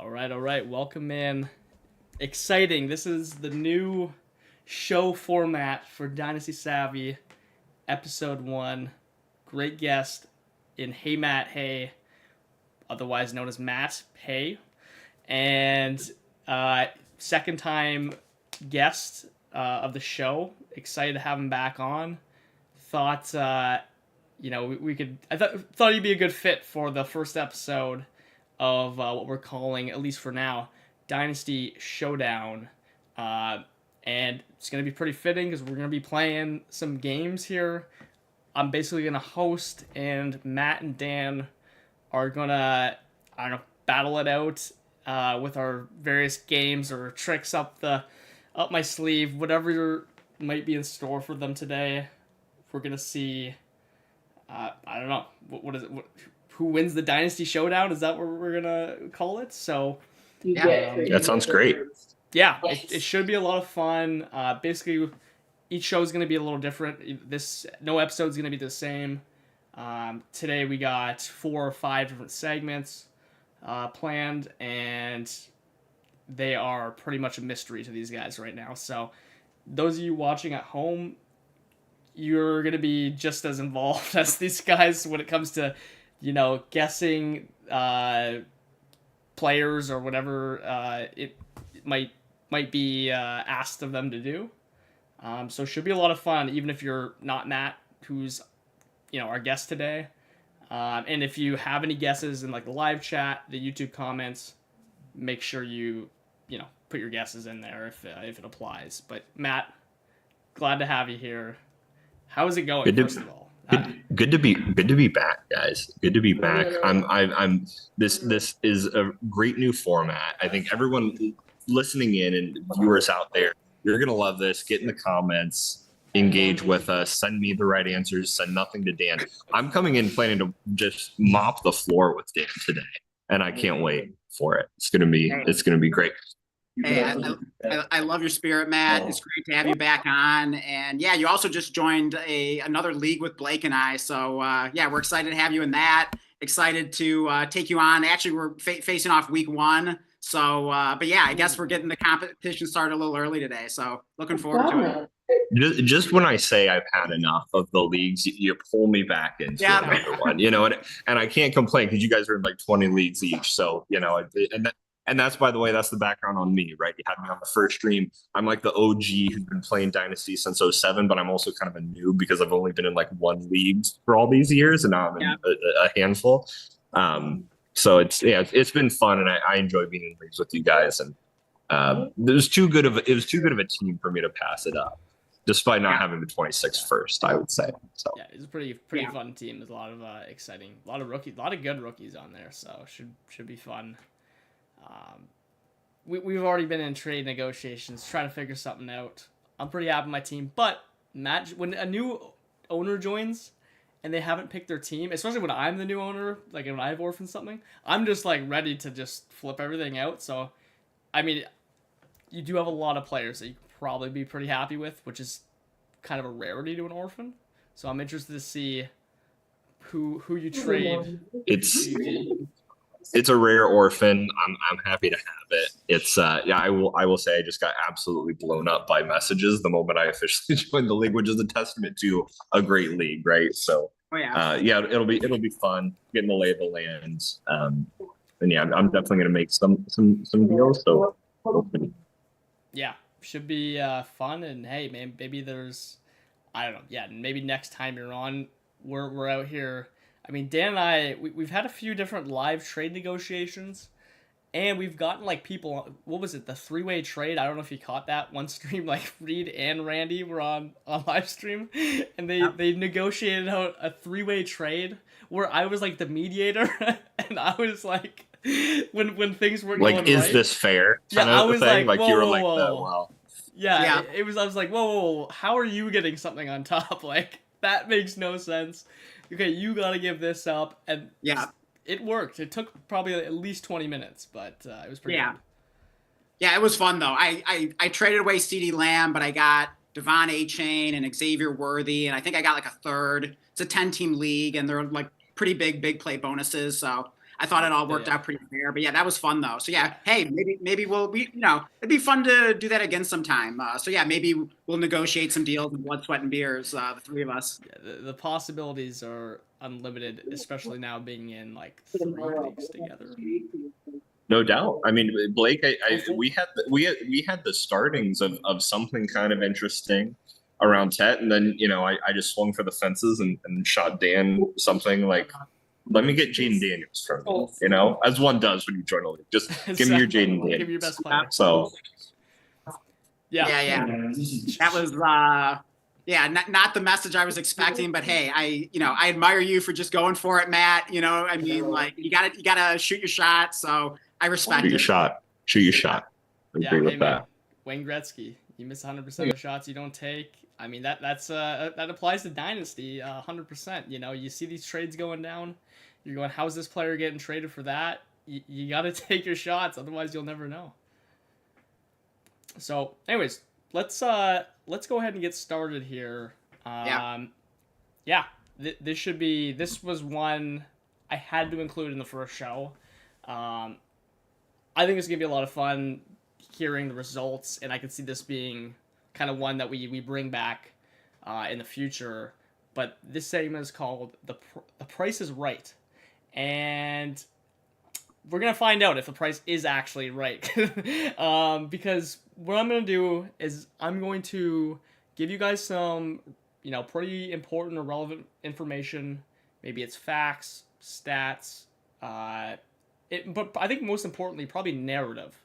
All right. Welcome in. Exciting. This is the new show format for Dynasty Savvy, episode 1. Great guest in Hey Matt Hey, otherwise known as Matt Hey, and second time guest of the show. Excited to have him back on. Thought we could. I thought he'd be a good fit for the first episode of what we're calling, at least for now, Dynasty Showdown. And it's going to be pretty fitting because we're going to be playing some games here. I'm basically going to host, and Matt and Dan are going to, battle it out with our various games or tricks up my sleeve, whatever might be in store for them today. We're going to see, I don't know, what is it? Who wins the Dynasty Showdown? Is that what we're gonna call it? So, that sounds great. Yeah, it should be a lot of fun. Basically, each show is gonna be a little different. No episode is gonna be the same. Today we got 4 or 5 different segments planned, and they are pretty much a mystery to these guys right now. So, those of you watching at home, you're gonna be just as involved as these guys when it comes to guessing players or whatever it might be asked of them to do. So it should be a lot of fun, even if you're not Matt, who's our guest today. And if you have any guesses in like the live chat, the YouTube comments, make sure you put your guesses in there if it applies. But Matt, glad to have you here. How is it going? First of all. Good to be back, guys. Good to be back. This is a great new format. I think everyone listening in and viewers out there, you're gonna love this. Get in the comments, engage with us, send me the right answers, send nothing to Dan. I'm coming in planning to just mop the floor with Dan today, and I can't wait for it. It's gonna be great. Hey, I love your spirit, Matt. It's great to have you back on. And yeah, you also just joined another league with Blake and I. So yeah, we're excited to have you in that. Excited to take you on. Actually, we're facing off week 1. So, but yeah, I guess we're getting the competition started a little early today. So looking forward to it. Just when I say I've had enough of the leagues, you pull me back into another one, and I can't complain because you guys are in like 20 leagues each. So, and that's, by the way, that's the background on me, right? You had me on the first stream. I'm like the OG who's been playing Dynasty since 07, but I'm also kind of a noob because I've only been in like 1 league for all these years, and now I'm in a handful. So it's been fun, and I enjoy being in leagues with you guys. And it was too good of a team for me to pass it up, despite not having the 26th first, I would say. So yeah, it's a pretty fun team. There's a lot of exciting, a lot of good rookies on there. So should be fun. We've already been in trade negotiations, trying to figure something out. I'm pretty happy with my team, but Matt, when a new owner joins and they haven't picked their team, especially when I'm the new owner, like when I've orphaned something, I'm just like ready to just flip everything out. So, I mean, you do have a lot of players that you could probably be pretty happy with, which is kind of a rarity to an orphan. So I'm interested to see who you trade. It's a rare orphan. I'm happy to have it. It's I will say I just got absolutely blown up by messages the moment I officially joined the league, which is a testament to a great league, right? So it'll be fun getting the lay of the land. And yeah, I'm definitely gonna make some deals. So yeah, should be fun. And hey, man, maybe there's, I don't know, yeah, maybe next time you're on, we're out here. I mean, Dan and I, we've had a few different live trade negotiations, and we've gotten, like, people, what was it, the 3-way trade? I don't know if you caught that one stream, like, Reed and Randy were on live stream, and they negotiated out a 3-way trade where I was, like, the mediator, and I was, like, when things weren't like, going is right, this fair? Yeah, I was like, whoa, you were whoa, like, whoa. Well. Yeah, I was like, whoa, how are you getting something on top? Like, that makes no sense. Okay, you gotta give this up, and it worked. It took probably at least 20 minutes, but it was pretty good. Yeah, it was fun though. I traded away CeeDee Lamb, but I got Devon A-Chain and Xavier Worthy, and I think I got like a third. It's a 10-team league, and they're like pretty big play bonuses. So I thought it all worked out pretty fair. But yeah, that was fun though. So yeah, hey, maybe it'd be fun to do that again sometime. So yeah, maybe we'll negotiate some deals with blood, sweat, and beers, the three of us. Yeah, the possibilities are unlimited, especially now being in like 3 leagues together. No doubt. I mean, Blake, we had the startings of something kind of interesting around Tet, and then I just swung for the fences and shot Dan something like, let me get Jaden Daniels from you, as one does when you join a league. Just give me your Jaden Daniels. Give me your best player. So yeah. That was not the message I was expecting, but hey, I admire you for just going for it, Matt. I mean, like you gotta shoot your shot. So I respect shoot your shot. Shoot your shot. I agree with that. Wayne Gretzky, you miss 100% of the shots you don't take. I mean, that applies to Dynasty 100%. You see these trades going down. You're going, how's this player getting traded for that? You got to take your shots, otherwise you'll never know. So, anyways, let's go ahead and get started here. This was one I had to include in the first show. I think it's gonna be a lot of fun hearing the results, and I can see this being kind of one that we bring back in the future. But this segment is called the Price is Right, and we're gonna find out if the price is actually right. Because what I'm gonna do is I'm going to give you guys some pretty important or relevant information. Maybe it's facts, stats, but I think most importantly, probably narrative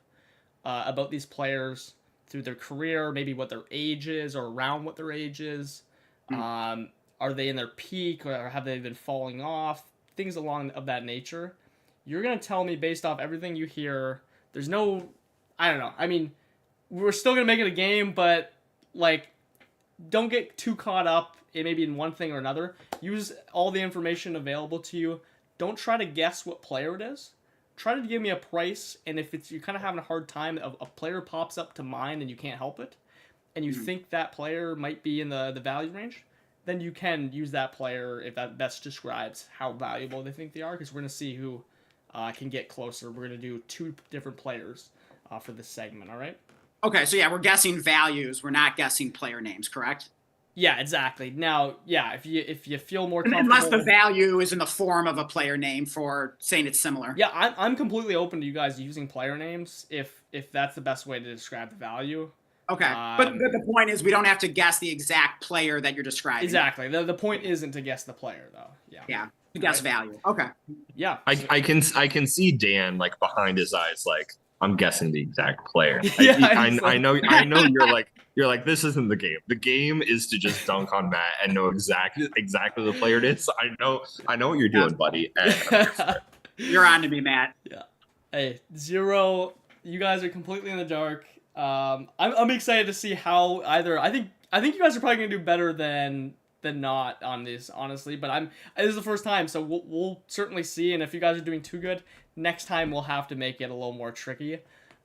about these players through their career, maybe what their age is or around what their age is. Are they in their peak or have they been falling off? Things along of that nature. You're going to tell me based off everything you hear. There's no, I don't know. I mean, we're still going to make it a game, but like, don't get too caught up in maybe in one thing or another. Use all the information available to you. Don't try to guess what player it is. Try to give me a price, and if you're kind of having a hard time, a player pops up to mind and you can't help it, and you think that player might be in the value range, then you can use that player if that best describes how valuable they think they are, because we're going to see who can get closer. We're going to do 2 different players for this segment, all right? Okay, so yeah, we're guessing values. We're not guessing player names, correct? Yeah, exactly. Now, yeah, if you feel more comfortable, unless the value is in the form of a player name for saying it's similar. Yeah, I'm completely open to you guys using player names if that's the best way to describe the value. Okay, but the point is we don't have to guess the exact player that you're describing. Exactly. The point isn't to guess the player though. Yeah. Yeah. To guess value. Okay. Yeah. I can see Dan like behind his eyes, like I'm guessing the exact player. Yeah, I know you're like this isn't the game. The game is to just dunk on Matt and know exactly the player it is. I know what you're doing, buddy. You're on to me, Matt. Yeah. Hey, 0. You guys are completely in the dark. I'm excited to see how I think you guys are probably gonna do better than not on this, honestly. But this is the first time, so we'll certainly see. And if you guys are doing too good, next time we'll have to make it a little more tricky.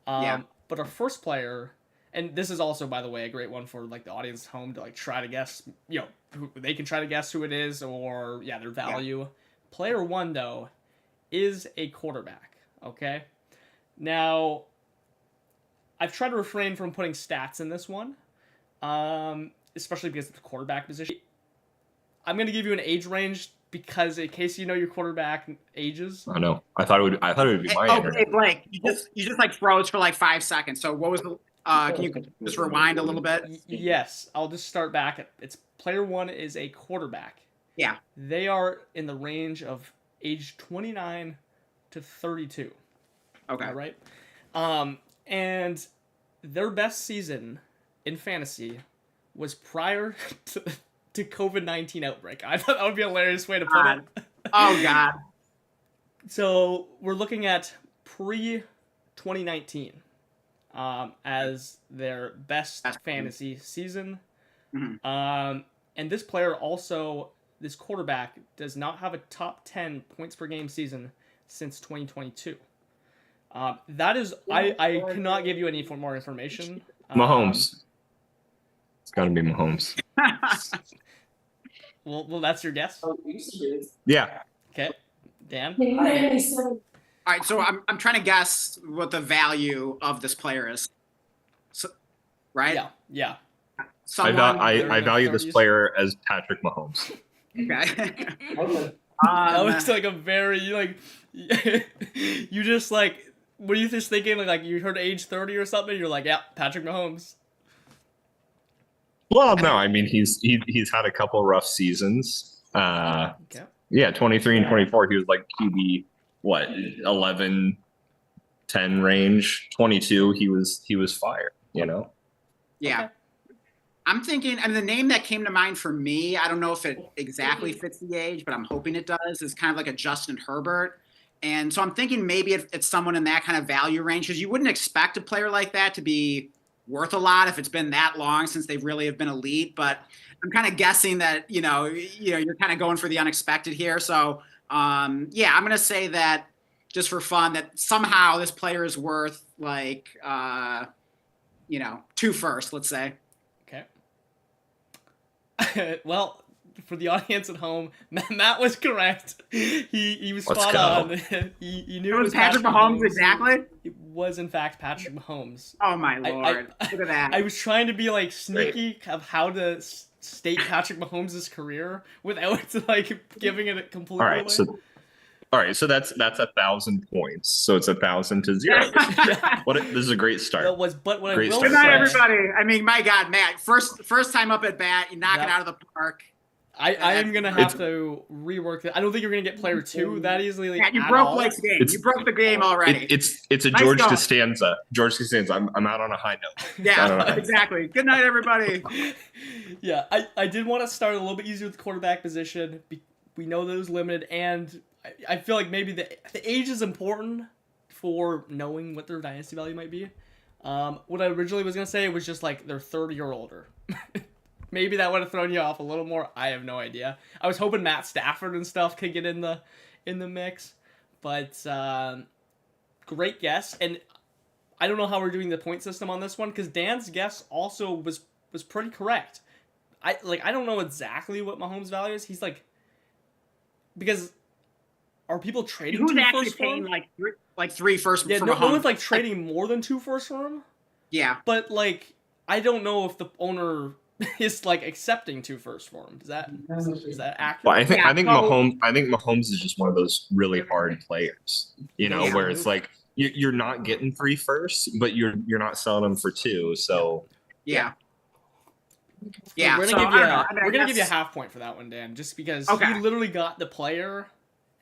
But our first player, and this is also, by the way, a great one for like the audience at home to like try to guess. They can try to guess who it is or their value. Yeah. Player 1 though is a quarterback. Okay, now I've tried to refrain from putting stats in this one, especially because of the quarterback position. I'm going to give you an age range because in case you know your quarterback ages. I know. I thought it would be my internet. Hey, Blake, you just like froze for like 5 seconds. So what was the? Can you just rewind a little bit? Yes, I'll just start back. It's player 1 is a quarterback. Yeah. They are in the range of age 29 to 32. Okay. All right. And their best season in fantasy was prior to COVID-19 outbreak. I thought that would be a hilarious way to put it. Oh, God. So we're looking at pre-2019 as their best fantasy season. Mm-hmm. And this player also, this quarterback, does not have a top 10 points per game season since 2022. That is, I cannot give you any more information. Mahomes. It's got to be Mahomes. Well, that's your guess? Yeah. Okay. Dan? All right, so I'm trying to guess what the value of this player is. So, right? Yeah. I value this 30s. player as Patrick Mahomes. Okay. That was like a very like you just like what are you just thinking like you heard age 30 or something? You're like, yeah, Patrick Mahomes. Well, no, I mean he's had a couple rough seasons. Okay. Yeah, 23 and 24, he was like QB, what, 11, 10 range. 22, he was fire, you know? Yeah. Okay. I'm thinking, I mean, the name that came to mind for me, I don't know if it exactly fits the age, but I'm hoping it does, is kind of like a Justin Herbert. And so I'm thinking maybe it's someone in that kind of value range, because you wouldn't expect a player like that to be worth a lot if it's been that long since they really have been elite. But I'm kind of guessing that, you're kind of going for the unexpected here. So, I'm going to say that just for fun, that somehow this player is worth like, 2 firsts, let's say. Okay. Well, for the audience at home, Matt was correct. He was Let's spot go. on. he knew It was Patrick Mahomes, exactly? It was in fact Patrick Mahomes. Oh my lord! Look at that. I was trying to be like sneaky of how to state Patrick Mahomes' career without like giving it completely away. All right, so that's 1,000 points. So it's 1,000 to 0. This is a great start. That was, but what Great I will start. Good night, say, everybody. I mean, my God, Matt, first time up at bat, you knock it out of the park. I am gonna have to rework that. I don't think you're gonna get player 2 that easily. Like, Matt, you broke Blake's game. You broke the game already. It's a Nice George going. Costanza. George Costanza. I'm out on a high note. Yeah, exactly. Good night, everybody. Yeah, I did want to start a little bit easier with the quarterback position. We know that it was limited, and I feel like maybe the age is important for knowing what their dynasty value might be. What I originally was gonna say was just like they're 30 or older. Maybe that would have thrown you off a little more. I have no idea. I was hoping Matt Stafford and stuff could get in the mix, but great guess. And I don't know how we're doing the point system on this one because Dan's guess also was pretty correct. I don't know exactly what Mahomes' value is. He's like, because are people trading Who's 2 actually firsts for paying him? like 3 firsts Yeah, for no Mahomes? one's like trading more than 2 firsts for him. Yeah, But like, I don't know if the owner is like accepting 2 firsts for him. Is that accurate? Well, I think so- Mahomes is just one of those really hard players, where it's like you're not getting 3 firsts, but you're not selling them for 2. So yeah. Yeah, we're so, gonna I don't know. we're gonna give you a guess- half point for that one, Dan, just because Okay. he literally got the player,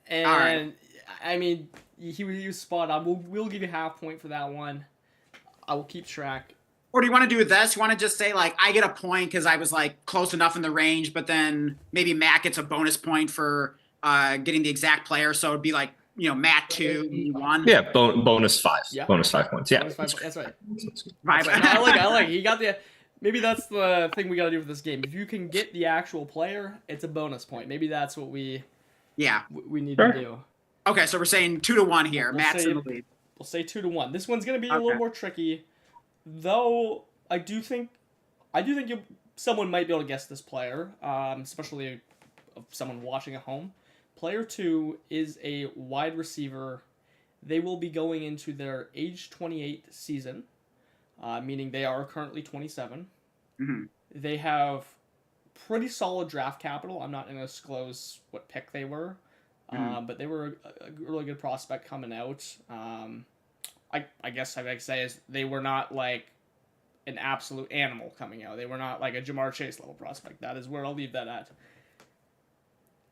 and All right. I mean he was spot on. We'll give you half point for that one. I will keep track. Or do you want to do this? You want to just say, like, I get a point because I was, like, close enough in the range, but then maybe Matt gets a bonus point for getting the exact player. So it'd be like, Matt 2, me 1. yeah, bonus 5. Yeah. Bonus 5 points. Yeah. Bonus 5 that's right. Right. I like. He got the. Maybe that's the thing we got to do for this game. If you can get the actual player, it's a bonus point. Maybe that's what we need to do. Okay, so we're saying 2 to 1 here. We'll Matt's say- in the lead. We'll say 2 to 1. This one's gonna be a little Okay. more tricky, though. I do think someone might be able to guess this player, especially of someone watching at home. Player 2 is a wide receiver. They will be going into their age 28 season, meaning they are currently 27. Mm-hmm. They have pretty solid draft capital. I'm not going to disclose what pick they were, but they were a really good prospect coming out. I guess I could say is they were not like an absolute animal coming out. They were not like a Jamar Chase level prospect. That is where I'll leave that at.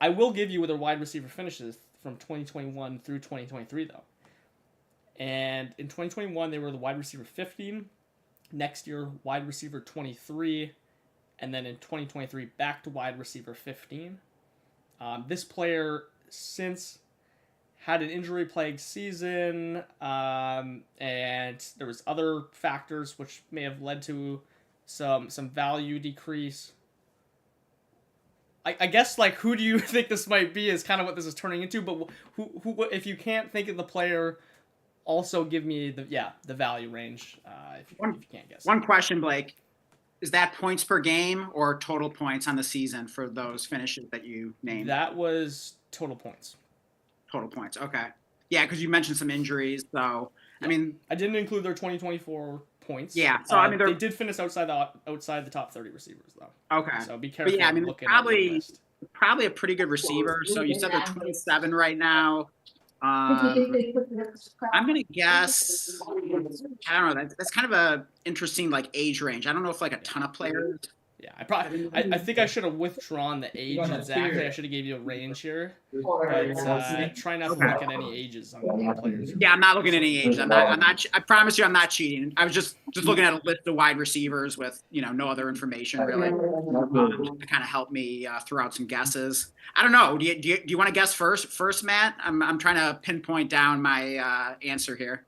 I will give you where their wide receiver finishes from 2021 through 2023, though. And in 2021, they were the wide receiver 15. Next year, wide receiver 23. And then in 2023, back to wide receiver 15. This player since had an injury-plagued season, and there was other factors which may have led to some value decrease. I guess, like, who do you think this might be is kind of what this is turning into, but who if you can't think of the player, also give me the value range, if you can't guess. One question, Blake. Is that points per game or total points on the season for those finishes that you named? That was total points. Total points. Okay. Yeah, because you mentioned some injuries. So, I mean, I didn't include their 2024 points. Yeah. So, I mean, they did finish outside the top 30 receivers, though. Okay. So be careful. But yeah, I mean, looking at the list. probably a pretty good receiver. So you said they're 27 right now. I'm gonna guess. I don't know. That's kind of a interesting like age range. I don't know if like a ton of players. Yeah, I think I should have withdrawn the age exactly. I should have gave you a range here, but try not to look at any ages on the players. Yeah, I'm not looking at any age. I'm not. I promise you, I'm not cheating. I was just looking at a list of wide receivers with no other information really to kind of help me throw out some guesses. I don't know. Do you want to guess first, Matt? I'm trying to pinpoint down my answer here.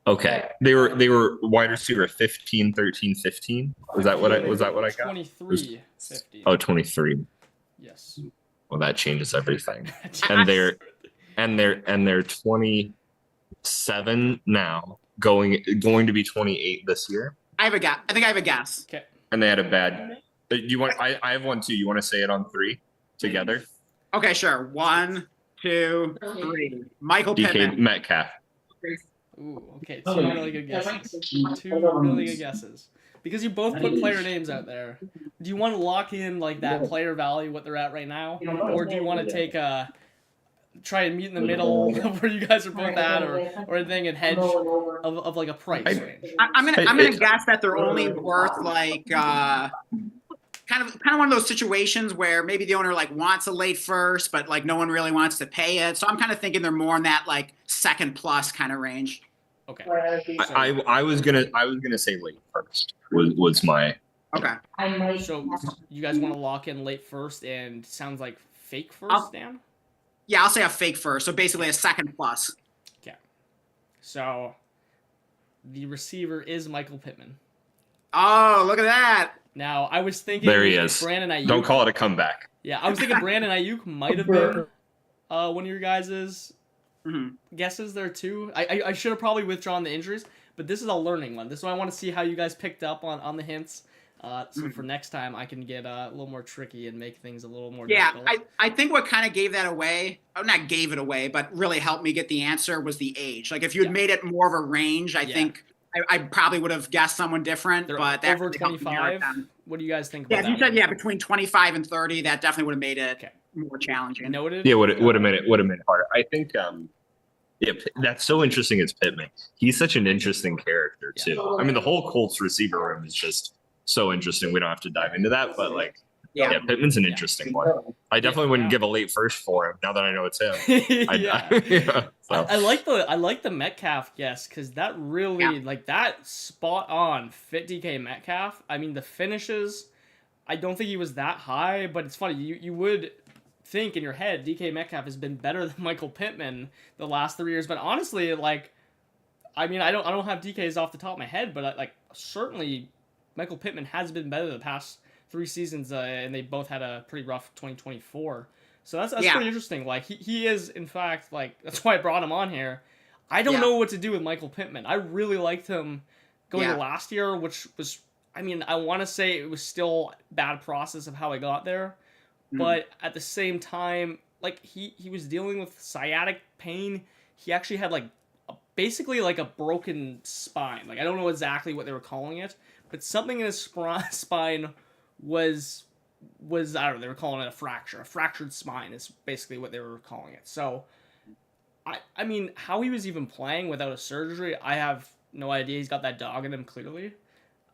Okay. They were wide receiver 15, 13, 15. Was that what I got? 23, 15. Oh, 23. Yes. Well, that changes everything. And they're 27 now, going to be 28 this year. I think I have a guess. Okay. And they had a bad. Do you want? I have one too. You want to say it on 3 together? Okay, sure. 1, 2, 3. Michael DK Pittman. Metcalf. Ooh, okay. 2 really good guesses. 2 really good guesses. Because you both put player names out there. Do you want to lock in like that player value, what they're at right now, or do you want to take try and meet in the middle of where you guys are both at, or anything, and hedge of like a price range? I'm gonna guess that they're only worth like kind of one of those situations where maybe the owner like wants a late first, but like no one really wants to pay it. So I'm kind of thinking they're more in that like second plus kind of range. Okay. I was gonna say late first was my. Okay. So you guys want to lock in late first and sounds like fake first, Dan? Yeah, I'll say a fake first. So basically a second plus. Okay. So the receiver is Michael Pittman. Oh, look at that. Now, I was thinking There he is. Brandon Ayuk. Don't call it a comeback. Yeah, I was thinking Brandon Ayuk might have been one of your guys' guesses there too. I should have probably withdrawn the injuries, but this is a learning one. This is why I want to see how you guys picked up on the hints. So for next time, I can get a little more tricky and make things a little more difficult. I think what kind of gave that away, not gave it away, but really helped me get the answer was the age. Like if you had made it more of a range, I think I probably would have guessed someone different. They're but that over 25. What do you guys think about that? Yeah, if you said between 25 and 30, that definitely would have made it more challenging. Noted. Yeah, would have made it harder. I think that's so interesting. It's Pittman. He's such an interesting character too. I mean, the whole Colts receiver room is just so interesting. We don't have to dive into that, but like, Pittman's an interesting one. I definitely wouldn't give a late first for him now that I know it's him. I like the Metcalf guess because that really like that spot on fit DK Metcalf. I mean the finishes, I don't think he was that high, but it's funny you would think in your head DK Metcalf has been better than Michael Pittman the last 3 years, but honestly, like, I mean I don't have DKs off the top of my head, but like certainly Michael Pittman has been better the past 3 seasons, and they both had a pretty rough 2024. So that's pretty interesting. Like he is, in fact, like that's why I brought him on here. I don't know what to do with Michael Pittman. I really liked him going last year, which was, I mean, I want to say it was still bad process of how I got there, but at the same time, like he was dealing with sciatic pain. He actually had like basically like a broken spine. Like I don't know exactly what they were calling it, but something in his spine was I don't know, they were calling it a fracture. A fractured spine is basically what they were calling it. So I mean, how he was even playing without a surgery, I have no idea. He's got that dog in him clearly.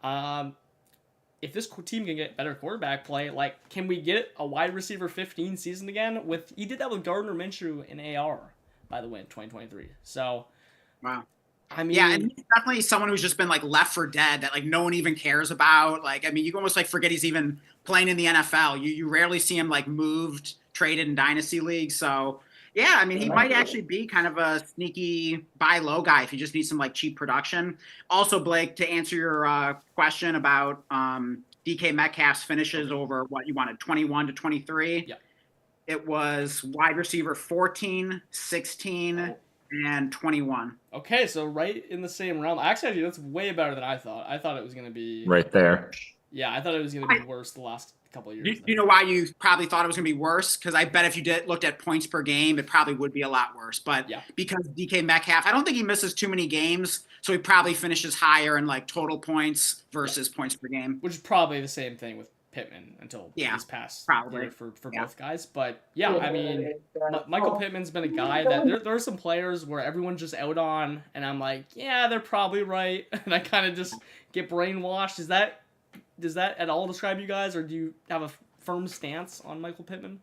If this team can get better quarterback play, like, can we get a wide receiver 15 season again? He did that with Gardner Minshew in AR, by the way, in 2023. So, wow. I mean, yeah, and he's definitely someone who's just been like left for dead that like no one even cares about. Like, I mean, you almost like forget he's even playing in the NFL. You rarely see him like moved, traded in dynasty leagues. So yeah, I mean, he might actually be kind of a sneaky buy low guy if you just need some like cheap production. Also, Blake, to answer your question about DK Metcalf's finishes over what you wanted, 21 to 23. Yeah. It was wide receiver 14, 16. And 21. Okay, so right in the same realm. Actually, that's way better than I thought. I thought it was going to be right there. Yeah, I thought it was going to be worse the last couple of years. Do you know why you probably thought it was going to be worse? Because I bet if you looked at points per game, it probably would be a lot worse. But because DK Metcalf, I don't think he misses too many games, so he probably finishes higher in like total points versus points per game. Which is probably the same thing with Pittman until this past year for both guys. But I mean, Michael Pittman's been a guy that there are some players where everyone's just out on, and I'm like, yeah, they're probably right, and I kind of just get brainwashed. Does that at all describe you guys, or do you have a firm stance on Michael Pittman?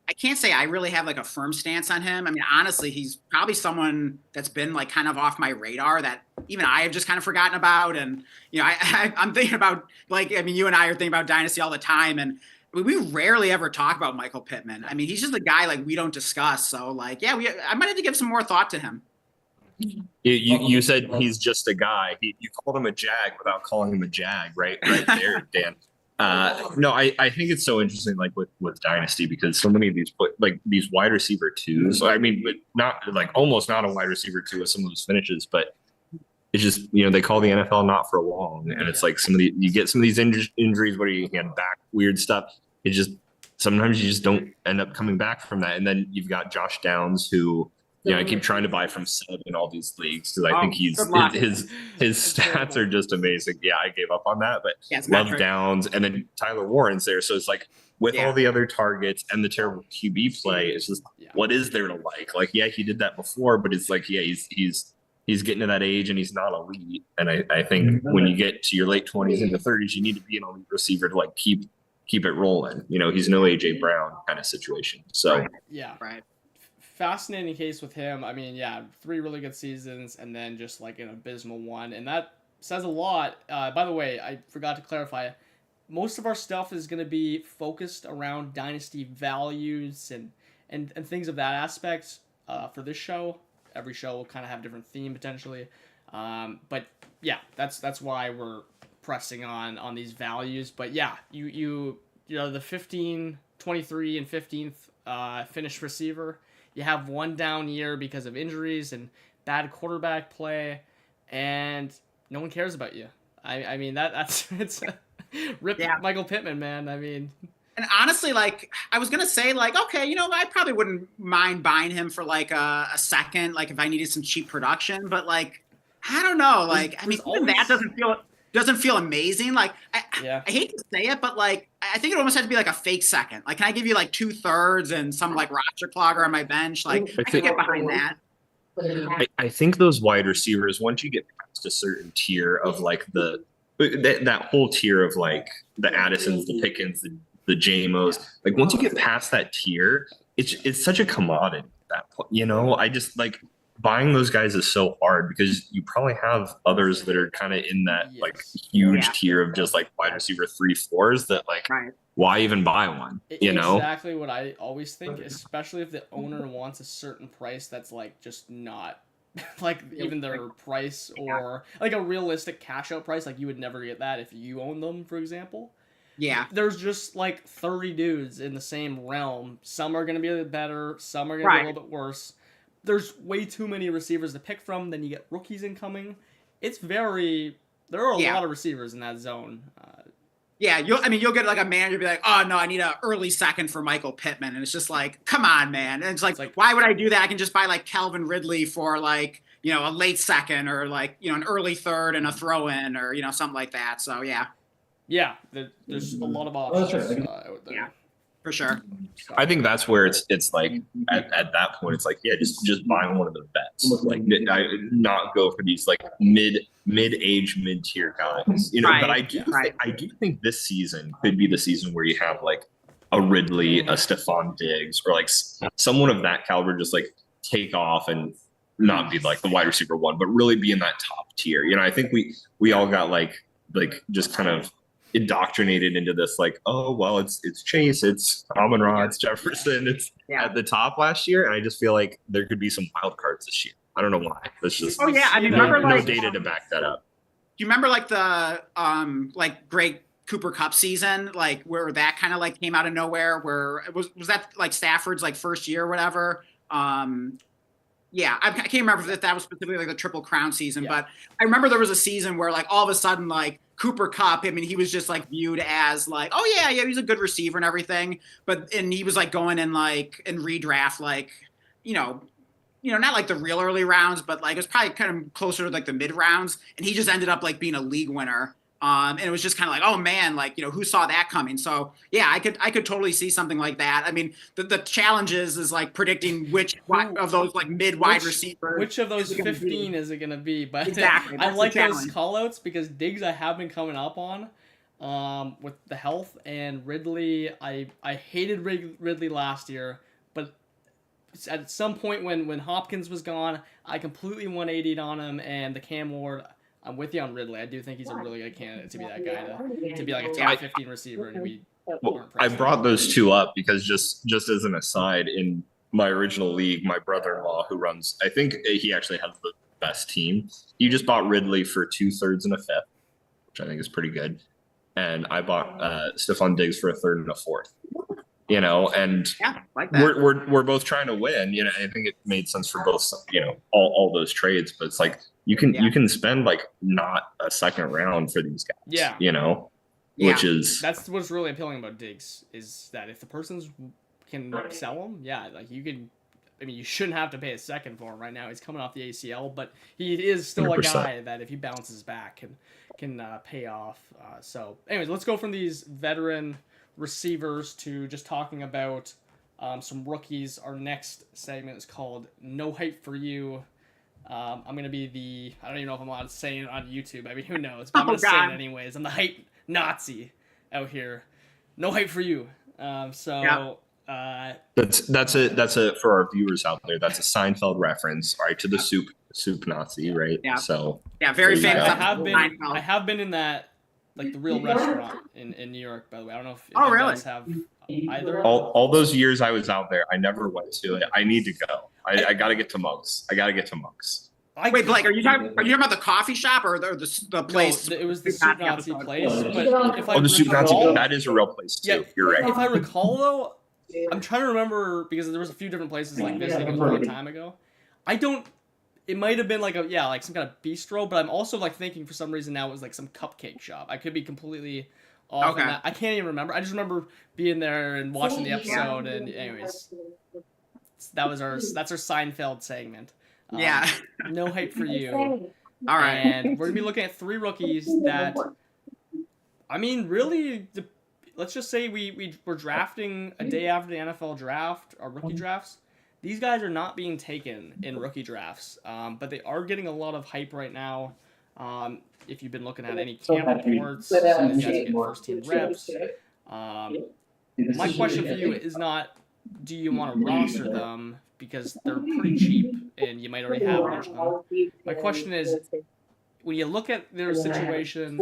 I can't say I really have like a firm stance on him. I mean, honestly, he's probably someone that's been like kind of off my radar that even I have just kind of forgotten about. And, you know, I'm thinking about like, I mean, you and I are thinking about Dynasty all the time, and we rarely ever talk about Michael Pittman. I mean, he's just a guy like we don't discuss. So like, I might have to give some more thought to him. You said he's just a guy. You called him a jag without calling him a jag, right there, Dan. No, I think it's so interesting, like with Dynasty, because so many of these wide receiver twos. I mean, but not like almost not a wide receiver two with some of those finishes, but it's just, you know, they call the NFL not for long, and it's like you get some of these injuries where you get back weird stuff. It just sometimes you just don't end up coming back from that, and then you've got Josh Downs who. You know, I keep trying to buy from Seb in all these leagues because I think his stats are just amazing. Yeah, I gave up on that, but love Downs, and then Tyler Warren's there. So it's like with all the other targets and the terrible QB play, it's just what is there to like? Like, yeah, he did that before, but it's like, he's getting to that age and he's not elite. And I think when you get to your late 20s into 30s, you need to be an elite receiver to like keep it rolling. You know, he's no AJ Brown kind of situation. So right. Fascinating case with him. I mean, 3 really good seasons and then just like an abysmal one. And that says a lot. By the way, I forgot to clarify. Most of our stuff is going to be focused around dynasty values and things of that aspect for this show. Every show will kind of have a different theme potentially. But yeah, that's why we're pressing on these values. But yeah, you know, the 15, 23, and 15th finished receiver. You have one down year because of injuries and bad quarterback play, and no one cares about you. I mean, it's rip Michael Pittman, man. I mean, and honestly, like I was gonna say, like, okay, you know, I probably wouldn't mind buying him for like a second, like if I needed some cheap production. But like, I don't know, like I mean, even that doesn't feel amazing. Like I hate to say it, but like I think it almost has to be like a fake second. Like, can I give you like 2/3 and some like roster clogger on my bench? Like I can get behind that. I think those wide receivers, once you get past a certain tier of like that whole tier of like the Addisons, the Pickens, the JMOs, like once you get past that tier, it's such a commodity at that point. You know, I just like buying those guys is so hard because you probably have others that are kind of in that like huge tier of just like wide receiver 3-4s that like why even buy one? You know, exactly what I always think, especially if the owner wants a certain price that's like just not like even their price or like a realistic cash out price. Like you would never get that if you own them, for example. Yeah, there's just like 30 dudes in the same realm. Some are going to be better, some are going to be a little bit worse. There's way too many receivers to pick from. Then you get rookies incoming. There are a lot of receivers in that zone. You'll get like a manager be like, oh no, I need an early second for Michael Pittman, and it's just like, come on, man. And it's like why would I do that? I can just buy like Calvin Ridley for like, you know, a late second or like, you know, an early third and a throw in or, you know, something like that. So there's a lot of options out there. Yeah. For sure. I think that's where it's like at that point it's like just buying one of the bets, like not go for these like mid-age mid-tier guys, you know. But I do think this season could be the season where you have like a Ridley, a Stephon Diggs, or like someone of that caliber just like take off and not be like the wide receiver one, but really be in that top tier. You know, I think we all got like just kind of indoctrinated into this like, oh well, it's Chase, it's Amon-Ra, it's Jefferson, it's at the top last year, and I just feel like there could be some wild cards this year. I don't know why. That's just I mean, remember no data to back that up. Do you remember like the like great Cooper Kupp season, like where that kind of like came out of nowhere? Where was that like Stafford's like first year or whatever? Yeah, I can't remember if that was specifically like the Triple Crown season, Yeah. but I remember there was a season where like all of a sudden like Cooper Kupp, I mean, he was just like viewed as like, oh yeah, he's a good receiver and everything, and he was like going in like in redraft like, you know, not like the real early rounds, but like it was probably kind of closer to like the mid rounds, and he just ended up like being a league winner. And it was just kind of like, oh man, like who saw that coming? So yeah, I could totally see something like that. I mean, the challenge is like predicting which of those like mid wide receivers. Which of those 15 is it gonna be? But exactly, I like those callouts because Diggs I have been coming up on, with the health, and Ridley I hated Ridley last year, but at some point when Hopkins was gone, I completely 180'd on him, and the Cam Ward. I'm with you on Ridley. I do think he's a really good candidate to be that guy to be like a top 15 receiver, and we. Well, I brought those two up because just as an aside, in my original league, my brother-in-law who runs, I think he actually has the best team. He just bought Ridley for 2/3 and a fifth, which I think is pretty good, and I bought Stephon Diggs for a third and a fourth. And yeah, like that. we're both trying to win. I think it made sense for both. All those trades, but it's like you can spend like not a second round for these guys. Yeah. Which is that's what's really appealing about Diggs is that if the person's can sell him, like you can. I mean, you shouldn't have to pay a second for him right now. He's coming off the ACL, but he is still 100%. A guy that if he bounces back can pay off. So, anyways, let's go from these veteran receivers to just talking about some rookies. Our next segment is called No Hype for You. I'm going to be I don't even know if I'm allowed to say it on YouTube. I mean, who knows? But I'm going to say it anyways. I'm the hype Nazi out here. No hype for you. That's a for our viewers out there. That's a Seinfeld reference, right? To the soup Nazi, right? Yeah. So very famous. I have been in that. Like the real restaurant in New York, by the way. I don't know if you really? guys have either. All those years I was out there, I never went to it. I need to go. I got to get to Mugs. Wait, Blake, are you talking about the coffee shop or the place? No, it was the Soup Nazi place. But the Soup Nazi, that is a real place too. Yeah, you're right. If I recall though, I'm trying to remember because there was a few different places like this. I think it was a long time ago. It might have been like some kind of bistro, but I'm also like thinking for some reason now it was like some cupcake shop. I could be completely off on that. I can't even remember. I just remember being there and watching the episode, and anyways, that's our Seinfeld segment. No hype for you. All right, and we're gonna be looking at 3 rookies that, I mean, really, let's just say we're drafting a day after the NFL draft, our rookie drafts. These guys are not being taken in rookie drafts, but they are getting a lot of hype right now. If you've been looking at any camp reports, these guys get first-team reps. My question for you is not, do you want to roster them because they're pretty cheap and you might already have a bunch of them. My question is, when you look at their situation,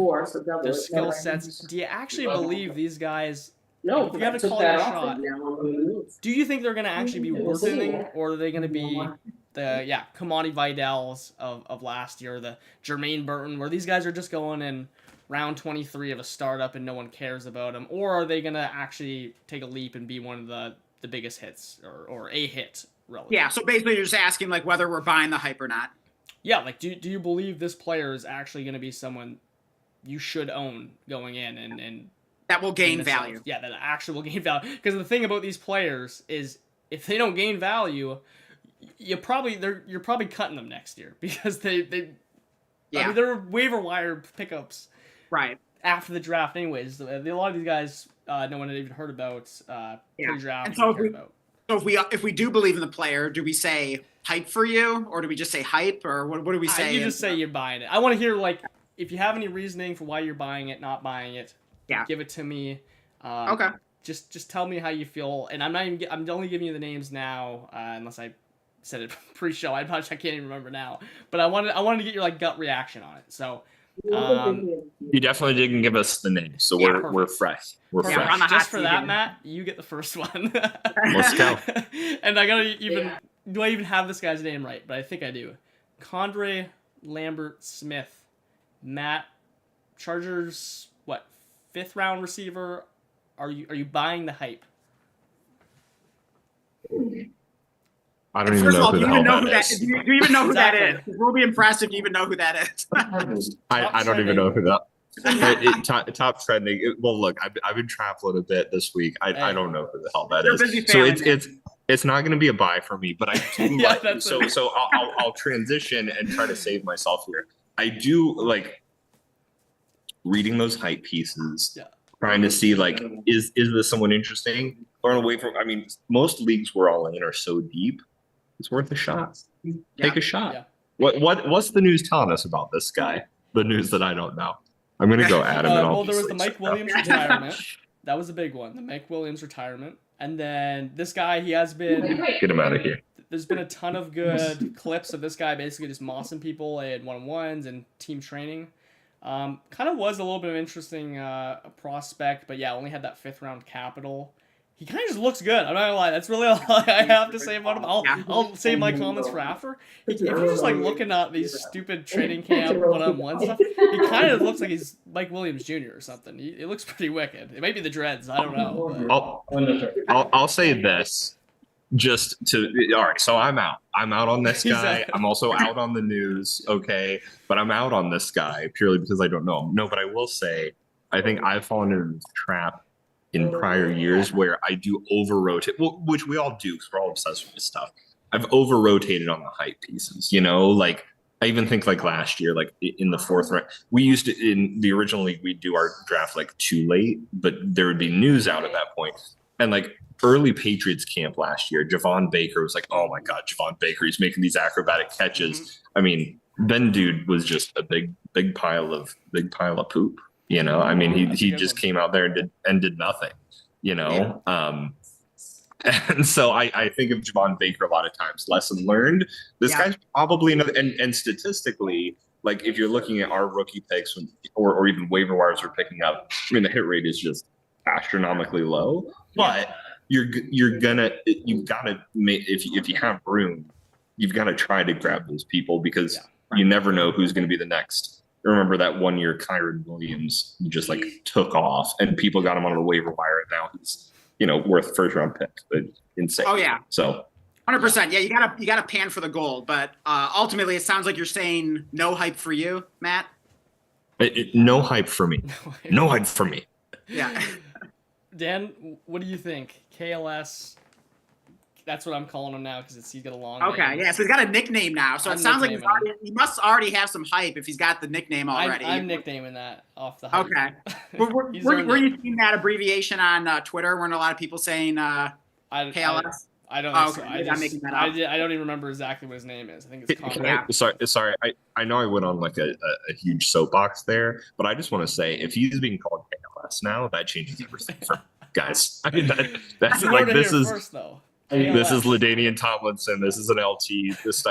their skill sets, do you actually believe these guys? If you have to call your shot, do you think they're going to actually be worth anything, or are they going to be the Kamani Vidals of last year, the Jermaine Burton, where these guys are just going in round 23 of a startup and no one cares about them, or are they going to actually take a leap and be one of the biggest hits or a hit? Relative? Yeah, so basically you're just asking like whether we're buying the hype or not. Yeah, like do you believe this player is actually going to be someone you should own going in and that will gain value. Yeah, that actually will gain value. Because the thing about these players is if they don't gain value, you're probably cutting them next year because they I mean, they're waiver wire pickups right after the draft anyways. A lot of these guys no one had even heard about pre-draft. And so if we do believe in the player, do we say hype for you, or do we just say hype, or what do we say? You just say you're buying it. I want to hear like if you have any reasoning for why you're buying it, not buying it. Yeah. Give it to me. Okay. Just tell me how you feel, and I'm only giving you the names now, unless I said it pre-show. I can't even remember now. But I wanted to get your like gut reaction on it. So. You definitely didn't give us the names, so we're fresh. We're fresh. Just for that, Matt, you get the first one. Let's go. And do I even have this guy's name right? But I think I do. Condre Lambert Smith, Matt, Chargers. What 5th round receiver? Are you buying the hype? I don't even First of know all, who do the you even hell know who that that is. is? Do you even know who that is? Exactly. We'll be impressed if you even know who that is. I don't even know who that. Top trending. Well, look, I've been traveling a bit this week. I don't know who the hell that You're a is. busy So family man. it's not going to be a buy for me. But I do Yeah, like. that's it. So I'll transition and try to save myself here. I do like reading those hype pieces. Yeah. Trying to see like is this someone interesting or away from. I mean, most leagues we're all in are so deep. It's worth a shot. Take a shot. Yeah. What's the news telling us about this guy? The news that I don't know. I'm gonna go at him. And Well, there was the obviously Mike Williams retirement. That was a big one. The Mike Williams retirement, and then this guy, he has been. Get him out of here. There's been a ton of good clips of this guy basically just mossing people in one-on-ones and team training. Kind of was a little bit of an interesting prospect, but yeah, only had that 5th round capital. He kind of just looks good. I'm not gonna lie. That's really all I have to say about him. I'll save my comments for after. If you're just like looking at these stupid training camp one-on-one stuff, he kind of looks like he's Mike Williams Jr. or something. It looks pretty wicked. It might be the dreads. I don't know. I'll say this. Just to all right, so I'm out on this guy. I'm also out on the news, okay, but I'm out on this guy purely because I don't know him. No, but I will say I think I've fallen into this trap in prior years where I do over rotate, well, which we all do because we're all obsessed with this stuff. I've over rotated on the hype pieces, like I even think like last year, like in the 4th round, we used to in the original league, we'd do our draft like too late, but there would be news out at that point. And like early Patriots camp last year, Javon Baker was like, oh my God, Javon Baker, he's making these acrobatic catches. Mm-hmm. I mean, then dude was just a big pile of poop. I mean, he just came out there and did nothing, and so I think of Javon Baker a lot of times, lesson learned. This guy's probably another, and statistically, like if you're looking at our rookie picks or even waiver wires are picking up, I mean, the hit rate is just astronomically low, but you've got to make, if you have room, you've got to try to grab those people because you never know who's going to be the next. Remember that 1 year Kyron Williams just like took off and people got him on the waiver wire and now he's worth 1st round pick, but insane. Oh yeah. So 100%. Yeah, you gotta pan for the gold, but ultimately it sounds like you're saying no hype for you, Matt. No hype for me. No hype for me. Yeah. Dan, what do you think? KLS. That's what I'm calling him now because he's got a long name. Yeah, so he's got a nickname now. So it sounds like he must already have some hype if he's got the nickname already. I'm nicknaming that off the hype. Okay. Were you seeing that abbreviation on Twitter? Weren't a lot of people saying KLS? I don't. Oh, okay. I'm making that up. I don't even remember exactly what his name is. I think it's Connor. Sorry. I know I went on like a huge soapbox there, but I just want to say if he's being called KLS now, that changes everything for guys. I mean, that's like this is. First, though. This is LaDainian Tomlinson. This is an LT. This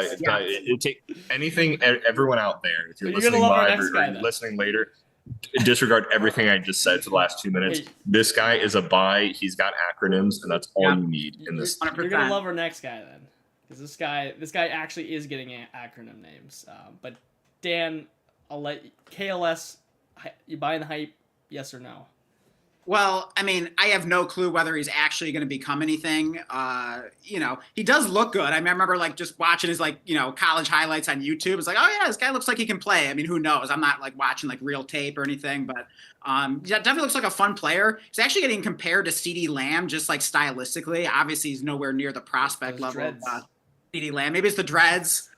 take anything. Everyone out there, if you're listening live or listening later, disregard everything I just said for the last 2 minutes. Hey. This guy is a buy. He's got acronyms, and that's all you need in this. 100%. You're gonna love our next guy then, because this guy actually is getting acronym names. But Dan, I'll let KLS. You buying the hype? Yes or no? Well, I mean, I have no clue whether he's actually going to become anything. He does look good. I remember like just watching his college highlights on YouTube. It's like, oh yeah, this guy looks like he can play. I mean, who knows? I'm not like watching like real tape or anything, but definitely looks like a fun player. He's actually getting compared to CeeDee Lamb just like stylistically. Obviously, he's nowhere near the prospect level of CeeDee Lamb. Maybe it's the dreads.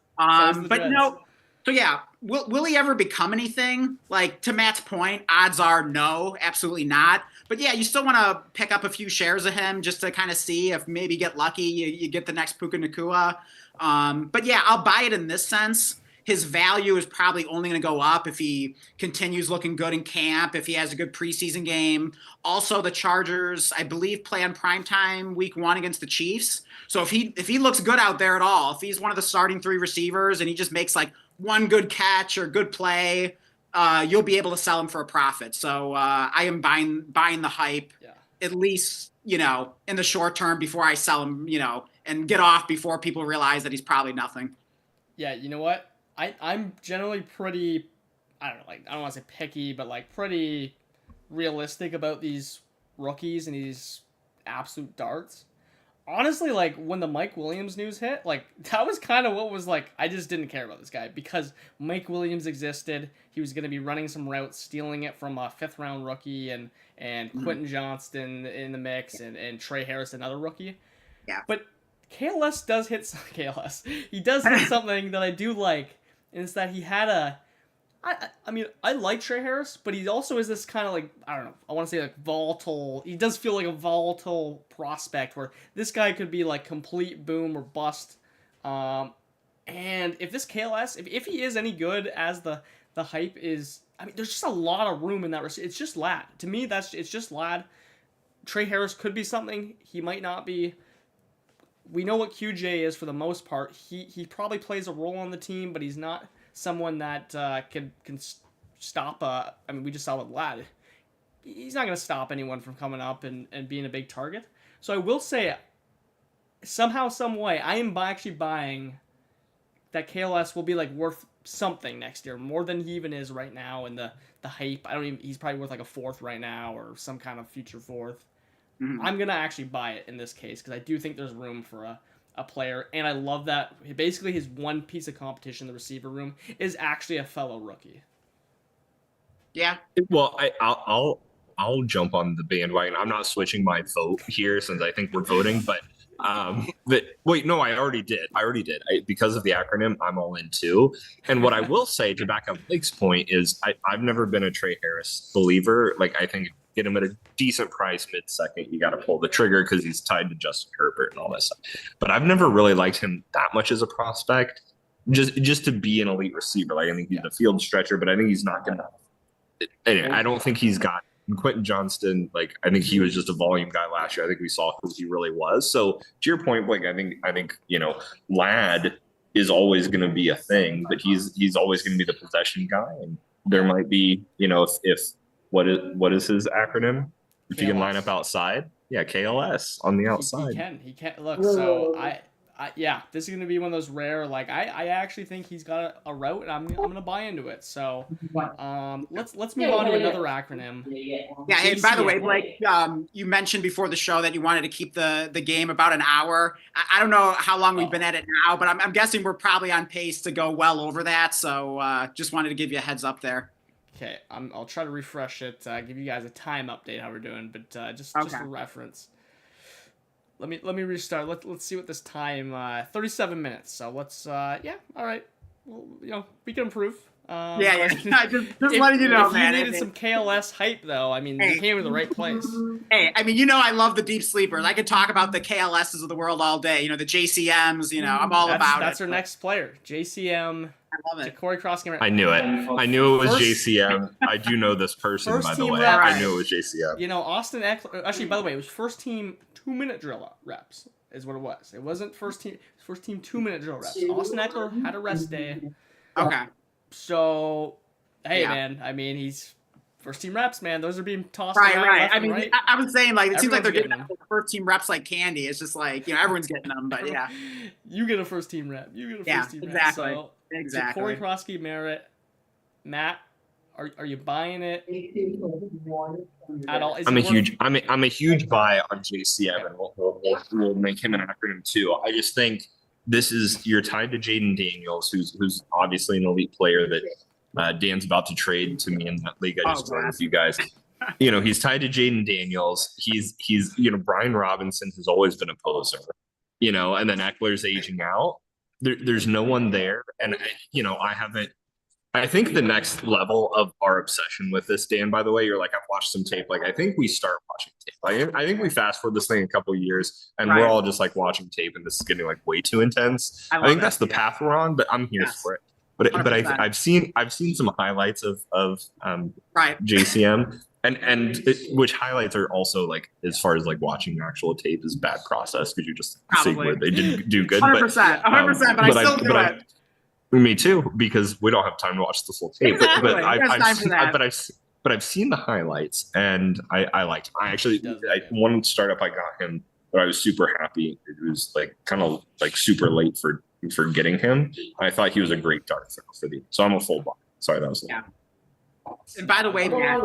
So yeah, will he ever become anything? Like to Matt's point, odds are no, absolutely not. But yeah, you still want to pick up a few shares of him just to kind of see if maybe get lucky, you get the next Puka Nacua. But yeah, I'll buy it in this sense. His value is probably only going to go up if he continues looking good in camp, if he has a good preseason game. Also, the Chargers, I believe, play on primetime week 1 against the Chiefs. So if he looks good out there at all, if he's one of the starting 3 receivers and he just makes like one good catch or good play, you'll be able to sell him for a profit. So I am buying the hype, at least, in the short term before I sell him, and get off before people realize that he's probably nothing. Yeah, you know what? I'm generally pretty, I don't want to say picky, but like pretty realistic about these rookies and these absolute darts. honestly, like when the Mike Williams news hit, like that was kind of what was like. I just didn't care about this guy because Mike Williams existed. He was going to be running some routes, stealing it from a 5th-round rookie, and Quentin Johnston in the mix, and Trey Harris, another rookie. Yeah. But KLS does hit KLS. He does hit something that I do like, and it's that he had a. I mean, I like Trey Harris, but he also is this kind of like, I don't know, I want to say like volatile. He does feel like a volatile prospect where this guy could be like complete boom or bust. And if this KLS, if he is any good as the hype is, I mean, there's just a lot of room in that. It's just Lad. To me, it's just Lad. Trey Harris could be something. He might not be. We know what QJ is for the most part. He probably plays a role on the team, but he's not someone that can stop. I mean, we just saw with Lad. He's not going to stop anyone from coming up and being a big target. So I will say, somehow, some way, I am actually buying that KLS will be like worth something next year, more than he even is right now. And the hype, he's probably worth like a 4th right now or some kind of future 4th. Mm-hmm. I'm going to actually buy it in this case because I do think there's room for a player, and I love that basically his one piece of competition, the receiver room, is actually a fellow rookie. Yeah. Well, I'll jump on the bandwagon. I'm not switching my vote here since I think we're voting, but wait, no, I already did. Because of the acronym, I'm all in too. And what I will say to back up Blake's point is I've never been a Trey Harris believer. Like, I think get him at a decent price mid-second, you got to pull the trigger because he's tied to Justin Herbert and all that stuff. But I've never really liked him that much as a prospect, just to be an elite receiver. Like, I think he's a field stretcher, but I think he's not gonna. Anyway, I don't think he's got Quentin Johnston. Like, I think he was just a volume guy last year. I think we saw who he really was. So to your point, Blake, I think Lad is always going to be a thing, but he's always going to be the possession guy, and there might be if what is his acronym? If KLS. You can line up outside, KLS on the outside. He can look. So this is going to be one of those rare. Like, I actually think he's got a route, and I'm going to buy into it. So let's move on to another acronym. Yeah. Hey, by the way, Blake, you mentioned before the show that you wanted to keep the game about an hour. I don't know how long we've been at it now, but I'm guessing we're probably on pace to go well over that. So just wanted to give you a heads up there. Okay, I'll try to refresh it, give you guys a time update how we're doing, but just for reference. Let me restart. Let's see what this time. 37 minutes. So let's all right. Well, we can improve. Just letting you know, if man. You needed some KLS hype, though. I mean, you came to the right place. Hey, I mean, I love the deep sleepers. I could talk about the KLSs of the world all day. The JCMs. I'm all about it. That's our next player, JCM. I love it. Corey Cross-Gamer. I knew it. I knew it was JCM. I do know this person, by the way. I knew it was JCM. Austin Eckler. Actually, by the way, it was first team 2-minute drill reps. Is what it was. It wasn't first team 2-minute drill reps. Austin Eckler had a rest day. Okay. So, hey, man. I mean, he's first team reps, man. Those are being tossed around. Right. I mean, right. I was saying, like, it seems like they're getting them. first team reps like candy. It's just like, everyone's getting them, but yeah. You get a first team rep. Exactly. Rep. So, exactly. Corey Krosky, Merritt, Matt, are you buying it at all? I'm a huge buy on JCM, and we'll make him an acronym too. I just think you're tied to Jaden Daniels, who's obviously an elite player that Dan's about to trade to me in that league I just joined with you guys. He's tied to Jaden Daniels. He's Brian Robinson has always been a poser, and then Eckler's aging out. There's no one there, and I think the next level of our obsession with this, Dan, by the way, you're like, I've watched some tape. Like, I think we start watching tape. I think we fast forward this thing a couple of years, and we're all just like watching tape, and this is getting like way too intense. I think that's the path we're on, but I'm here for it. But I've seen some highlights of JCM. And which highlights are also like, as far as like watching actual tape is bad process because you just see where they didn't do good. 100%, 100%, but I still do it. Me too, because we don't have time to watch the full tape. Exactly. But I've seen the highlights and I liked him. One startup I got him, but I was super happy. It was like kind of like super late for getting him. I thought he was a great dart throw for the. So I'm a full buy. Sorry, that was. Yeah. And by the way, Matt,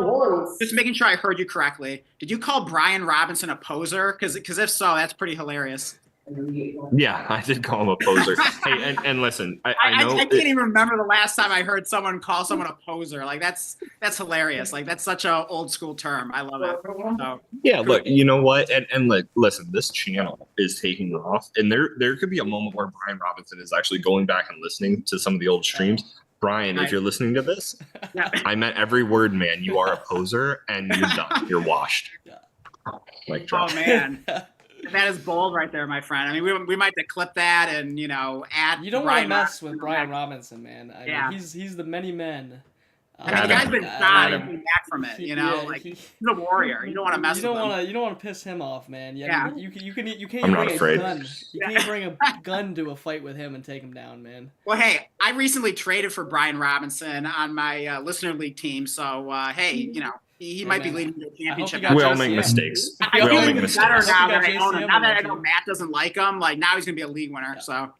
just making sure I heard you correctly. Did you call Brian Robinson a poser? Because if so, that's pretty hilarious. Yeah, I did call him a poser. Hey, and listen, I know I can't even remember the last time I heard someone call someone a poser. Like that's hilarious. Like that's such a old school term. I love it. So, yeah, look, you know what? And like, listen, this channel is taking off, and there could be a moment where Brian Robinson is actually going back and listening to some of the old streams. Brian, if you're listening to this, I meant every word, man. You are a poser, and you're done. You're washed. Like, oh man. That is bold right there, my friend. I mean, we might have to clip that and, add. You don't want to mess with Brian Robinson, man. I mean, he's the many men. I mean, the guy's been shot and came back from it, he's a warrior. You don't want to mess with him. You don't want to piss him off, man. Yeah. You can't I'm not bring afraid. a gun. You can't bring a gun to a fight with him and take him down, man. Well, hey, I recently traded for Brian Robinson on my listener league team. So, hey, he might be leading to a championship. We all make mistakes. We all make mistakes. Now that I know Matt doesn't like him, like now he's gonna be a league winner. So,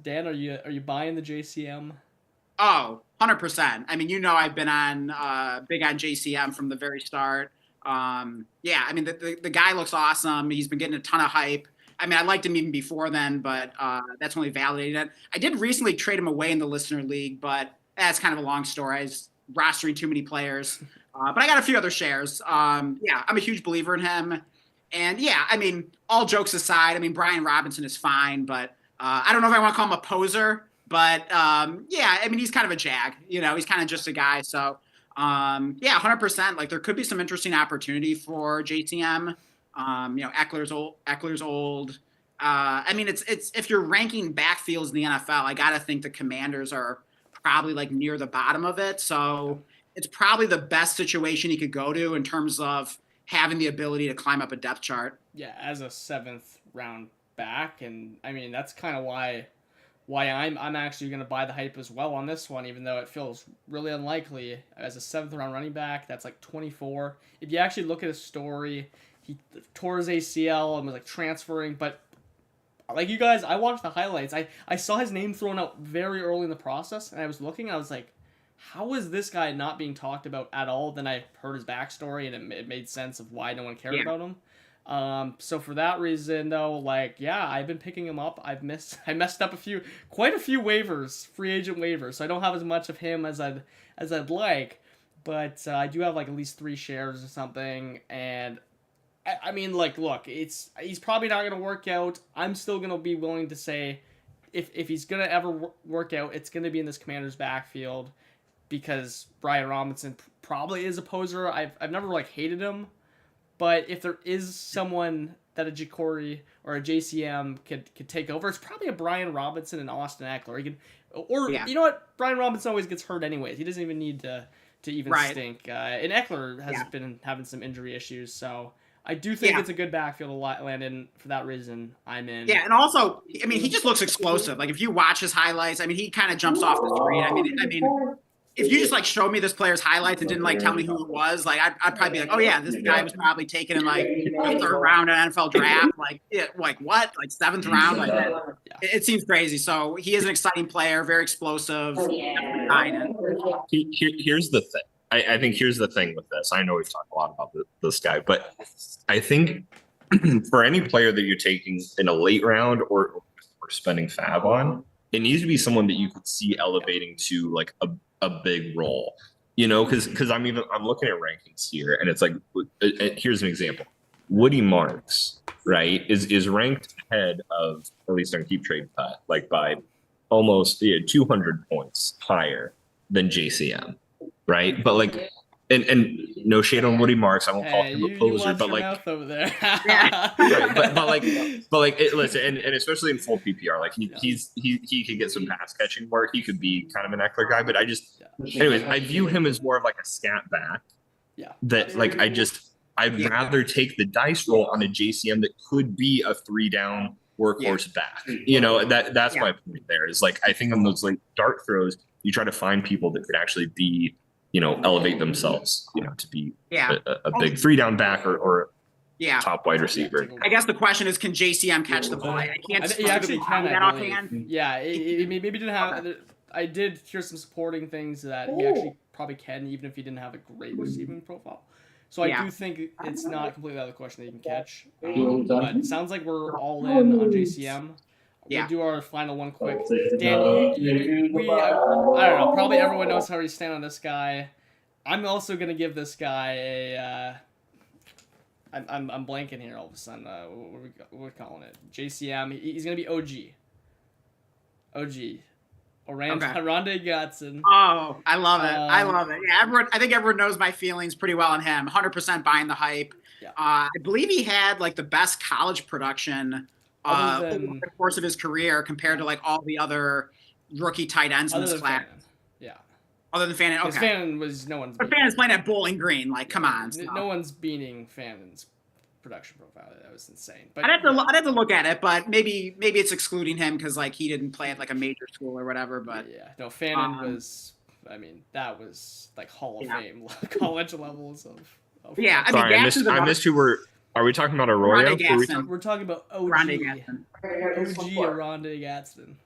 Dan, are you buying the JCM? Oh, 100%. I mean, I've been on big on JCM from the very start. I mean, the guy looks awesome. He's been getting a ton of hype. I mean, I liked him even before then, but that's only validated it. I did recently trade him away in the listener league, but that's kind of a long story. I was rostering too many players. But I got a few other shares. I'm a huge believer in him. And I mean, all jokes aside, I mean, Brian Robinson is fine, but I don't know if I want to call him a poser, but I mean, he's kind of a jag, he's kind of just a guy. So 100%, like there could be some interesting opportunity for JTM. Eckler's old. I mean, it's if you're ranking backfields in the NFL, I got to think the Commanders are probably like near the bottom of it. So it's probably the best situation he could go to in terms of having the ability to climb up a depth chart. Yeah, as a 7th round back, and I mean that's kind of why I'm actually going to buy the hype as well on this one, even though it feels really unlikely. As a 7th round running back, that's like 24. If you actually look at his story, he tore his ACL and was like transferring, but like you guys, I watched the highlights. I saw his name thrown out very early in the process, and I was looking, I was like, how is this guy not being talked about at all? Then I heard his backstory, and it made sense of why no one cared about him. So for that reason, though, I've been picking him up. I messed up quite a few waivers, free agent waivers. So I don't have as much of him as I'd like, but I do have like at least 3 shares or something. And I mean, like, look, he's probably not gonna work out. I'm still gonna be willing to say, if he's gonna ever work out, it's gonna be in this Commander's backfield. Because Brian Robinson probably is a poser. I've never hated him, but if there is someone that a Jacory or a JCM could take over, it's probably a Brian Robinson and Austin Eckler. You know what? Brian Robinson always gets hurt anyways. He doesn't even need to even stink. And Eckler has been having some injury issues, so I do think it's a good backfield to land in. For that reason, I'm in. Yeah, and also, I mean, he just looks explosive. Like if you watch his highlights, I mean, he kind of jumps off the screen. I mean. If you just showed me this player's highlights and didn't tell me who it was, I'd probably be like, oh yeah, this guy was probably taken in the 3rd round in NFL draft. What? 7th round? It seems crazy. So he is an exciting player, very explosive. Here's the thing. I think here's the thing with this. I know we've talked a lot about this guy, but I think for any player that you're taking in a late round or spending fab on, it needs to be someone that you could see elevating to a big role, because I'm looking at rankings here, and it's like, here's an example. Woody Marks, right, is ranked ahead of, at least on Keep Trade Cut, by almost 200 points higher than JCM, right? But and no shade on Woody Marks, I won't call him a poser, but over there. right, but listen, and especially in full PPR, he could get some pass catching work. He could be kind of an Eckler guy, but anyways, I view him as more of a scat back. Yeah. That I'd rather take the dice roll on a JCM that could be a 3-down workhorse back. That's my point there. Is I think on those dart throws, you try to find people that could actually be, elevate themselves, to be a big 3-down back or top wide receiver. I guess the question is, can JCM catch the ball? I can't he actually can that offhand. Yeah, maybe didn't have. I did hear some supporting things that he actually probably can, even if he didn't have a great receiving profile. So I do think it's not completely out of the question that he can catch. But it sounds like we're all in on JCM. We'll do our final one quick. Dan, I don't know. Probably everyone knows how we stand on this guy. I'm also gonna give this guy a. I'm blanking here all of a sudden. What are we calling it? JCM. He's gonna be OG. Oronde Gadsden. Oh, I love it. I love it. Yeah, I think everyone knows my feelings pretty well on him. 100% buying the hype. Yeah. I believe he had like the best college production over the course of his career compared to like all the other rookie tight ends in this class. Yeah. Other than Fannin, okay. Fannin was no one's. But Fannin's playing at Bowling Green. Like, come on. No one's beating Fannin's production profile. That was insane. But I'd have to look at it, but maybe it's excluding him because like he didn't play at like a major school or whatever. But yeah, no, Fannin was. I mean, that was like Hall of Fame college levels of yeah, sorry, I missed who were. Are we talking about Arroyo? We're talking about OG. Oronde Gadsden.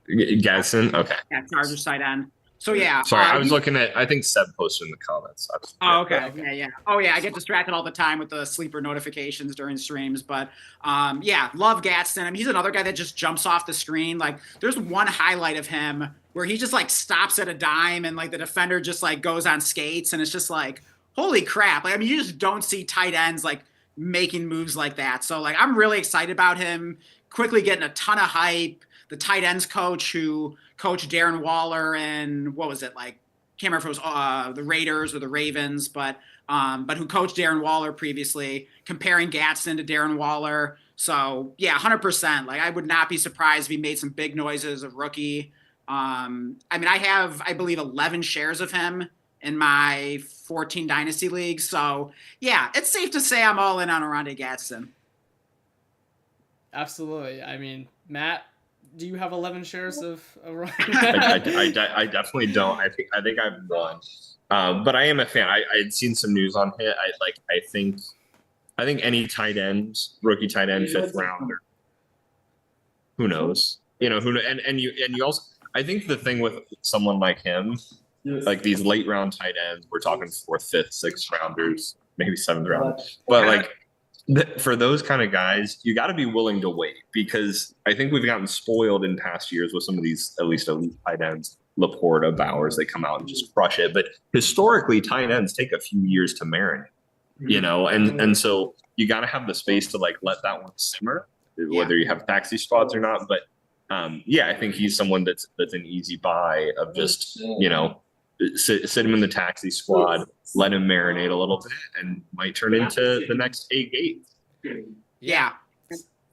Gadsden, okay. Yeah, Chargers tight end. So yeah. Sorry, I was looking at. I think Seb posted in the comments. Oh, okay. Yeah. Oh, yeah. I get distracted all the time with the sleeper notifications during streams, but yeah, love Gadsden. I mean, he's another guy that just jumps off the screen. Like, there's one highlight of him where he just like stops at a dime and like the defender just like goes on skates, and it's just like, holy crap! Like, I mean, you just don't see tight ends like making moves like that. So like, I'm really excited about him. Quickly getting a ton of hype. The tight ends coach who coached Darren Waller and what was it like? Can't remember if it was the Raiders or the Ravens, but who coached Darren Waller previously, comparing Gadsden to Darren Waller. So yeah, 100%. Like, I would not be surprised if he made some big noises of rookie. I mean, I have, I believe, 11 shares of him in my 14 Dynasty leagues. So yeah, it's safe to say I'm all in on Oronde Gadsden. Absolutely. I mean, Matt, do you have 11 shares of Oronde? I definitely don't. I think I've won. But I am a fan. I had seen some news on it. I think any tight end, rookie tight end, 5th rounder. Who knows? You know, and you also, I think the thing with someone like him, like these late round tight ends, we're talking 4th, 5th, 6th rounders, maybe 7th round. But like, for those kind of guys, you got to be willing to wait, because I think we've gotten spoiled in past years with some of these, at least elite tight ends, Laporta, Bowers, they come out and just crush it. But historically, tight ends take a few years to marinate, you know, and so you got to have the space to like let that one simmer, whether you have taxi squads or not. But yeah, I think he's someone that's an easy buy of just, you know, sit him in the taxi squad, let him marinate a little bit, and might turn into the next A-Gate. Yeah.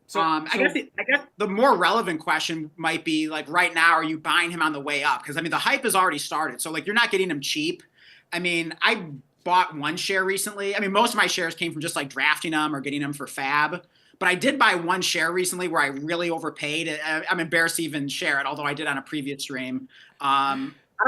So, I guess the more relevant question might be like, right now, are you buying him on the way up? Because I mean, the hype has already started. So like, you're not getting him cheap. I mean, I bought 1 share recently. I mean, most of my shares came from just like drafting them or getting them for fab. But I did buy 1 share recently where I really overpaid. I'm embarrassed to even share it, although I did on a previous stream.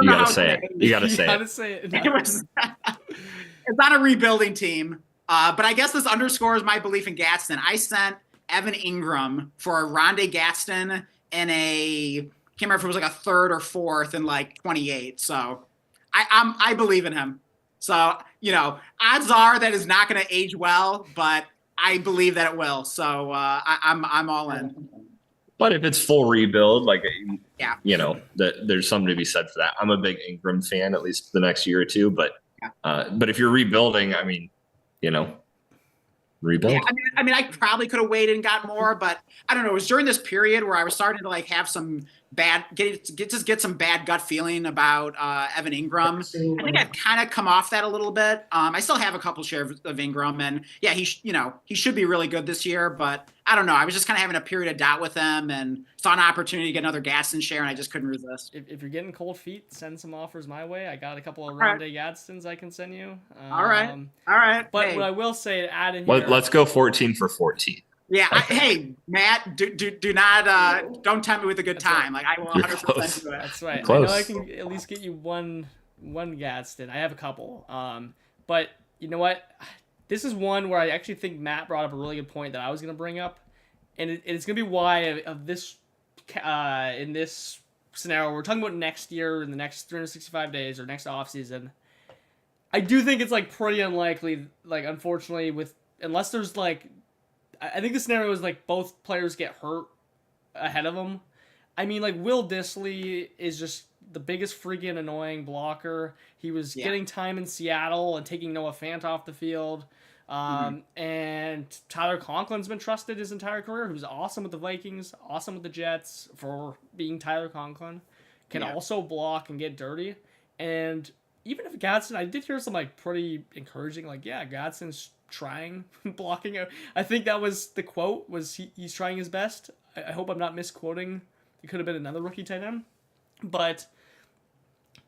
You gotta say it. You gotta say it. It's on a rebuilding team. But I guess this underscores my belief in Gadsden. I sent Evan Ingram for Oronde Gadsden in a, can't remember if it was like a 3rd or 4th in like 28. So I believe in him. So, you know, odds are that is not going to age well, but I believe that it will. So I'm all in. But if it's full rebuild, like, yeah, you know, there's something to be said for that. I'm a big Ingram fan, at least the next year or two. But if you're rebuilding, I mean, you know, rebuild. Yeah, I mean, I probably could have waited and got more, but I don't know. It was during this period where I was starting to like have some get some bad gut feeling about Evan Ingram. I think I've kind of come off that a little bit. I still have a couple shares of Ingram, and yeah, he should be really good this year, but I don't know. I was just kind of having a period of doubt with him, and saw an opportunity to get another Gadsden share, and I just couldn't resist. If you're getting cold feet, send some offers my way. I got a couple of Oronde Gadsdens I can send you. All right. But what I will say to add in here, let's go 14 for 14. Yeah. Hey, Matt, do not don't tempt me with a good time. Like, I will 100% do it. That's right. I know I can at least get you one Gadsden. I have a couple. But you know what? This is one where I actually think Matt brought up a really good point that I was going to bring up, and it's going to be why of this in this scenario we're talking about next year, in the next 365 days or next offseason. I do think it's like pretty unlikely. Like, unfortunately, unless there's like, I think the scenario is like both players get hurt ahead of them. I mean, like, Will Dissly is just the biggest freaking annoying blocker. He was getting time in Seattle and taking Noah Fant off the field. And Tyler Conklin's been trusted his entire career, who's awesome with the Vikings, awesome with the Jets for being Tyler Conklin. Can also block and get dirty. And even if Gadsden, I did hear some like pretty encouraging, like, yeah, Gadsden's trying blocking. I think that was the quote, was he's trying his best. I hope I'm not misquoting. It could have been another rookie tight end, but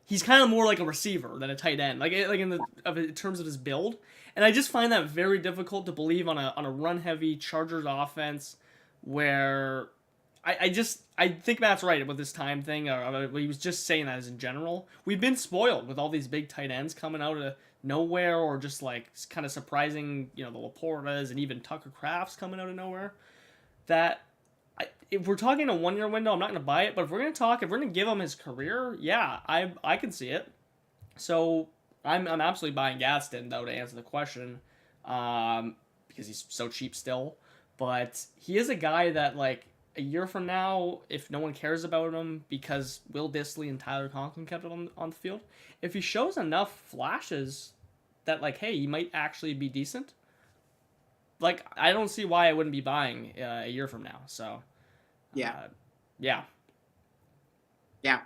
he's kind of more like a receiver than a tight end, like in terms of his build. And I just find that very difficult to believe on a run heavy Chargers offense, where I think Matt's right with this time thing. Or he was just saying that as in general. We've been spoiled with all these big tight ends coming out of nowhere, or just like kind of surprising, the Laportas and even Tucker Kraft's coming out of nowhere. That if we're talking a 1 year window, I'm not going to buy it. But if we're going to give him his career, yeah, I can see it. So I'm absolutely buying Gadsden, though, to answer the question, because he's so cheap still. But he is a guy that, like, a year from now, if no one cares about him because Will Dissly and Tyler Conklin kept it on the field, if he shows enough flashes that, like, hey, he might actually be decent, like, I don't see why I wouldn't be buying a year from now. So, yeah.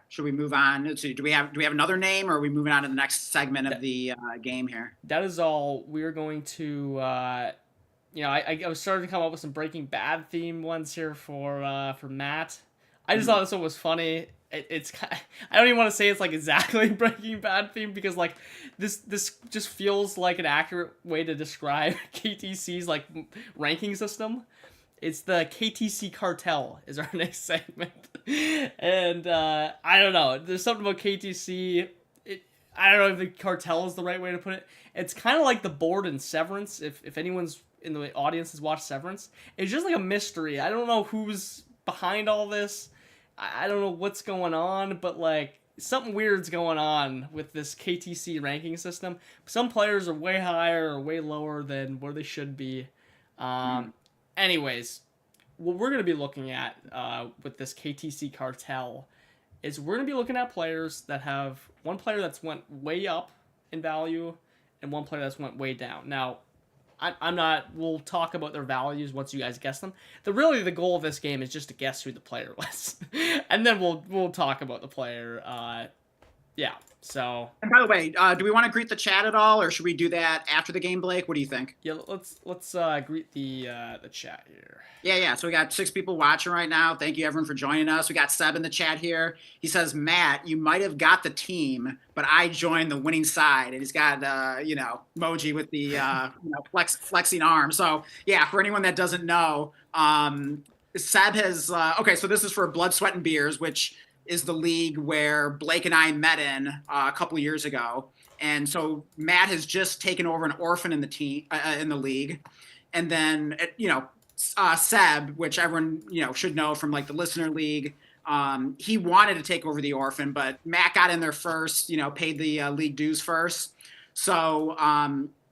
Should we move on? Let's see, do we have another name, or are we moving on to the next segment of the game here? That is all. We're going to, I was starting to come up with some Breaking Bad theme ones here for Matt. I just thought this one was funny. It's I don't even want to say it's like exactly Breaking Bad theme, because like this just feels like an accurate way to describe KTC's like ranking system. It's the KTC cartel is our next segment. And I don't know. There's something about KTC. I don't know if the cartel is the right way to put it. It's kind of like the board in Severance. If anyone's in the audience has watched Severance, it's just like a mystery. I don't know who's behind all this. I don't know what's going on, but like something weird's going on with this KTC ranking system. Some players are way higher or way lower than where they should be. Anyways, what we're going to be looking at with this KTC cartel is we're going to be looking at players that have one player that's went way up in value and one player that's went way down. Now, I'm not, we'll talk about their values once you guys guess them. Really the goal of this game is just to guess who the player was. And then we'll talk about the player. So. And by the way, do we want to greet the chat at all, or should we do that after the game, Blake? What do you think? Yeah, let's greet the chat here. Yeah. So we got 6 people watching right now. Thank you everyone for joining us. We got Seb in the chat here. He says, Matt, you might have got the team, but I joined the winning side. And he's got emoji with the flexing arm. So yeah, for anyone that doesn't know, Seb has okay. So this is for Blood, Sweat, and Beers, which is the league where Blake and I met in a couple years ago. And so Matt has just taken over an orphan in the league. And then, Seb, which everyone, should know from like the listener league, he wanted to take over the orphan, but Matt got in there first, paid the league dues first. So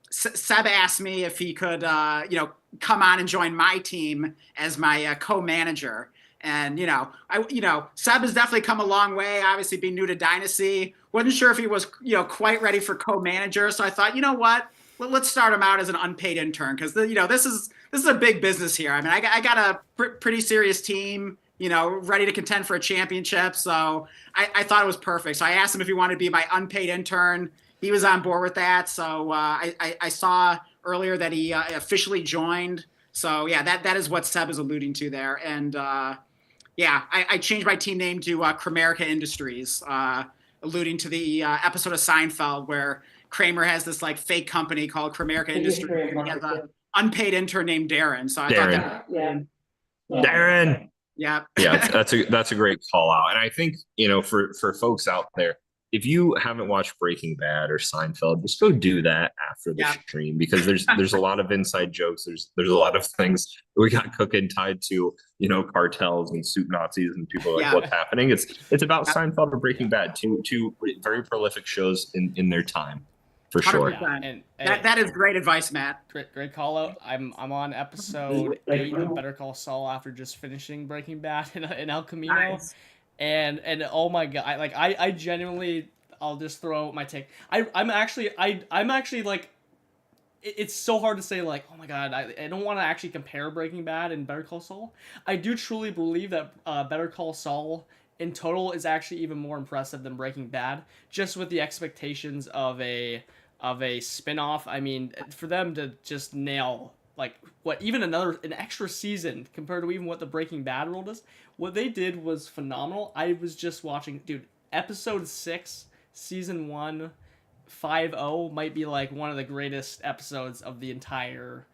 Seb asked me if he could, come on and join my team as my co-manager. And, Seb has definitely come a long way, obviously being new to Dynasty. Wasn't sure if he was, quite ready for co-manager. So I thought, you know what, let's start him out as an unpaid intern, because, this is a big business here. I mean, I got a pretty serious team, ready to contend for a championship. So I thought it was perfect. So I asked him if he wanted to be my unpaid intern. He was on board with that. So I saw earlier that he officially joined. So, yeah, that is what Seb is alluding to there. And, I changed my team name to Kramerica Industries, alluding to the episode of Seinfeld where Kramer has this like fake company called Kramerica Industries. He has an unpaid intern named Darren. So I thought that. Darren. Yeah. Yeah, that's a great call out. And I think, for folks out there, if you haven't watched Breaking Bad or Seinfeld, just go do that after the stream, because there's a lot of inside jokes. There's a lot of things we got cooking tied to, cartels and soup Nazis and people like what's happening. It's about Seinfeld or Breaking Bad, two very prolific shows in their time. For sure. Yeah, 100%. and That is great advice, Matt. great call out. I'm on episode 8 of Better Call Saul after just finishing Breaking Bad in El Camino, Nice. and oh my god, I genuinely, I'll just throw out my take. I'm actually like, it's so hard to say like, oh my god, I don't want to actually compare Breaking Bad and Better Call Saul. I do truly believe that Better Call Saul in total is actually even more impressive than Breaking Bad, just with the expectations of a spin-off. I mean, for them to just nail like even an extra season compared to even what the Breaking Bad role does, what they did was phenomenal. I was just watching, dude, episode 6, season 1, 5-0 might be like one of the greatest episodes of the entire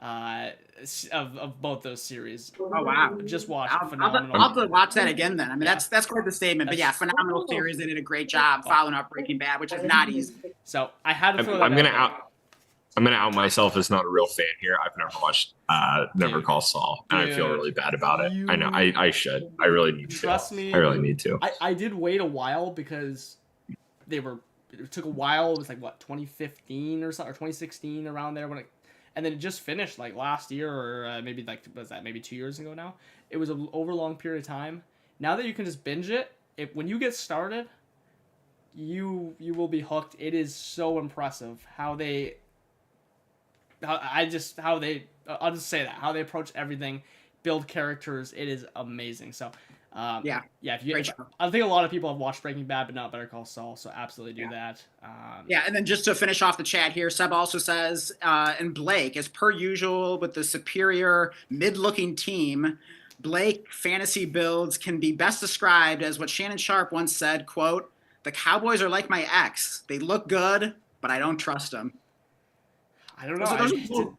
of both those series. Oh wow! Just watch I'll phenomenal. have to watch that again then. I mean, Yeah. that's quite the statement. But yeah, phenomenal series. They did a great job following up Breaking Bad, which is not easy. So I had to throw that. I'm gonna out myself as not a real fan here. I've never watched Never Call Saul, and I feel really bad about it. I know I should. I really need to. Trust me. I really need to. I did wait a while because it took a while. It was like what, 2015 or something, or 2016, around there when it. And then it just finished like last year, or maybe like, was that maybe 2 years ago now? It was an over long period of time. Now that you can just binge it, when you get started, you will be hooked. It is so impressive how they I'll just say that, how they approach everything, build characters. It is amazing. So yeah. I think a lot of people have watched Breaking Bad, but not Better Call Saul, so absolutely do that. And then just to finish off the chat here, Seb also says, and Blake, as per usual with the superior mid-looking team, Blake fantasy builds can be best described as what Shannon Sharp once said, quote, "The Cowboys are like my ex. They look good, but I don't trust them." I don't know.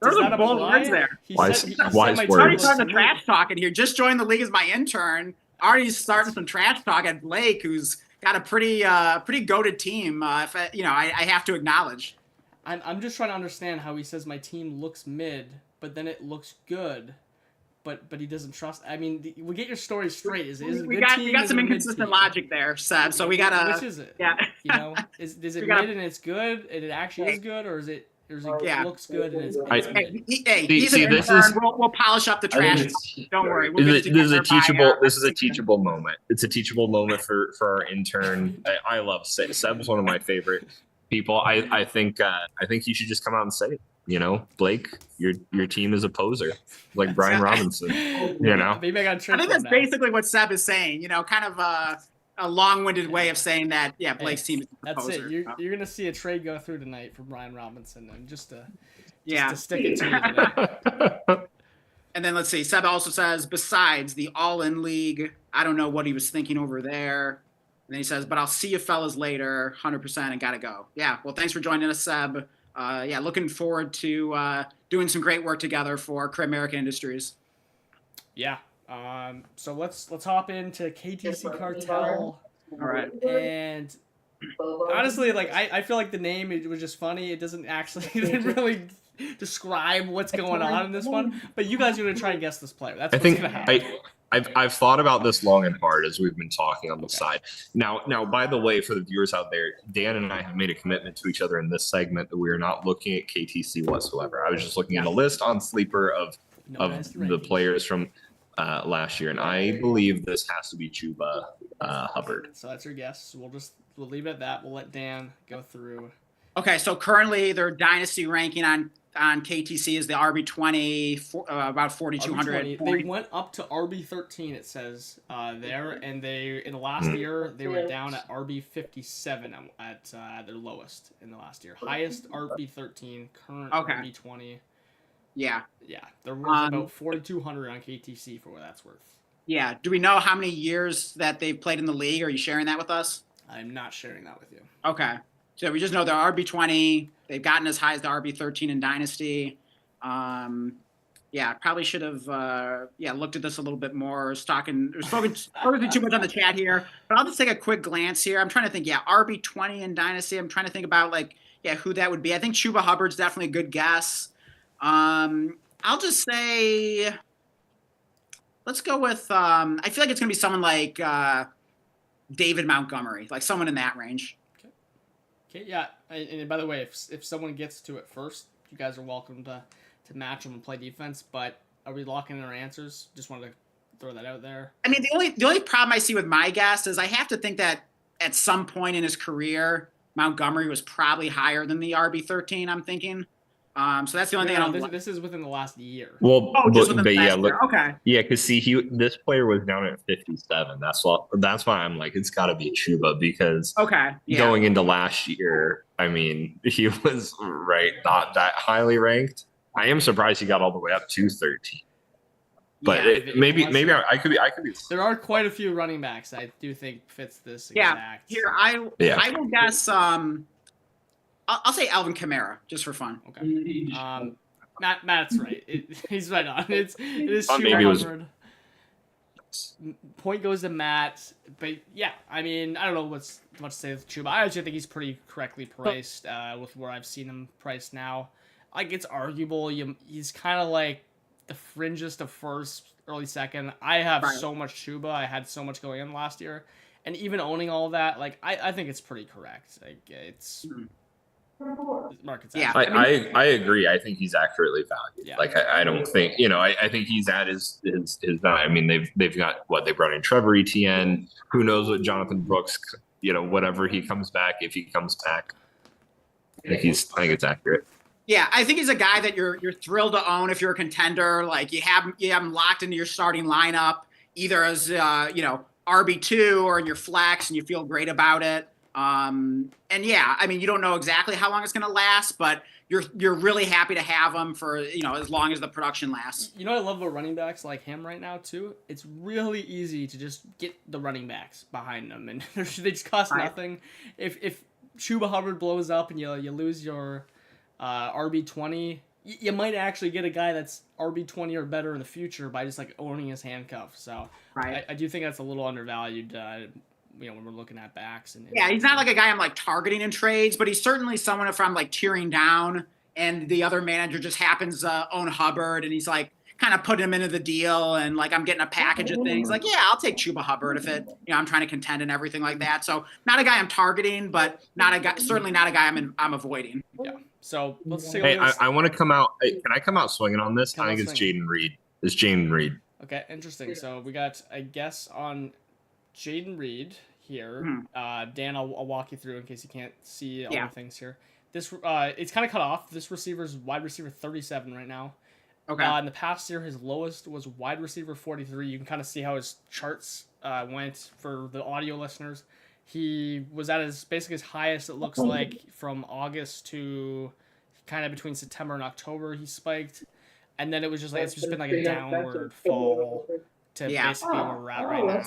Those are bold words there. Wise Already words. starting the trash talking here. Just joined the league as my intern. Already starting some trash talk at Blake, who's got a pretty goated team. I have to acknowledge. I'm just trying to understand how he says my team looks mid, but then it looks good, but he doesn't trust. I mean, we get your story straight. Is it a good team? We got some inconsistent logic there, Seb. So we gotta. Which is it? Yeah. Is it mid and it's good and it actually is good, or is it? Looks good and it's we'll polish up the trash. Don't worry. This is a teachable moment. It's a teachable moment for our intern. I love Seb's one of my favorite people. I think you should just come out and say it. You know, Blake, your team is a poser, like Brian Robinson. You know, maybe I think that's basically what Seb is saying. You know, kind of a long-winded way of saying that. Yeah, Blake's team is a poser. That's it. You're gonna see a trade go through tonight for Brian Robinson, and just to stick it to you today. And then let's see. Seb also says, besides the all-in league, I don't know what he was thinking over there. And then he says, but I'll see you fellas later, 100%, and gotta go. Yeah. Well, thanks for joining us, Seb. Looking forward to doing some great work together for Career American Industries. Yeah. So let's hop into KTC Cartel. All right. And honestly, like I feel like the name, it was just funny. It doesn't really describe what's going on in this one. But you guys are gonna try and guess this player. That's what's gonna happen. I've thought about this long and hard as we've been talking on the side. Now, by the way, for the viewers out there, Dan and I have made a commitment to each other in this segment that we are not looking at KTC whatsoever. I was just looking at a list on Sleeper of the players from last year, and I believe this has to be Chuba Hubbard. So that's your guess. We'll leave it at that. We'll let Dan go through. Okay, so currently their dynasty ranking on KTC is the RB20, about 4,200. They went up to RB13, it says there, and in the last year they were down at RB57 at their lowest in the last year. Highest RB13, current RB20. Yeah, they're worth about 4,200 on KTC for what that's worth. Yeah, do we know how many years that they've played in the league? Are you sharing that with us? I'm not sharing that with you. Okay. So we just know they're RB20. They've gotten as high as the RB13 in Dynasty. Probably should have looked at this a little bit more. Spoken too much on the chat here, but I'll just take a quick glance here. I'm trying to think. Yeah, RB20 in Dynasty. I'm trying to think about who that would be. I think Chuba Hubbard's definitely a good guess. I'll just say, let's go with. I feel like it's gonna be someone like David Montgomery, like someone in that range. Okay, yeah. And by the way, if someone gets to it first, you guys are welcome to match them and play defense. But are we locking in our answers? Just wanted to throw that out there. I mean, the only problem I see with my guess is I have to think that at some point in his career, Montgomery was probably higher than the RB13. I'm thinking. So that's the only thing I don't. This is within the last year. Well, just within but the yeah, last look, year. Okay. yeah, because see, this player was down at 57. That's why I'm like, it's got to be Chuba because going into last year, I mean, he was not that highly ranked. I am surprised he got all the way up to 13. But maybe I could be. There are quite a few running backs I do think fits this exact. Here I will guess. I'll say Alvin Kamara just for fun. Okay. Matt's right. He's right on. It is maybe it was 200. Point goes to Matt. But yeah, I mean, I don't know what's much to say with Chuba. I actually think he's pretty correctly priced with where I've seen him priced now. Like, it's arguable. He's kind of like the fringest of first, early second. I have so much Chuba. I had so much going in last year. And even owning all of that, like, I think it's pretty correct. Like, it's... market's I agree. I think he's accurately valued. Yeah. Like I don't think I think he's at his value. I mean they've got they brought in Trevor Etienne. Who knows what Jonathan Brooks, whatever he comes back, if he comes back. I think it's accurate. Yeah, I think he's a guy that you're thrilled to own if you're a contender. Like you have him locked into your starting lineup, either as RB2 or in your flex, and you feel great about it. And yeah, I mean, you don't know exactly how long it's going to last, but you're really happy to have him for, as long as the production lasts. You know what I love about running backs like him right now too? It's really easy to just get the running backs behind them, and they just cost nothing. If Chuba Hubbard blows up and you lose your RB20, you might actually get a guy that's RB20 or better in the future by just like owning his handcuff. So I do think that's a little undervalued. When we're looking at backs. And he's not like a guy I'm like targeting in trades, but he's certainly someone if I'm like tearing down and the other manager just happens to own Hubbard and he's like kind of putting him into the deal and like I'm getting a package of things. Like, yeah, I'll take Chuba Hubbard if I'm trying to contend and everything like that. So not a guy I'm targeting, but certainly not a guy I'm avoiding. Yeah. So let's see. Hey, I want to come out. Hey, can I come out swinging on this? I think it's Jaden Reed. It's Jaden Reed. Okay, interesting. So we got a guess on Jaden Reed here. Dan, I'll walk you through in case you can't see all the things here. This it's kind of cut off. This receiver's wide receiver 37 right now. Okay. In the past year, his lowest was wide receiver 43. You can kind of see how his charts went for the audio listeners. He was at basically his highest, it looks like, from August to kind of between September and October. He spiked, and then it was just like it's just been like a downward fall to basically where we're at right now.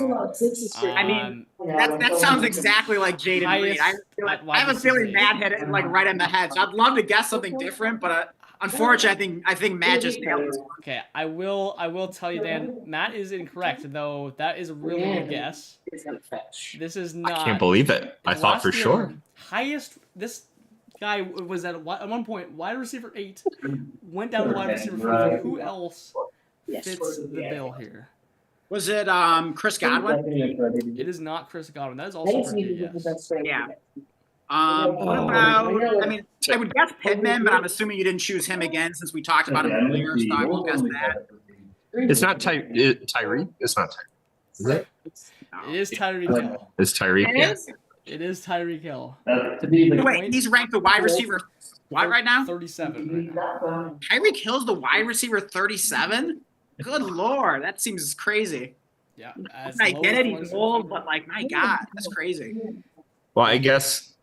I mean, that sounds exactly like Jaden Reed. I have a feeling Matt hit it like right in the head. So I'd love to guess something different, but unfortunately, I think Matt just nailed it. Okay, I will tell you, Dan. Matt is incorrect, though. That is a really good guess. This is not. I can't believe it. I thought for sure. Highest. This guy was at one point wide receiver 8, went down to wide receiver 4. Who else fits the bill here? Was it Chris Godwin? It is not Chris Godwin. That is also a good guess. Yeah. What about? I mean, I would guess Pittman, but I'm assuming you didn't choose him again since we talked about him earlier. So I will guess that. It's not Tyreek. It's not Tyreek. Is it? It is Tyreek Hill. It's Tyreek. It is Tyreek Hill. Wait, he's ranked the wide receiver. What right now? 37 right now. Tyreek Hill's the wide receiver 37. Good Lord, that seems crazy. Yeah. I get it, he's old, but like, my God, that's crazy. Well, I guess,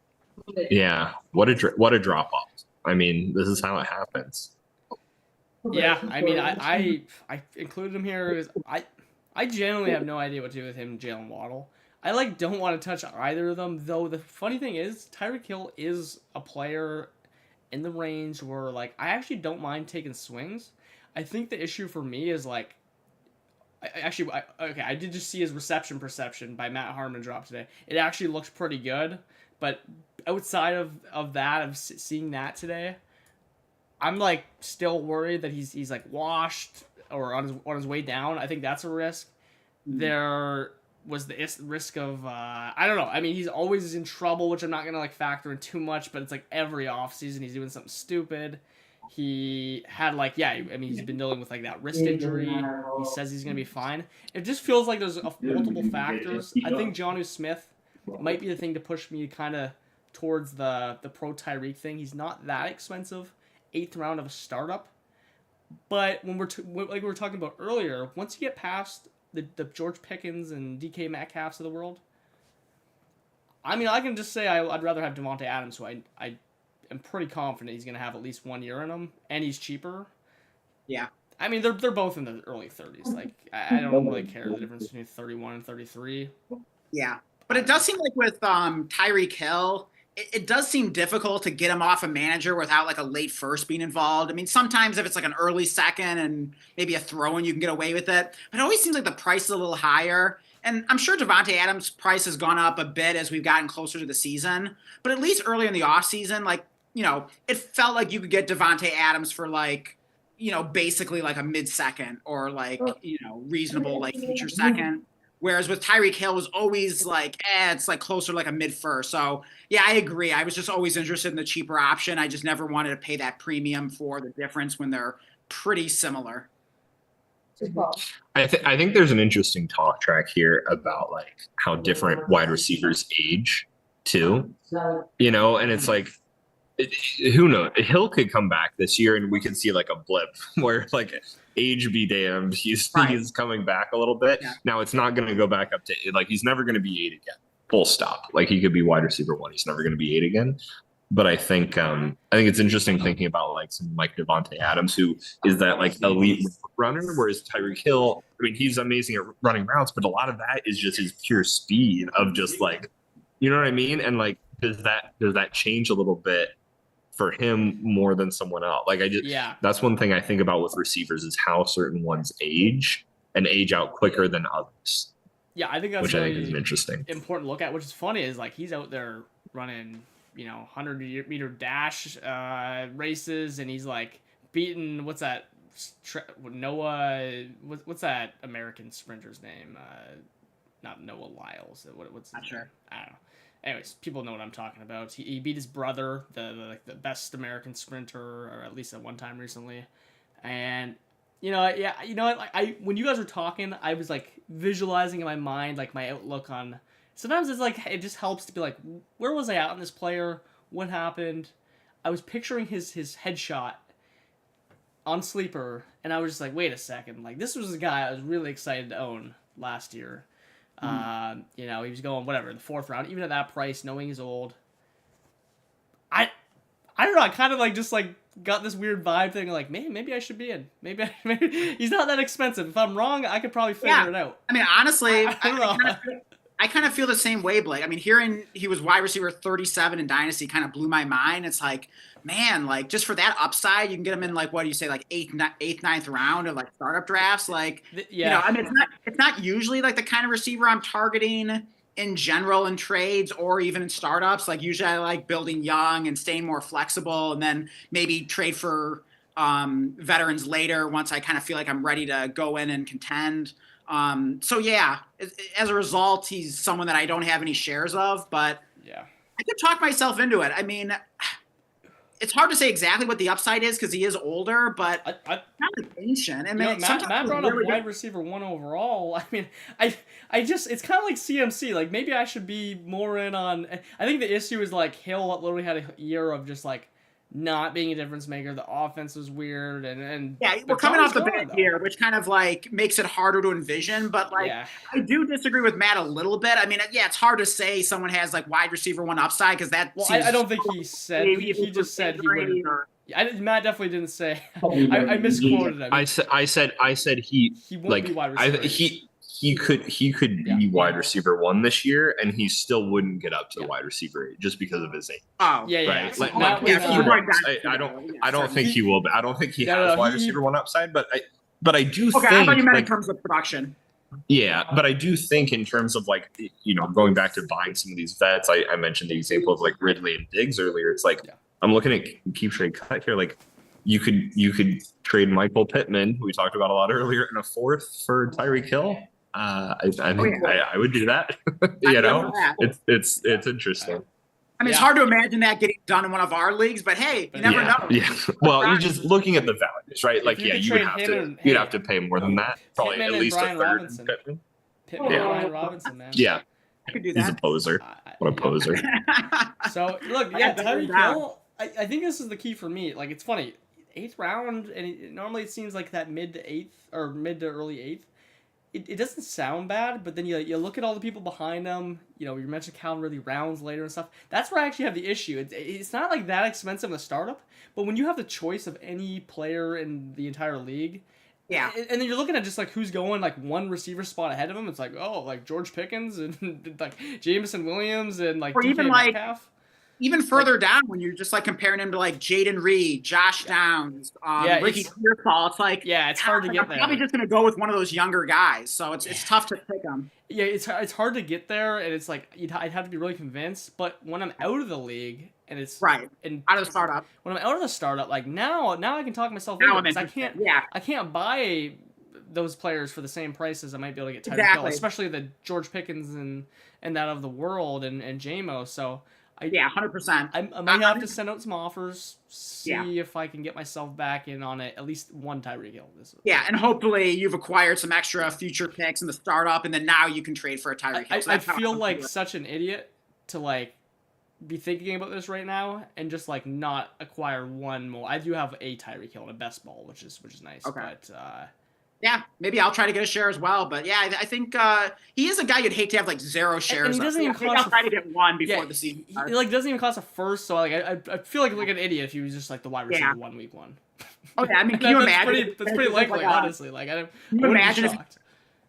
yeah. What a drop off. I mean, this is how it happens. Yeah, I mean, I included him here because I genuinely have no idea what to do with him and Jalen Waddle. I don't want to touch either of them, though. The funny thing is, Tyreek Hill is a player in the range where I actually don't mind taking swings. I think the issue for me is I did just see his reception perception by Matt Harmon drop today. It actually looked pretty good, but outside of that, of seeing that today, I'm still worried that he's washed or on his way down. I think that's a risk. was the risk of I don't know. I mean, he's always in trouble, which I'm not gonna like factor in too much, but it's like every offseason he's doing something stupid. He had like I mean, he's been dealing with like that wrist injury. He says he's gonna be fine. It just feels like there's multiple factors. I think Jonnu Smith might be the thing to push me kind of towards the pro Tyreek thing. He's not that expensive, 8th round of a startup. But when like we were talking about earlier, once you get past the George Pickens and DK Metcalfs of the world, I mean, I can just say I'd rather have Devontae Adams, who I am pretty confident he's going to have at least 1 year in him, and he's cheaper. Yeah. I mean, they're both in the early 30s. Like, I don't really care the difference between 31 and 33. Yeah. But it does seem like with Tyreek Hill, it does seem difficult to get him off a manager without like a late first being involved. I mean, sometimes if it's like an early second and maybe a throw-in, you can get away with it. But it always seems like the price is a little higher. And I'm sure Devontae Adams' price has gone up a bit as we've gotten closer to the season. But at least early in the offseason, like, it felt like you could get Devontae Adams for like, basically like a mid-second or like, reasonable like future second. Whereas with Tyreek Hill was always like, it's like closer like a mid-first. So, yeah, I agree. I was just always interested in the cheaper option. I just never wanted to pay that premium for the difference when they're pretty similar. I think there's an interesting talk track here about like how different wide receivers age too, and it's like, who knows? Hill could come back this year and we could see like a blip where like age be damned, he's coming back a little bit. Yeah. Now it's not going to go back up to like he's never going to be 8 again. Full stop. Like he could be wide receiver 1. He's never going to be 8 again. But I think it's interesting thinking about like some like Devontae Adams, who is that like elite runner, whereas Tyreek Hill, I mean, he's amazing at running routes, but a lot of that is just his pure speed of just like, you know what I mean? And like, does that change a little bit for him more than someone else? Like that's one thing I think about with receivers is how certain ones age and age out quicker than others. Yeah, I think that's which I think is interesting. Important to look at. Which is funny is like he's out there running, 100-meter dash races, and he's like beating what's that Noah? What's that American sprinter's name? Not Noah Lyles. What's not sure. I don't know. Anyways, people know what I'm talking about. He beat his brother, the best American sprinter, or at least at one time recently. And what? Like when you guys were talking, I was like visualizing in my mind like my outlook on. Sometimes it's like it just helps to be like, where was I at on this player? What happened? I was picturing his headshot on Sleeper, and I was just like, wait a second, like this was a guy I was really excited to own last year. He was going whatever in the 4th round, even at that price, knowing he's old. I don't know. I kind of like just like got this weird vibe thing, like maybe I should be in. Maybe he's not that expensive. If I'm wrong, I could probably figure it out. I mean, honestly, I kind of feel the same way, Blake. I mean, hearing he was wide receiver 37 in Dynasty kind of blew my mind. It's like, man, like just for that upside, you can get him in like, what do you say, like 8th, 9th round of like startup drafts. Like, I mean, it's not usually like the kind of receiver I'm targeting in general in trades or even in startups. Like usually I like building young and staying more flexible and then maybe trade for veterans later once I kind of feel like I'm ready to go in and contend. So yeah, as a result, he's someone that I don't have any shares of, but I could talk myself into it. I mean, it's hard to say exactly what the upside is because he is older, but kind of ancient. I mean, Matt brought up wide receiver 1 overall. I mean, I just it's kind of like CMC. Like maybe I should be more in on. I think the issue is like Hill literally had a year of just like not being a difference maker. The offense was weird, and we're coming off the bench here, which kind of like makes it harder to envision. But like, I do disagree with Matt a little bit. I mean, it's hard to say someone has like wide receiver 1 upside because that. Well, I don't think he said. He just said he would. Matt definitely didn't say. I misquoted him. I said he won't like be wide receiver. He could be wide receiver 1 this year, and he still wouldn't get up to the wide receiver 8 just because of his age. Oh, right. Like, I don't think he will. But I don't think he has wide receiver 1 upside. But I do think. I thought you meant in terms of production. Yeah, but I do think in terms of like going back to buying some of these vets. I mentioned the example of like Ridley and Diggs earlier. It's like I'm looking at keep trade cut here. Like you could trade Michael Pittman, who we talked about a lot earlier, in a 4th for Tyreek Hill. I think I would do that. You know, it's interesting. I mean, it's hard to imagine that getting done in one of our leagues, but hey, you never know. Yeah. Well, you're just looking at the values, right? Like, you you would have to, you'd have to pay more than that. Probably Pittman at least and a Brian third. Robinson. Pittman and Brian Robinson, man. Yeah. I could do He's that. a poser. What a poser. So look, Tyreek Hill. I think this is the key for me. Like, it's funny, 8th round, and normally it seems like that mid to 8th or mid to early 8th. It doesn't sound bad, but then you look at all the people behind him. You know, you mentioned Calvin Ridley rounds later and stuff. That's where I actually have the issue. It's not like that expensive in a startup, but when you have the choice of any player in the entire league, yeah, and then you're looking at just like who's going like one receiver spot ahead of him. It's like, oh, like George Pickens and like Jameson Williams and like or DK even like Metcalf. Even further down, when you're just like comparing him to like Jaden Reed, Josh Downs, Ricky Pearsall, it's like it's hard to get there. I'm probably just gonna go with one of those younger guys, so it's tough to pick them. Yeah, it's hard to get there, and it's like I'd have to be really convinced. But when I'm out of the league and it's right and out of the startup, when I'm out of the startup, like now I can talk myself into it, because I can't buy those players for the same price as I might be able to get Tyreek Hill, especially the George Pickens and that of the world and JMO. So. 100%. I might have to send out some offers, see if I can get myself back in on at least one Tyreek Hill. And hopefully you've acquired some extra future picks in the startup, and then now you can trade for a Tyreek Hill. I feel like such an idiot to like be thinking about this right now and just like not acquire one more. I do have a Tyreek Hill and a best ball, which is nice. Okay. But yeah, maybe I'll try to get a share as well. But yeah, I think he is a guy you'd hate to have like 0 shares. And he doesn't even cost. I'll try to get one before the season starts. He like doesn't even cost a first. So like I feel like an idiot if he was just like the wide receiver 1 week 1. Oh yeah, I mean, can you imagine? That's pretty likely, honestly. Like can you imagine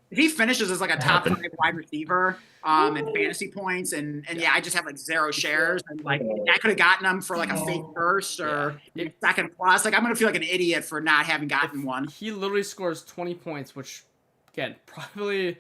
if he finishes as like a top 5 wide receiver in fantasy points, and I just have like 0 shares, and like I could have gotten him for like a fake first or second plus. Like I'm gonna feel like an idiot for not having gotten one. He literally scores 20 points, which again probably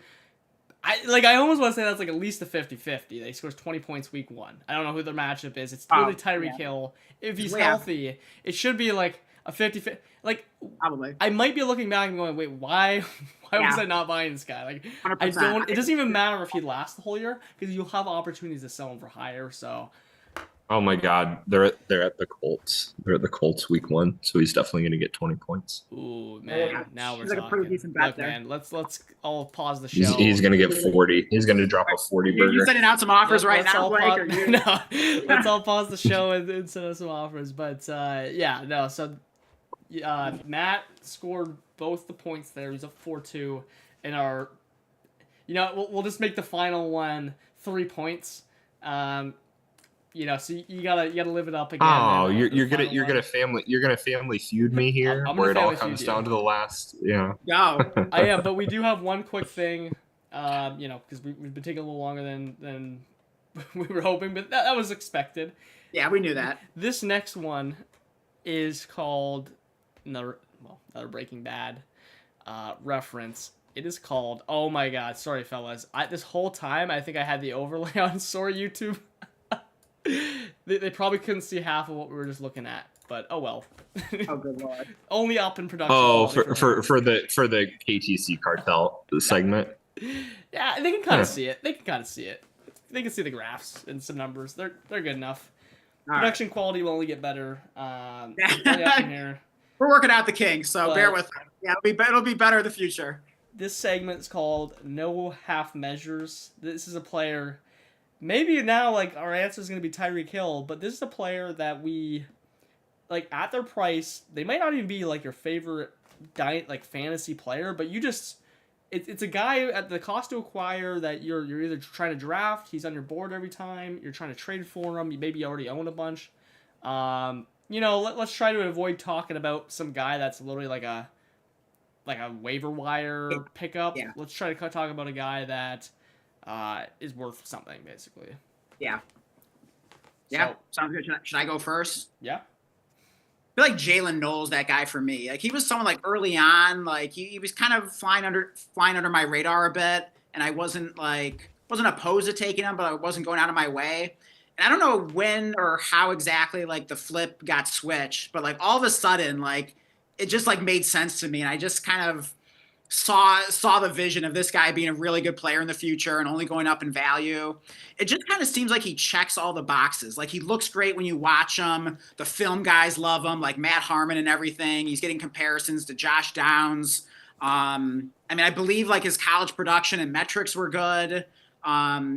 I almost want to say that's like at least a 50-50. He scores 20 points week 1. I don't know who their matchup is. It's totally Tyreek Hill. If he's healthy, it should be like a 50-50. Like probably. I might be looking back and going, wait, why was I not buying this guy? Like 100%. I don't. It doesn't even matter if he lasts the whole year because you'll have opportunities to sell him for higher. So. Oh my God, they're at the Colts. They're at the Colts week 1, so he's definitely going to get 20 points. Ooh man, now we're talking. Like a pretty decent bet there. Man, let's all pause the show. He's going to get 40. He's going to drop a 40 burger. You're sending out some offers right now, Blake. No, let's all pause the show and send us some offers. But So Matt scored both the points there. He's up 4-2, and our, we'll just make the final one 3 points. So you gotta live it up again. Oh, you're gonna family feud me here, where it all comes down to the last. Yeah. No. I am, but we do have one quick thing. Because we've been taking a little longer than we were hoping, but that was expected. Yeah, we knew that. This next one is called another Breaking Bad reference. It is called, oh my God, sorry fellas. This whole time I think I had the overlay on. Sorry, YouTube. They probably couldn't see half of what we were just looking at, but oh well. Oh good Lord. Only up in production. Oh, for the KTC cartel segment. Yeah, they can kind of see it. They can see the graphs and some numbers. They're good enough. Production quality will only get better. Here. We're working out the kinks, so bear with us. Yeah, it'll be better in the future. This segment is called No Half Measures. This is a player. Maybe now, like, our answer is going to be Tyreek Hill, but this is a player that we, like, at their price, they might not even be, like, your favorite, fantasy player, but you just, it's a guy at the cost to acquire that you're either trying to draft, he's on your board every time, you're trying to trade for him, you already own a bunch. Let's try to avoid talking about some guy that's literally like a waiver wire pickup. Yeah. Let's try to talk about a guy that is worth something, basically. Yeah. Yeah, sounds good. Should I go first? Yeah. I feel like Jalen Knowles, that guy for me. Like he was someone like early on, like he was kind of flying under my radar a bit, and I wasn't opposed to taking him, but I wasn't going out of my way. And I don't know when or how exactly like the flip got switched, but like all of a sudden, like it just like made sense to me, and I just kind of saw the vision of this guy being a really good player in the future and only going up in value. It just kind of seems like he checks all the boxes. Like he looks great when you watch him. The film guys love him, like Matt Harmon and everything. He's getting comparisons to Josh Downs. I mean, I believe like his college production and metrics were good.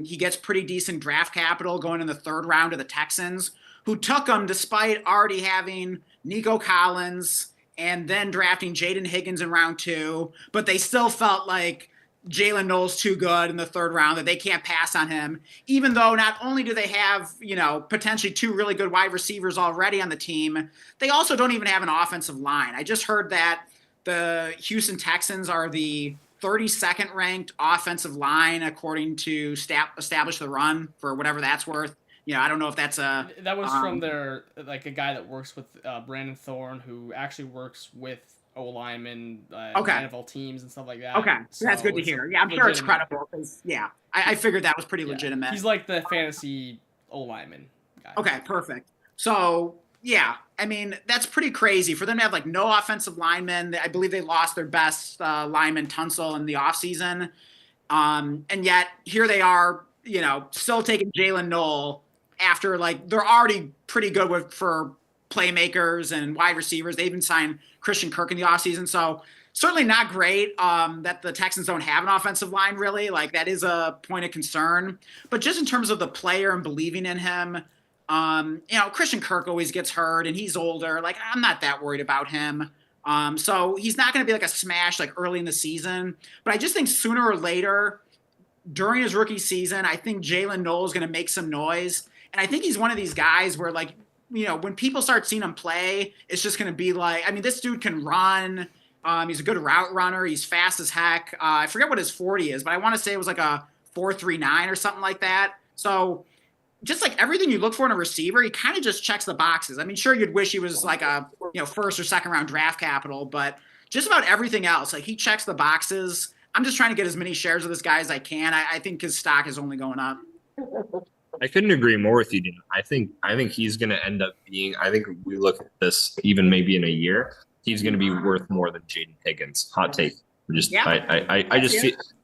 He gets pretty decent draft capital going in the 3rd round of the Texans, who took him despite already having Nico Collins and then drafting Jaden Higgins in round 2, but they still felt like Jalen Noel's too good in the 3rd round, that they can't pass on him, even though not only do they have, potentially 2 really good wide receivers already on the team, they also don't even have an offensive line. I just heard that the Houston Texans are the 32nd ranked offensive line according to Establish the Run, for whatever that's worth. I don't know if that's that was from their, like, a guy that works with Brandon Thorne, who actually works with O-linemen, NFL teams and stuff like that. Okay, so that's good to hear. Yeah, I'm sure it's credible, because I figured that was pretty legitimate. He's like the fantasy O-lineman guy. Okay, perfect. So yeah, I mean, that's pretty crazy for them to have like no offensive linemen. I believe they lost their best lineman, Tunsil, in the offseason. And yet here they are, still taking Jalen Noel after, like, they're already pretty good for playmakers and wide receivers. They even signed Christian Kirk in the offseason. So certainly not great that the Texans don't have an offensive line, really. Like, that is a point of concern. But just in terms of the player and believing in him, Christian Kirk always gets hurt and he's older. Like, I'm not that worried about him. So he's not going to be like a smash like early in the season. But I just think sooner or later, during his rookie season, I think Jalen Noel is going to make some noise. And I think he's one of these guys where, like, when people start seeing him play, it's just going to be like, I mean, this dude can run. He's a good route runner. He's fast as heck. I forget what his 40 is, but I want to say it was like a 4.39 or something like that. So just like everything you look for in a receiver, he kind of just checks the boxes. I mean, sure, you'd wish he was like a, 1st or 2nd round draft capital, but just about everything else, like, he checks the boxes. I'm just trying to get as many shares of this guy as I can. I think his stock is only going up. I couldn't agree more with you, Dan. I think he's going to end up being, I think we look at this even maybe in a year, he's going to be worth more than Jaden Higgins. Hot take. I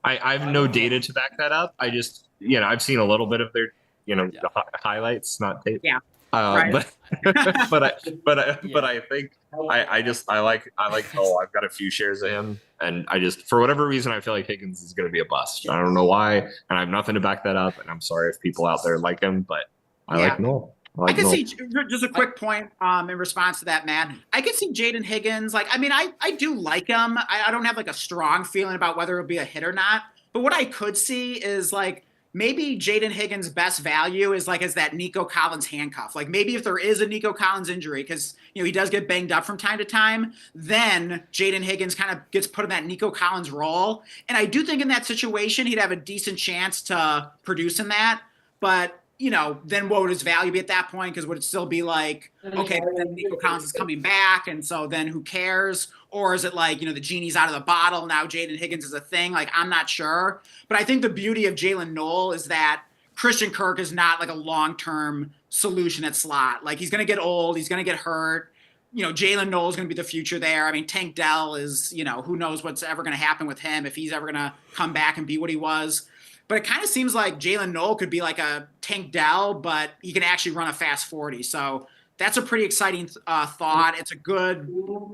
have no data to back that up. I just, I've seen a little bit of their, the highlights, not tape. Yeah. Right. But I think I like I've got a few shares of him, and I just, for whatever reason, I feel like Higgins is going to be a bust. I don't know why, and I have nothing to back that up. And I'm sorry if people out there like him, but I like Noel. I can see, just a quick point in response to that, Matt. I can see Jaden Higgins. Like, I mean, I do like him. I don't have like a strong feeling about whether it'll be a hit or not. But what I could see is, like, maybe Jaden Higgins' best value is like as that Nico Collins handcuff. Like, maybe if there is a Nico Collins injury, because he does get banged up from time to time, then Jaden Higgins kind of gets put in that Nico Collins role. And I do think in that situation he'd have a decent chance to produce in that. But then what would his value be at that point? Because would it still be like, okay, then Nico Collins is coming back, and so then who cares? Or is it like, the genie's out of the bottle, now Jaden Higgins is a thing? Like, I'm not sure. But I think the beauty of Jalen Noel is that Christian Kirk is not like a long-term solution at slot. Like, he's going to get old. He's going to get hurt. Jalen Noel is going to be the future there. I mean, Tank Dell is, who knows what's ever going to happen with him, if he's ever going to come back and be what he was. But it kind of seems like Jalen Noel could be like a Tank Dell, but he can actually run a fast 40. So that's a pretty exciting thought. It's a good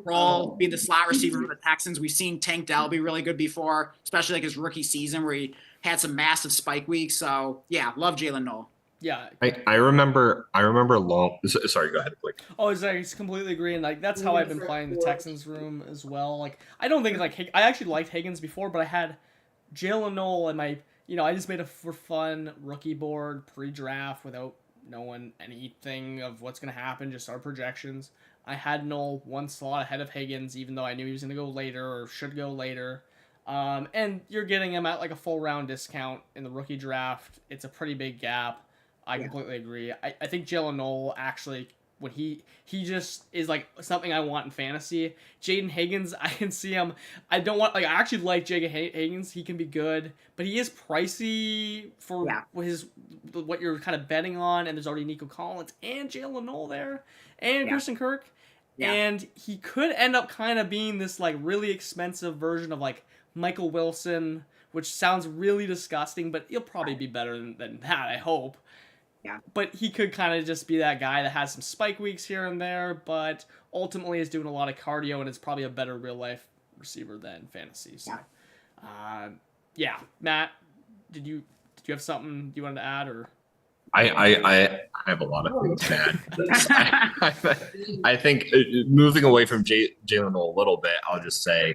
role being the slot receiver for the Texans. We've seen Tank Dell be really good before, especially like his rookie season where he had some massive spike weeks. So yeah, love Jalen Noel. Yeah, I remember long. Sorry, go ahead, Blake. Oh, I completely agree, and like that's how I've been playing the Texans room as well. Like, I don't think like I actually liked Higgins before, but I had Jalen Noel in my, I just made a for fun rookie board pre-draft without knowing anything of what's going to happen, just our projections. I had Noel one slot ahead of Higgins, even though I knew he was going to go later or should go later. And you're getting him at like a full round discount in the rookie draft. It's a pretty big gap. I completely agree. I think Jalen Noel actually, when he just is like something I want in fantasy. Jaden Higgins, I can see him. I actually like Jaden Higgins. He can be good, but he is pricey for what you're kind of betting on. And there's already Nico Collins and Jalen Noel there, and Christian Kirk, and he could end up kind of being this like really expensive version of like Michael Wilson, which sounds really disgusting, but he'll probably be better than that, I hope. Yeah. But he could kind of just be that guy that has some spike weeks here and there, but ultimately is doing a lot of cardio and is probably a better real life receiver than fantasy. So, yeah. Matt, did you have something you wanted to add, or? I have a lot of things to add. I think moving away from Jalen a little bit, I'll just say,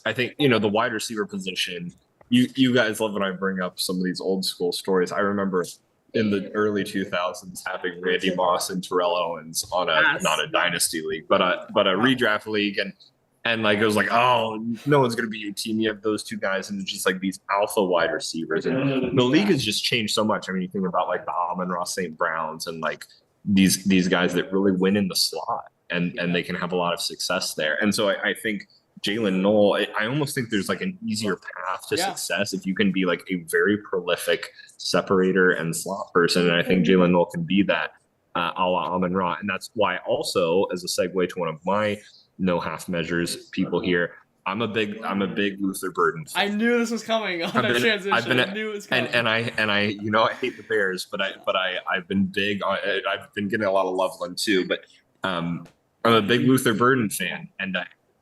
I think, the wide receiver position, you guys love when I bring up some of these old school stories. I remember in the early 2000s having Randy Moss and Terrell Owens on not a dynasty league, but a redraft league. And like, it was like, oh, no one's going to be your team. You have those two guys, and it's just like these alpha wide receivers. And the league has just changed so much. I mean, you think about like the Amon-Ra St. Browns and like these guys that really win in the slot and they can have a lot of success there. And so I think Jalen Noel, I almost think there's like an easier path to success if you can be like a very prolific separator and slot person. And I think Jalen Noel can be that a la Amon-Ra. And that's why also, as a segue to one of my no half measures people here, I'm a big Luther Burden fan. I knew this was coming on that transition. I knew it was coming. And I I hate the Bears, but I've been big on, I've been getting a lot of Loveland too, but I'm a big Luther Burden fan, and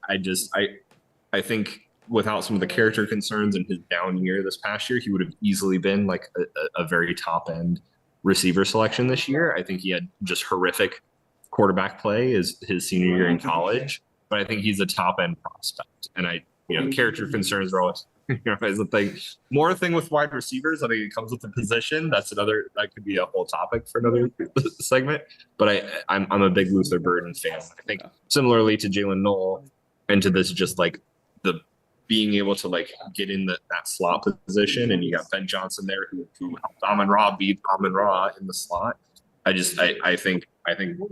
I think without some of the character concerns in his down year this past year, he would have easily been like a very top end receiver selection this year. I think he had just horrific quarterback play his senior year in college, but I think he's a top end prospect. And character concerns are always, is the thing. More thing with wide receivers, I think it comes with the position. That could be a whole topic for another segment. But I'm a big Luther Burden fan. I think similarly to Jalen Noel and to this, just like the being able to like get in that slot position, and you got Ben Johnson there who helped Amon-Ra beat Amon-Ra in the slot. I think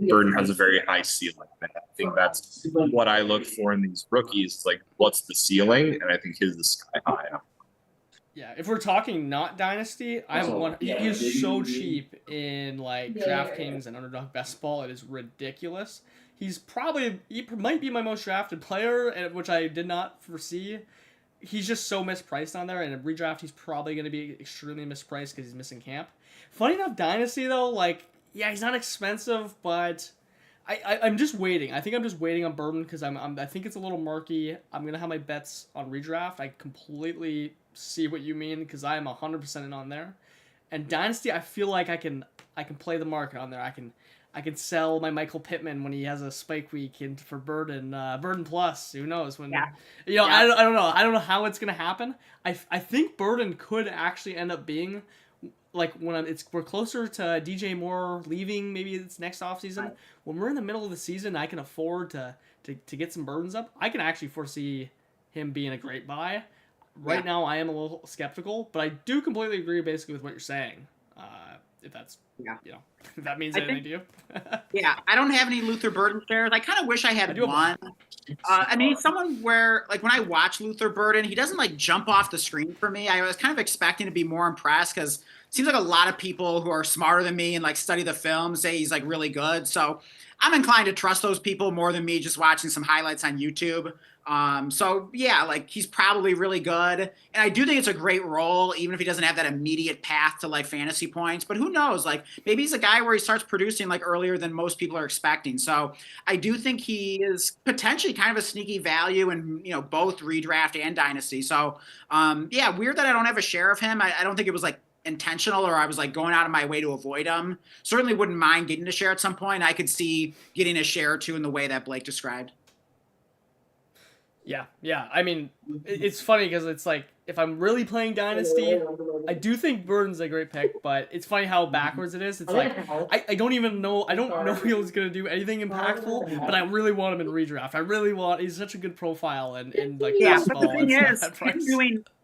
Burden has a very high ceiling. I think that's what I look for in these rookies. Like, what's the ceiling? And I think his is sky high. Yeah, if we're talking not dynasty, he's so cheap in like DraftKings and Underdog Best Ball. It is ridiculous. He might be my most drafted player, which I did not foresee. He's just so mispriced on there, and in redraft he's probably going to be extremely mispriced because he's missing camp. Funny enough, dynasty though, like, yeah, he's not expensive, but I'm just waiting. I think I'm just waiting on Burden because I think it's a little murky. I'm gonna have my bets on redraft. I completely see what you mean because I am 100% in on there. And dynasty, I feel like I can play the market on there. I can sell my Michael Pittman when he has a spike week for Burden Plus. Who knows when? I don't know. I don't know how it's gonna happen. I think Burden could actually end up being like when we're closer to DJ Moore leaving, maybe it's next offseason. Right. When we're in the middle of the season, I can afford to get some Burdens up. I can actually foresee him being a great buy. Right now, I am a little skeptical, but I do completely agree basically with what you're saying. If that's if that means anything to you. Yeah, I don't have any Luther Burden shares. I kind of wish I had one. I mean, he's someone where, like, when I watch Luther Burden, he doesn't, like, jump off the screen for me. I was kind of expecting to be more impressed because it seems like a lot of people who are smarter than me and, like, study the film say he's, like, really good. So I'm inclined to trust those people more than me just watching some highlights on YouTube. So yeah, like, he's probably really good. And I do think it's a great role, even if he doesn't have that immediate path to like fantasy points, but who knows, like maybe he's a guy where he starts producing like earlier than most people are expecting. So I do think he is potentially kind of a sneaky value in, both redraft and dynasty. So, yeah, weird that I don't have a share of him. I don't think it was like intentional or I was like going out of my way to avoid him. Certainly wouldn't mind getting a share at some point. I could see getting a share or two in the way that Blake described. Yeah. I mean, it's funny because it's like, if I'm really playing Dynasty, I do think Burden's a great pick, but it's funny how backwards it is. It's like, I don't even know, I don't know if he's going to do anything impactful, but I really want him in redraft. He's such a good profile and like, yeah, but the thing is,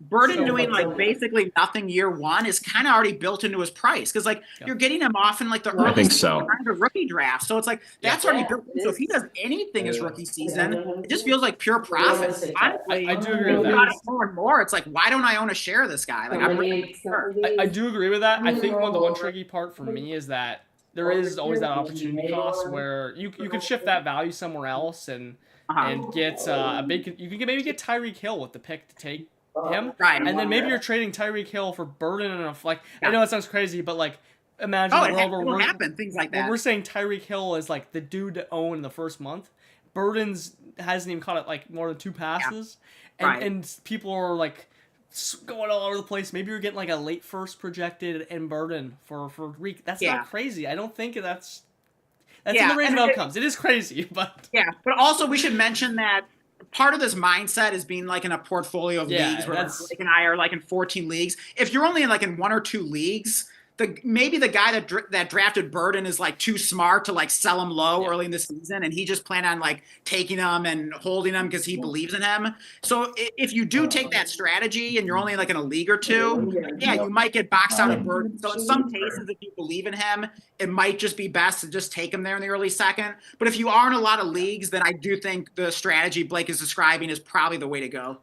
Burden doing like basically nothing year one is kind of already built into his price. Cause like you're getting him off in like the early rookie draft. So it's like, that's already built in. So if he does anything his rookie season, it just feels like pure profit. Honestly, I do agree with that. More and more, it's like, why don't I own a share of this guy? Like, I'm really sure. I do agree with that. I think the one tricky part for me is that there is always that opportunity cost where you could shift that value somewhere else and get maybe get Tyreek Hill with the pick to take him, Right. and then maybe you're trading Tyreek Hill for Burden and a like. Yeah. I know it sounds crazy, but like imagine a world where it'll happen. Things like that. we're saying Tyreek Hill is like the dude to own in the first month. Burden's hasn't even caught it like more than 2 passes, and people are like going all over the place. Maybe you're getting like a late first projected and Burden for week. That's not crazy. I don't think that's in the range of outcomes. It is crazy, but but also we should mention that part of this mindset is being like in a portfolio of leagues where Blake and I are like in 14 leagues. If you're only in like in 1 or 2 leagues, maybe the guy that drafted Burden is like too smart to like sell him low early in the season, and he just planned on like taking him and holding him because he believes in him. So if you do take that strategy and you're only like in a league or 2, you might get boxed out of Burden. So in some cases, if you believe in him, it might just be best to just take him there in the early second. But if you are in a lot of leagues, then I do think the strategy Blake is describing is probably the way to go.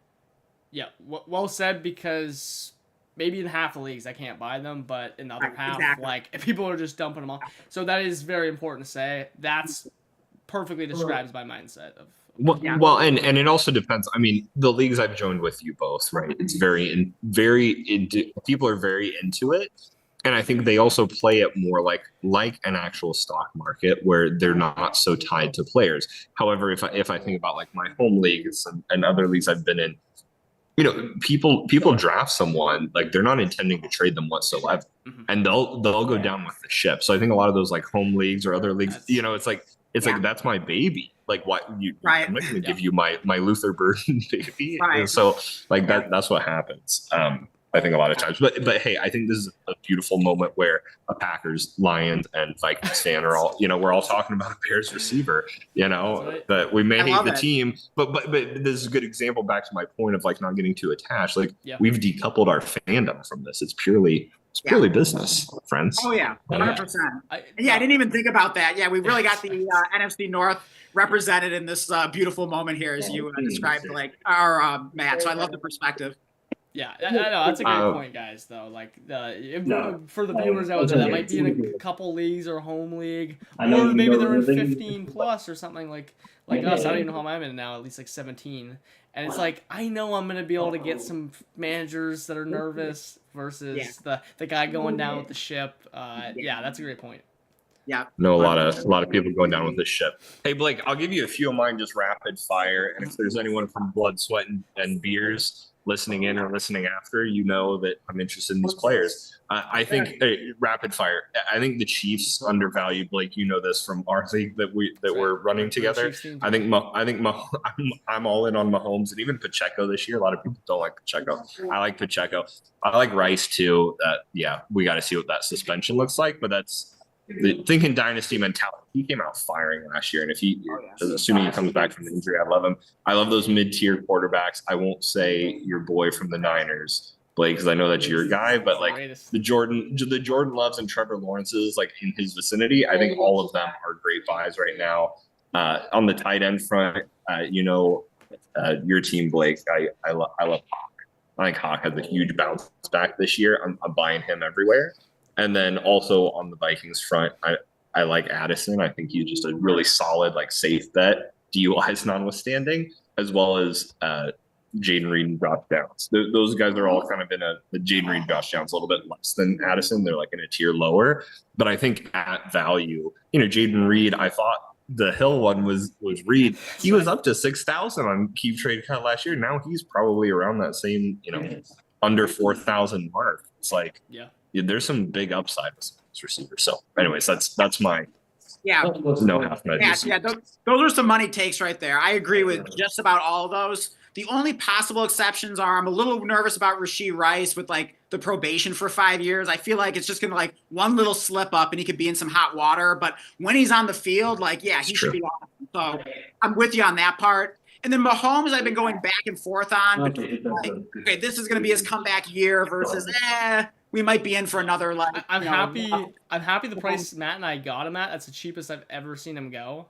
Yeah, well said, because maybe in half the leagues I can't buy them, but in the other half, like if people are just dumping them off. So that is very important to say. That's perfectly describes my mindset of. Well, and it also depends. I mean, the leagues I've joined with you both, right? It's very people are very into it, and I think they also play it more like an actual stock market where they're not so tied to players. However, if I think about like my home leagues and other leagues I've been in, you know, people draft someone like they're not intending to trade them whatsoever, and they'll go down with the ship. So I think a lot of those like home leagues or other leagues, you know, it's like that's my baby. Like what I'm not going to give you my Luther Burden baby. And so like that's what happens. I think a lot of times, but hey, I think this is a beautiful moment where a Packers, Lions, and Vikings fan are all, you know, we're all talking about a Bears receiver, you know, that we may hate the team, but this is a good example back to my point of like not getting too attached. Like we've decoupled our fandom from this. It's purely business, friends. Oh yeah, 100%. I didn't even think about that. Yeah, we really got the NFC North represented in this beautiful moment here, as you described, like our Matt. So I love the perspective. Yeah, I know that's a great point, guys. Though, like for the viewers out there, that might be in a couple leagues or home league, or maybe they're in 15 plus or something like us. I don't even know how I'm in now, at least like 17. And it's like I know I'm gonna be able to get some managers that are nervous versus the guy going down with the ship. That's a great point. Yeah. Know a lot of people going down with this ship. Hey Blake, I'll give you a few of mine just rapid fire, and if there's anyone from Blood, Sweat, and Beers listening in or listening after, you know that I'm interested in these players. I think rapid fire. I think the Chiefs undervalued. Blake, you know this from our league that we're running together. I think I'm all in on Mahomes and even Pacheco this year. A lot of people don't like Pacheco. I like Pacheco. I like Rice too. We got to see what that suspension looks like, but that's the thinking dynasty mentality. He came out firing last year, and if assuming he comes back from the injury, I love him. I love those mid-tier quarterbacks. I won't say your boy from the Niners, Blake, because I know that's your guy, but like the Jordan Loves and Trevor Lawrence's like in his vicinity, I think all of them are great buys right now. On the tight end front, your team, Blake, I love Hawk. I think Hawk has a huge bounce back this year. I'm buying him everywhere. And then also on the Vikings front, I like Addison. I think he's just a really solid, like safe bet, DUIs notwithstanding, as well as Jaden Reed and Josh Downs. Those guys are all kind of in the Jaden Reed, Josh Downs a little bit less than Addison. They're like in a tier lower. But I think at value, Jaden Reed, I thought the Hill one was Reed. He was up to 6,000 on Keep Trade Cut last year. Now he's probably around that same, under 4,000 mark. It's like, there's some big upside with this receiver. So, anyways, that's my no half measures. Those are some money takes right there. I agree with just about all of those. The only possible exceptions are I'm a little nervous about Rashee Rice with like the probation for 5 years. I feel like it's just gonna like one little slip up and he could be in some hot water. But when he's on the field, he should be awesome. So I'm with you on that part. And then Mahomes, I've been going back and forth on between this is gonna be his comeback year versus we might be in for another like. I'm happy the price Matt and I got him at. That's the cheapest I've ever seen him go.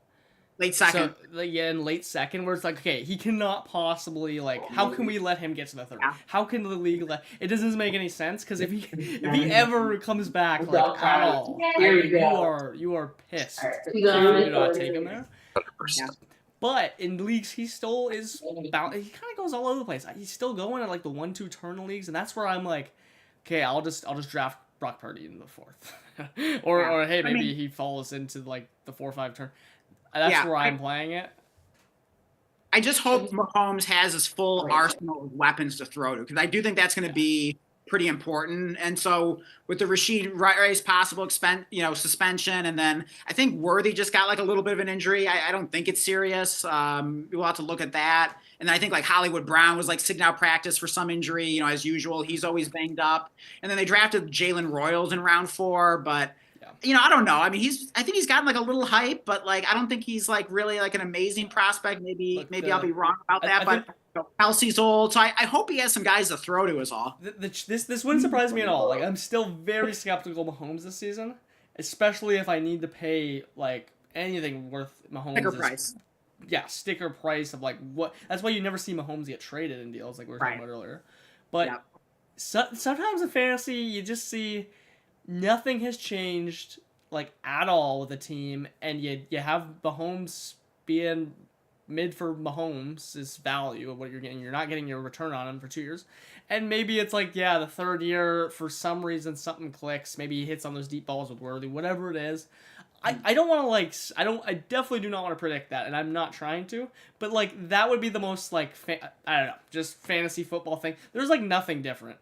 Late second. So, in late second, where it's like, okay, he cannot possibly how can we let him get to the third? How can the league it doesn't make any sense, because if he ever comes back at all, you are pissed if you do not take him there. 100%. But in leagues, he still is he kind of goes all over the place. He's still going at like the 1-2 turn leagues, and that's where I'm like, okay, I'll just draft Brock Purdy in the 4th, or hey, maybe he falls into like the 4-5 turn. That's where I'm playing it. I just hope Mahomes has his full arsenal of weapons to throw to, because I do think that's going to be pretty important. And so with the Rashid Rice possible suspension, and then I think Worthy just got like a little bit of an injury. I don't think it's serious. We'll have to look at that. And then I think like Hollywood Brown was like sitting out practice for some injury, as usual. He's always banged up. And then they drafted Jalen Royals in round 4, but I don't know. I mean, I think he's gotten like a little hype, but like I don't think he's like really like an amazing prospect. Maybe I'll be wrong about that, but Kelsey's old, so I hope he has some guys to throw to. Is all. This wouldn't surprise me at all. Like I'm still very skeptical of Mahomes this season, especially if I need to pay like anything worth Mahomes. Sticker price. Yeah, sticker price of like what. That's why you never see Mahomes get traded in deals like we were talking about earlier. But sometimes in fantasy, you just see nothing has changed like at all with the team, and you have Mahomes being mid for Mahomes' value of what you're getting. You're not getting your return on him for 2 years. And maybe it's like, the 3rd year, for some reason, something clicks. Maybe he hits on those deep balls with Worthy, whatever it is. I don't want to, I definitely do not want to predict that, and I'm not trying to. But, like, that would be the most, like, I don't know, just fantasy football thing. There's, like, nothing different.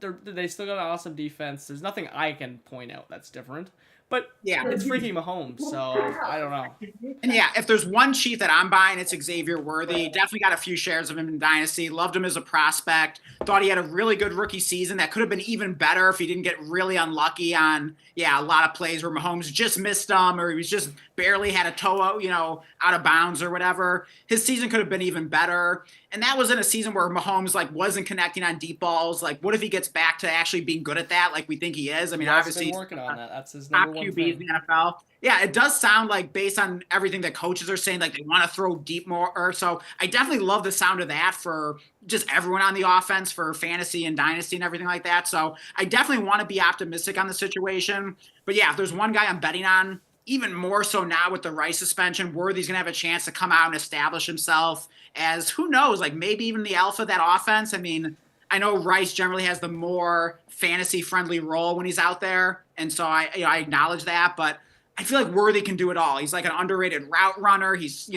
They still got an awesome defense. There's nothing I can point out that's different. But it's freaking Mahomes, so I don't know. And if there's one Chief that I'm buying, it's Xavier Worthy. Definitely got a few shares of him in Dynasty. Loved him as a prospect. Thought he had a really good rookie season that could have been even better if he didn't get really unlucky on, a lot of plays where Mahomes just missed them, or he was just barely had a toe, out of bounds or whatever. His season could have been even better. And that was in a season where Mahomes wasn't connecting on deep balls. Like, what if he gets back to actually being good at that, like we think he is? I mean, obviously he's working on that. That's his number one QB thing. in the NFL. Yeah, it does sound like, based on everything that coaches are saying, like they want to throw deep more. So I definitely love the sound of that for just everyone on the offense, for fantasy and Dynasty and everything like that. So I definitely want to be optimistic on the situation. But if there's one guy I'm betting on, even more so now with the Rice suspension, Worthy's going to have a chance to come out and establish himself as, who knows, like maybe even the alpha of that offense. I mean, I know Rice generally has the more fantasy-friendly role when he's out there, and so I acknowledge that, but I feel like Worthy can do it all. He's like an underrated route runner. He's,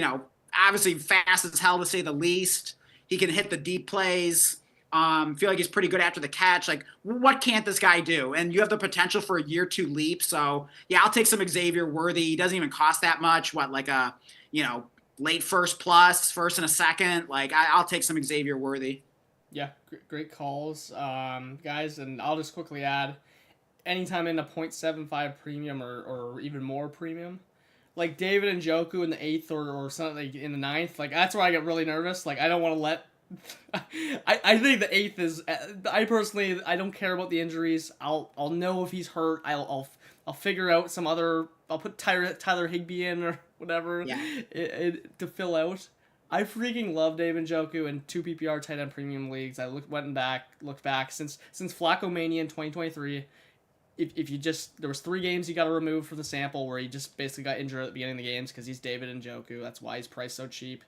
obviously fast as hell, to say the least. He can hit the deep plays. Feel like he's pretty good after the catch. Like, what can't this guy do? And you have the potential for a year 2 leap. So, I'll take some Xavier Worthy. He doesn't even cost that much. Like a, late first plus, first and a second. Like, I'll take some Xavier Worthy. Yeah, great calls, guys. And I'll just quickly add, anytime in a 0.75 premium or even more premium, like David Njoku in the 8th or something in the 9th, like that's where I get really nervous. Like I don't want to let. I think the 8th is. I personally, I don't care about the injuries. I'll know if he's hurt. I'll figure out some other. I'll put Tyler Higbee in or whatever to fill out. I freaking love David Njoku in 2 PPR tight end premium leagues. I looked back since Flacco Mania in 2023. If you there was 3 games you got to remove from the sample where he just basically got injured at the beginning of the games because he's David Njoku. That's why he's priced so cheap.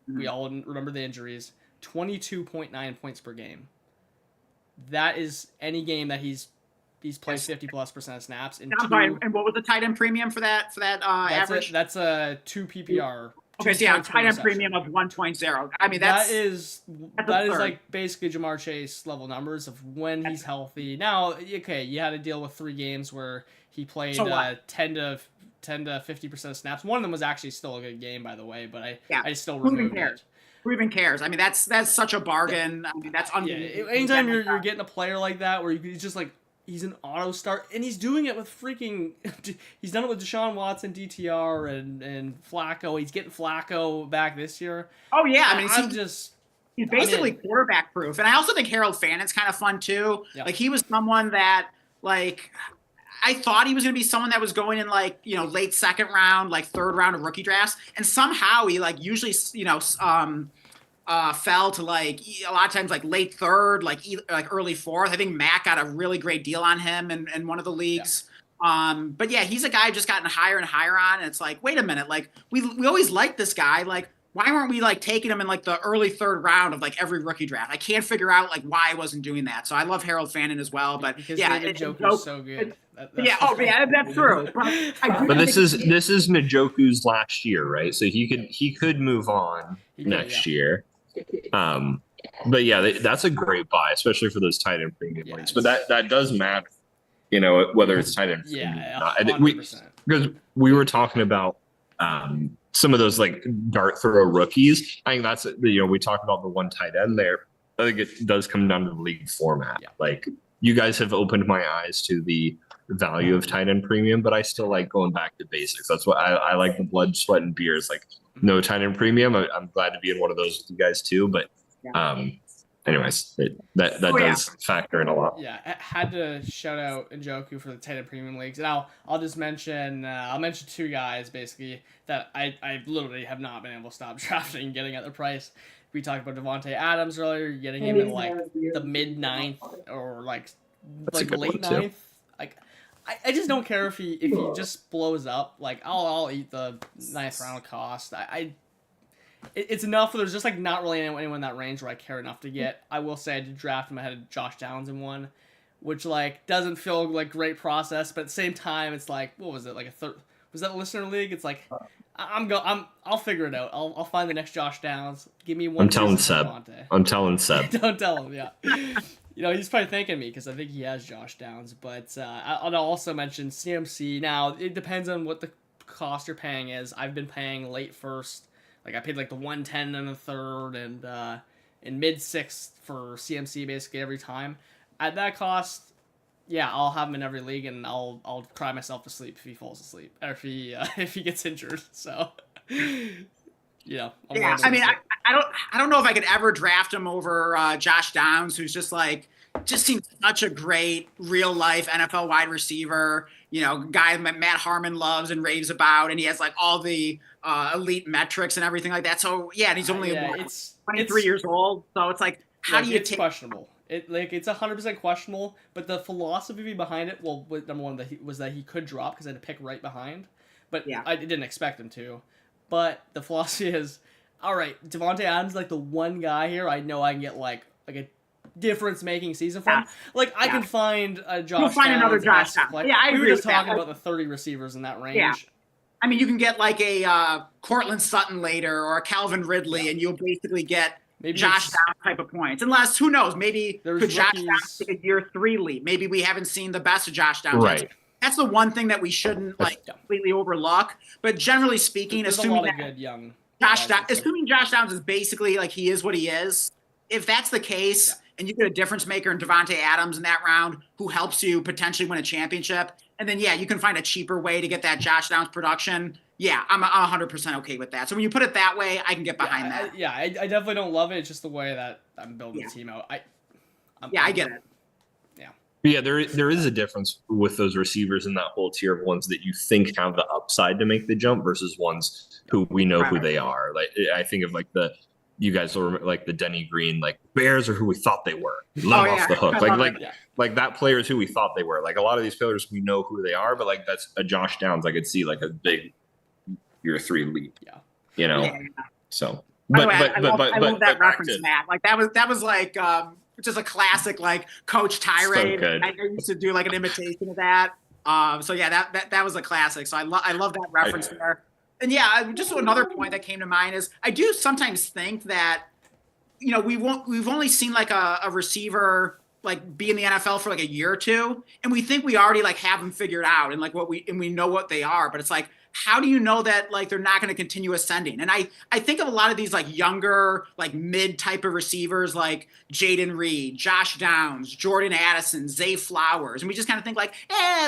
Mm-hmm. We all remember the injuries. 22.9 points per game. That is any game that he's played 50+% of snaps. And what was the tight end premium for that average? That's a 2 PPR. Okay, so tight end premium of 1.0. I mean, that is like basically Jamar Chase level numbers of when he's healthy. Now, okay, you had to deal with 3 games where he played 10 to 50% of snaps. One of them was actually still a good game, by the way, but I still removed it. Who even cares? I mean, that's such a bargain. I mean, that's unbelievable. Anytime you're getting a player like that where he's just like, he's an auto start, and he's doing it with freaking. He's done it with Deshaun Watson, DTR, and Flacco. He's getting Flacco back this year. Oh yeah, I mean, he's basically quarterback proof. And I also think Harold Fannon's kind of fun too. Yep. Like he was someone that like I thought he was going to be someone that was going in like late 2nd round, like 3rd round of rookie drafts, and somehow he like usually fell to like a lot of times like late 3rd, like early 4th. I think Matt got a really great deal on him in one of the leagues. But yeah, he's a guy I've just gotten higher and higher on, and it's like, wait a minute, like we always liked this guy, like why weren't we like taking him in like the early third round of like every rookie draft? I can't figure out like why I wasn't doing that. So I love Harold Fannin as well, but because yeah, David Njoku's so good. Yeah, yeah, that's true. But this is Njoku's last year, right? So he could move on next year. But yeah, that's a great buy, especially for those tight end premium leagues. But that does matter, you know, whether it's tight end premium or not. 100%. Because we were talking about some of those like dart throw rookies. I think that's, you know, we talked about the one tight end there. I think it does come down to the league format. Yeah. Like you guys have opened my eyes to the value of tight end premium, but I still like going back to basics. That's what I like, the blood, sweat, and beers. Like no tight end premium. I'm glad to be in one of those with you guys too. But anyways, that does factor in a lot. Yeah, I had to shout out Njoku for the tight end premium leagues, and I'll just mention two guys basically that I literally have not been able to stop drafting and getting at the price. We talked about Devontae Adams earlier, getting him in like the mid 9th or like late 9th. Like I just don't care if he just blows up. Like I'll eat the 9th round cost. It's enough. There's just like not really anyone in that range where I care enough to get. I will say I did draft him ahead of Josh Downs in one, which like doesn't feel like great process, but at the same time it's like, what was it, like was that a listener league? It's like I'll figure it out. I'll find the next Josh Downs. Give me one. I'm telling Seb. Don't tell him. Yeah. You know, he's probably thanking me because I think he has Josh Downs. But I'll also mention CMC. Now, it depends on what the cost you're paying is. I've been paying late first. Like, I paid like the 110 and a third and in mid 6th for CMC basically every time. At that cost, yeah, I'll have him in every league and I'll cry myself to sleep if he falls asleep. Or if he gets injured. So, yeah. I mean, I don't know if I could ever draft him over Josh Downs, who's just seems such a great real life NFL wide receiver, you know, guy that Matt Harmon loves and raves about, and he has like all the elite metrics and everything like that. So yeah, and he's only 23 years old. So it's like, how do you take? It's questionable. It's 100% questionable. But the philosophy behind it, well, number one, was that he could drop because I had to pick right behind, but I didn't expect him to. But the philosophy is, all right, Devontae Adams is like the one guy here I know I can get like a difference-making season from. Like I can find a Josh. You'll find another Josh Downs. Like, we were just talking about the 30 receivers in that range. Yeah. I mean, you can get like a Cortland Sutton later or a Calvin Ridley, and you'll basically get Josh Downs type of points. Unless, who knows, maybe could Josh Downs take a year 3 leap? Maybe we haven't seen the best of Josh Downs. Right. That's the one thing that we shouldn't completely overlook. But generally speaking, assuming Josh Downs is basically like he is what he is, if that's the case, and you get a difference maker in Devontae Adams in that round who helps you potentially win a championship, and then you can find a cheaper way to get that Josh Downs production. Yeah, I'm 100% okay with that. So when you put it that way, I can get behind that. I definitely don't love it. It's just the way that I'm building the team out. I get it. Yeah, there is a difference with those receivers in that whole tier of ones that you think have the upside to make the jump versus ones who we know who they are. Like I think of like you guys will remember like the Denny Green, like Bears are who we thought they were. Off the hook. Like that player is who we thought they were. Like a lot of these players, we know who they are, but like that's a Josh Downs. I could see like a big year 3 leap. Yeah. You know. Yeah. So I love that reference, Matt. Like that was like just a classic like Coach tirade. So I used to do like an imitation of that. So yeah, that was a classic. So I love that reference there. And yeah, just another point that came to mind is I do sometimes think that, you know, we've only seen like a receiver like be in the NFL for like a year or two, and we think we already like have them figured out and like we know what they are, but it's like, how do you know that like they're not going to continue ascending? And I think of a lot of these like younger, like mid type of receivers like Jaden Reed, Josh Downs, Jordan Addison, Zay Flowers, and we just kind of think like,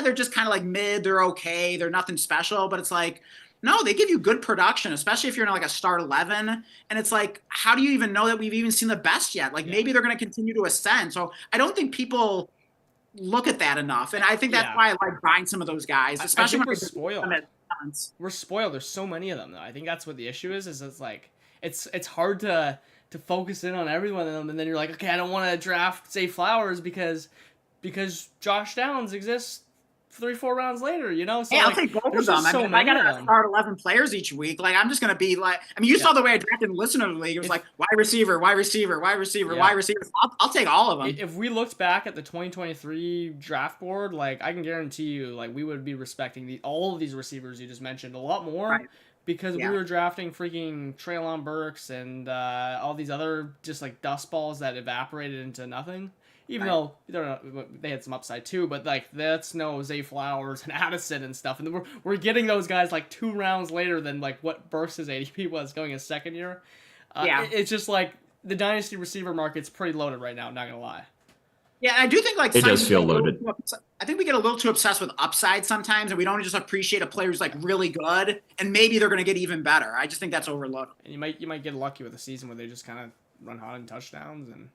they're just kind of like mid, they're okay, they're nothing special, but it's like, no, they give you good production, especially if you're in like a start 11. And it's like, how do you even know that we've even seen the best yet? Like maybe they're going to continue to ascend. So I don't think people look at that enough. And I think that's why I like buying some of those guys, especially when we're spoiled. We're spoiled. There's so many of them though. I think that's what the issue is it's like, it's hard to focus in on every one of them. And then you're like, okay, I don't want to draft Zay Flowers because Josh Downs exists 3-4 rounds later, you know? So Yeah, I'll like, take both of there's them. just I so mean, if I many of gotta them. start 11 players each week, like I'm just gonna be like, I mean, you saw the way I drafted in listener league. It was like wide receiver, wide receiver, wide receiver, wide receiver. I'll take all of them. If we looked back at the 2023 draft board, like I can guarantee you, like we would be respecting all of these receivers you just mentioned a lot more. Right. Because we were drafting freaking Treylon Burks and all these other just like dust balls that evaporated into nothing. Even though they had some upside too, but like that's no Zay Flowers and Addison and stuff, and we're getting those guys like 2 rounds later than like what Burks' ADP was going his second year. It's just like the dynasty receiver market's pretty loaded right now. I'm not gonna lie. Yeah, I do think like it does feel loaded. I think we get a little too obsessed with upside sometimes, and we don't just appreciate a player who's like really good, and maybe they're going to get even better. I just think that's overlooked. And you might get lucky with a season where they just kind of run hot in touchdowns and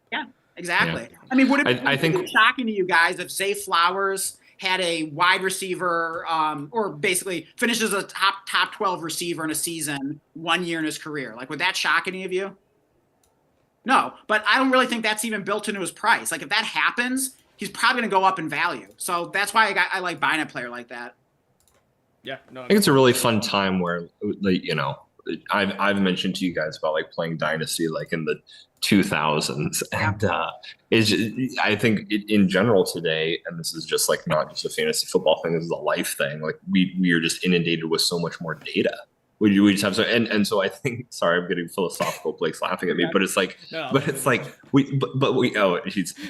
exactly. Yeah. I mean, would it be shocking to you guys if Zay Flowers had a wide receiver, or basically finishes a top 12 receiver in a season 1 year in his career? Like, would that shock any of you? No, but I don't really think that's even built into his price. Like, if that happens, he's probably going to go up in value. So that's why I like buying a player like that. Yeah, no, I think it's a really fun time where, like, you know, I've mentioned to you guys about like playing Dynasty like in the 2000s, and I think in general today, and this is just like not just a fantasy football thing, this is a life thing. Like we are just inundated with so much more data. We just have so and so I think, sorry, I'm getting philosophical. Blake's laughing at me, but it's like, he's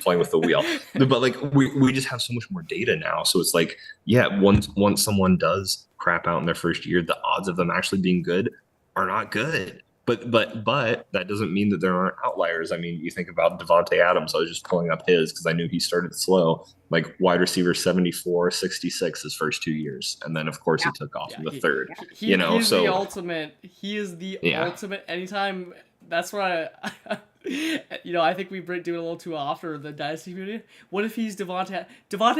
playing with the wheel. But like we just have so much more data now. So it's like, yeah, once someone does crap out in their first year, the odds of them actually being good are not good. But that doesn't mean that there aren't outliers. I mean, you think about Devontae Adams. I was just pulling up his because I knew he started slow, like wide receiver 74, 66 his first 2 years. And then, of course, he took off in the third. He's the ultimate. He is the ultimate. Anytime, that's why I think we do it a little too often in the Dynasty community. What if he's Devontae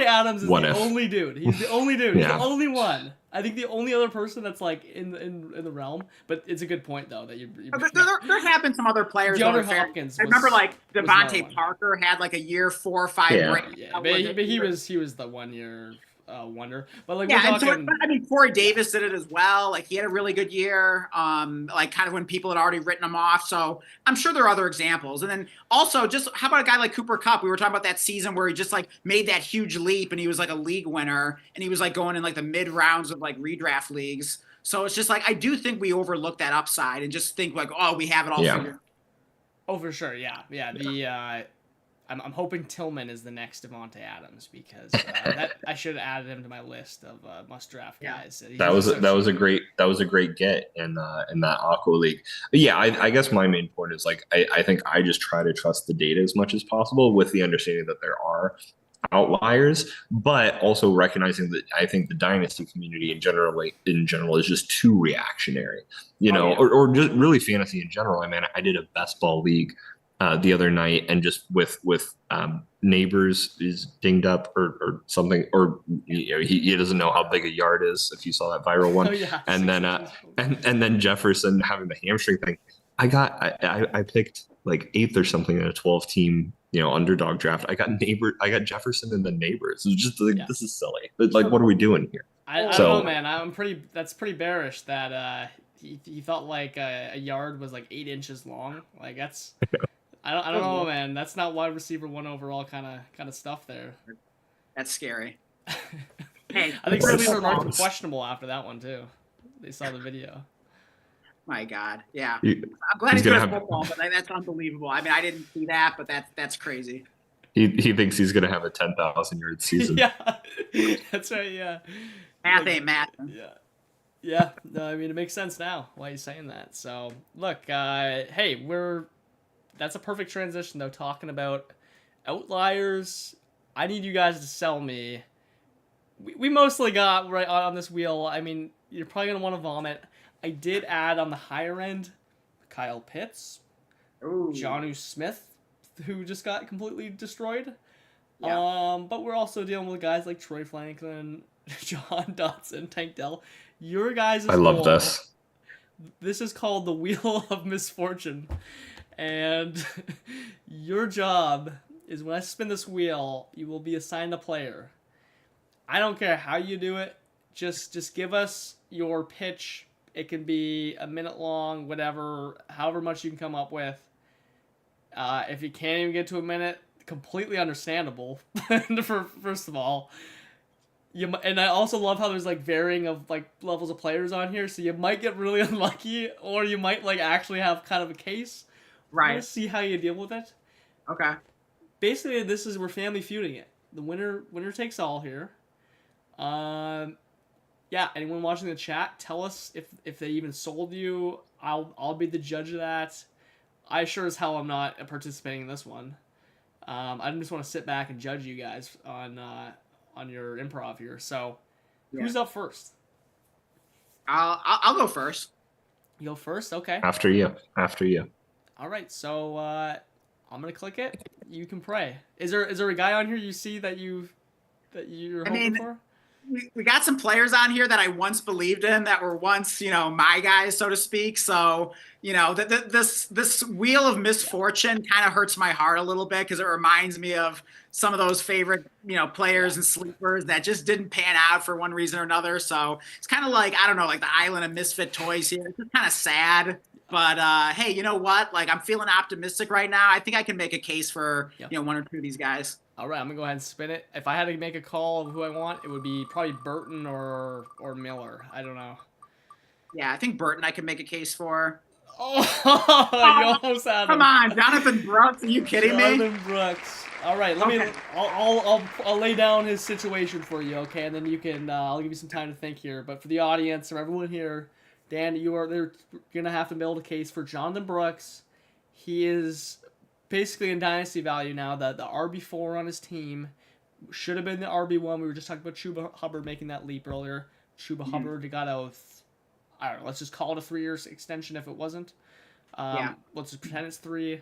Adams is only dude. He's the only dude. He's the only one. I think the only other person that's like in the realm, but it's a good point though that there have been some other players. Hopkins. I remember like Devontae Parker had like a year 4 or 5 break. Yeah, but he was the 1 year wonder. But like I mean Corey Davis did it as well. Like he had a really good year. Like kind of when people had already written him off. So I'm sure there are other examples. And then also just how about a guy like Cooper Kupp? We were talking about that season where he just like made that huge leap and he was like a league winner and he was like going in like the mid rounds of like redraft leagues. So it's just like I do think we overlook that upside and just think like, oh, we have it all figured. Oh, for sure, yeah. I'm hoping Tillman is the next Devontae Adams because I should have added him to my list of must draft guys. That was a great get in that Aqua League. But yeah, I guess my main point is like I think I just try to trust the data as much as possible with the understanding that there are outliers, but also recognizing that I think the dynasty community in general is just too reactionary, or just really fantasy in general. I mean, I did a best ball league the other night, and just with Neighbors is dinged up or something, or he doesn't know how big a yard is. If you saw that viral one, and then and then Jefferson having the hamstring thing. I picked like 8th or something in a 12-team underdog draft. I got Jefferson and then Neighbors. It was just like this is silly. Like what are we doing here? I don't know, man. That's pretty bearish that he felt like a yard was like 8 inches long. Like that's. I don't know, man. That's not wide receiver 1 overall kind of stuff there. That's scary. Hey, I think some of these are marked questionable after that one too. They saw the video. My God, yeah. I'm glad he's good at football, but that's unbelievable. I mean, I didn't see that, but that's crazy. He thinks he's gonna have a 10,000 yard season. Yeah, that's right. Yeah. Math ain't math. Yeah. Yeah. No, I mean it makes sense now why he's saying that. So look, hey, that's a perfect transition, though, talking about outliers. I need you guys to sell me. We mostly got right on this wheel. I mean, you're probably going to want to vomit. I did add on the higher end Kyle Pitts, Jonnu Smith, who just got completely destroyed. Yeah. But we're also dealing with guys like Troy Franklin, John Dotson, Tank Dell. Your guys' I love this. This is called the Wheel of Misfortune. And your job is when I spin this wheel, you will be assigned a player. I don't care how you do it. Just give us your pitch. It can be a minute long, whatever, however much you can come up with. If you can't even get to a minute, completely understandable. First of all, and I also love how there's like varying of like levels of players on here, so you might get really unlucky, or you might like actually have kind of a case. Right. Let's see how you deal with it. Okay. Basically, we're family feuding it. The winner takes all here. Yeah. Anyone watching the chat, tell us if they even sold you. I'll be the judge of that. I sure as hell am not participating in this one. I just want to sit back and judge you guys on your improv here. So, who's up first? I'll go first. You go first, okay. After you. All right, so I'm gonna click it. You can pray. Is there a guy on here you see that you're hoping for? We got some players on here that I once believed in that were once, my guys, so to speak. So, this wheel of misfortune kind of hurts my heart a little bit because it reminds me of some of those favorite, players and sleepers that just didn't pan out for one reason or another. So it's kind of like, I don't know, like the island of misfit toys here. It's just kind of sad. But hey, you know what? Like, I'm feeling optimistic right now. I think I can make a case for, one or two of these guys. All right, I'm gonna go ahead and spin it. If I had to make a call of who I want, it would be probably Burton or Miller. I don't know. Yeah, I think Burton I can make a case for. Oh, you almost had him. Come on, Jonathan Brooks. Are you kidding me? Jonathan Brooks. All right, let me. I'll lay down his situation for you, okay? And then you can. I'll give you some time to think here. But for the audience or everyone here, Dan, they're gonna have to build a case for Jonathan Brooks. He is basically in Dynasty Value now. The RB4 on his team should have been the RB1. We were just talking about Chuba Hubbard making that leap earlier. Chuba Hubbard got I don't know, let's just call it a 3-year extension if it wasn't. Let's just pretend it's 3.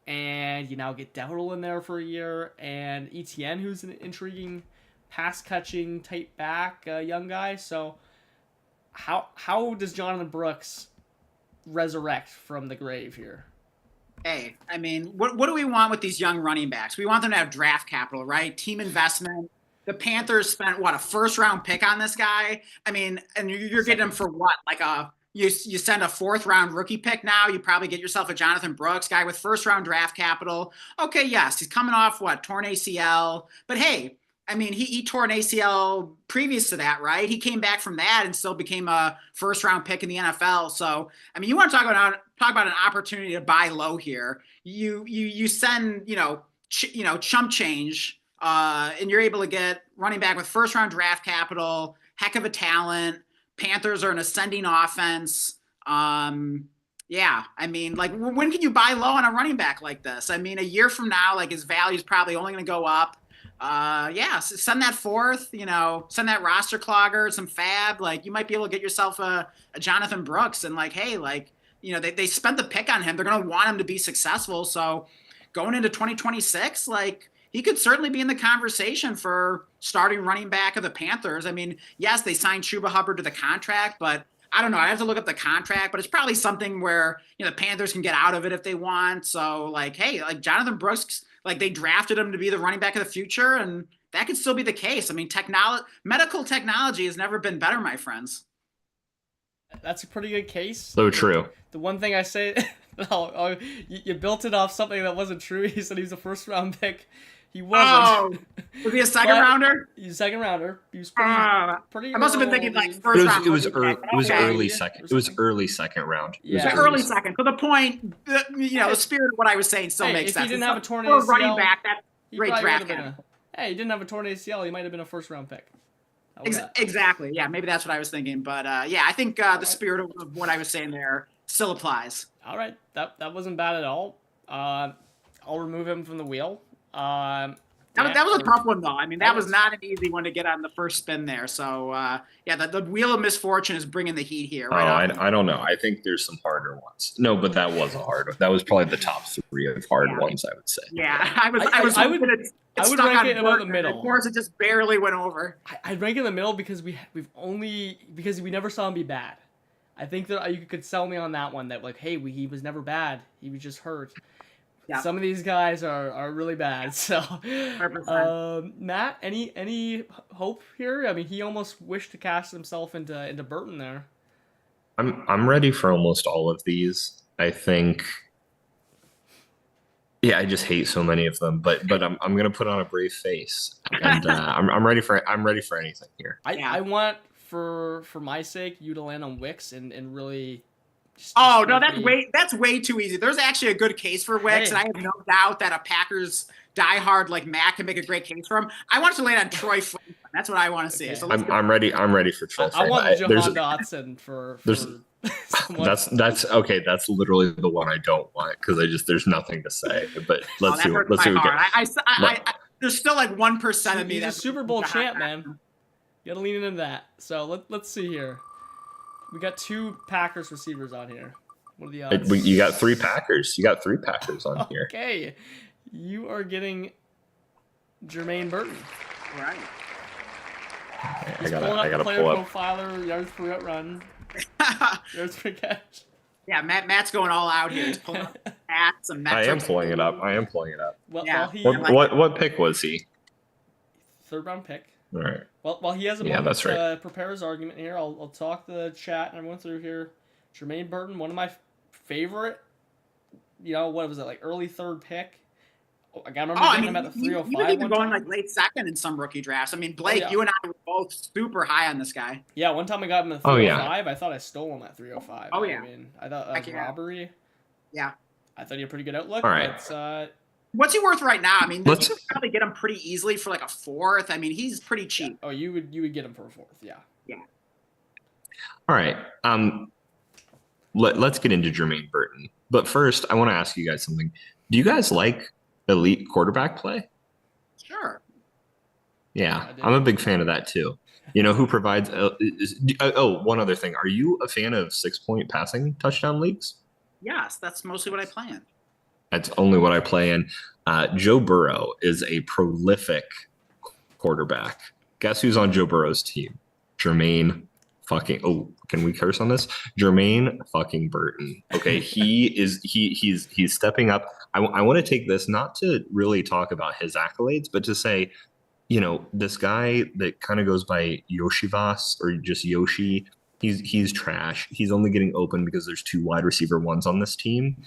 And you now get Dowdle in there for a year. And ETN, who's an intriguing pass-catching type back young guy. So how does Jonathan Brooks resurrect from the grave here? Hey, I mean, what do we want with these young running backs? We want them to have draft capital, right? Team investment. The Panthers spent, a first-round pick on this guy? I mean, and you're getting him for what? Like you send a 4th-round rookie pick now, you probably get yourself a Jonathan Brooks guy with first-round draft capital. Okay, yes, he's coming off, torn ACL. But hey, I mean, he tore an ACL previous to that, right? He came back from that and still became a first-round pick in the NFL. So, I mean, you want to talk about an opportunity to buy low here. You send, chump change, and you're able to get running back with first-round draft capital, heck of a talent. Panthers are an ascending offense. Yeah, I mean, when can you buy low on a running back like this? I mean, a year from now, his value is probably only going to go up. Send that 4th, send that roster clogger, some fab. You might be able to get yourself a Jonathan Brooks. And they spent the pick on him. They're going to want him to be successful. So going into 2026, he could certainly be in the conversation for starting running back of the Panthers. I mean, yes, they signed Chuba Hubbard to the contract, but I don't know. I have to look up the contract, but it's probably something where, the Panthers can get out of it if they want. So hey, Jonathan Brooks, they drafted him to be the running back of the future, and that could still be the case. I mean, medical technology has never been better, my friends. That's a pretty good case. So true. The one thing I say, you built it off something that wasn't true. He said he was a first-round pick. He wasn't. Oh, was he a second rounder? He's a second rounder. He was pretty. I must have been thinking first round. It was early second. It was early second round. Yeah, early second. So the point, the spirit of what I was saying still makes sense. If he didn't have a torn ACL, running back, that's great draft. Hey, he didn't have a torn ACL. He might have been a first-round pick. Exactly. Yeah, maybe that's what I was thinking. But I think the spirit of what I was saying there still applies. All right, that wasn't bad at all. I'll remove him from the wheel. That was a tough one, though. I mean, that was not an easy one to get on the first spin there. So, the wheel of misfortune is bringing the heat here. Right? I don't know. I think there's some harder ones. No, but that was a hard one. That was probably the top 3 of hard ones, I would say. Yeah, I would rank it about the middle. Of course, it just barely went over. I'd rank it in the middle because we never saw him be bad. I think that you could sell me on that one. That hey, he was never bad. He was just hurt. Yeah. Some of these guys are really bad. So, 100%. Matt, any hope here? I mean, he almost wished to cast himself into Burton there. I'm ready for almost all of these. I think. Yeah, I just hate so many of them, but I'm gonna put on a brave face, and I'm ready for anything here. I want for my sake you to land on Wicks and really. Oh no, that's way too easy. There's actually a good case for Wicks, and I have no doubt that a Packers diehard like Matt can make a great case for him. I want to land on Troy Franklin. That's what I want to see. Okay. So I'm ready for Troy. I want Jahan Dotson for that's okay. That's literally the one I don't want because there's nothing to say. But let's see what we get. There's still like 1% of me. He's a Super Bowl champ, man. You gotta lean into that. So let's see here. We got 2 Packers receivers on here. What are the odds? You got 3 Packers. You got 3 Packers on here. Okay, you are getting Jermaine Burton. Right. I gotta player pull up. Profiler, yards per route run, yards per catch. Yeah, Matt's going all out here. He's pulling up stats and metrics. I am pulling it up. Well, yeah. What pick was he? 3rd round pick. All right. Well, while he has a moment to prepare his argument here, I'll talk the chat and everyone through here. Jermaine Burton, one of my favorite, what was it, like early 3rd pick? I remember getting him at the 305. You've even going like late 2nd in some rookie drafts. I mean, Blake, you and I were both super high on this guy. Yeah, one time I got him at 305. I thought I stole him at 305. Oh, yeah. I mean, I thought that was robbery. Yeah. I thought he had a pretty good outlook. All right. But, what's he worth right now? I mean, you could probably get him pretty easily for like a 4th. I mean, he's pretty cheap. Yeah. Oh, you would get him for a 4th, yeah. Yeah. All right. Let's get into Jermaine Burton. But first, I want to ask you guys something. Do you guys like elite quarterback play? Sure. Yeah, I'm a big fan of that too. Who provides? One other thing. Are you a fan of 6-point passing touchdown leagues? Yes, that's mostly what I play in. That's only what I play in. Joe Burrow is a prolific quarterback. Guess who's on Joe Burrow's team? Jermaine fucking. Oh, can we curse on this? Jermaine fucking Burton. Okay, he's stepping up. I want to take this not to really talk about his accolades, but to say, this guy that kind of goes by Yoshivas or just Yoshi. He's trash. He's only getting open because there's 2 wide receiver ones on this team.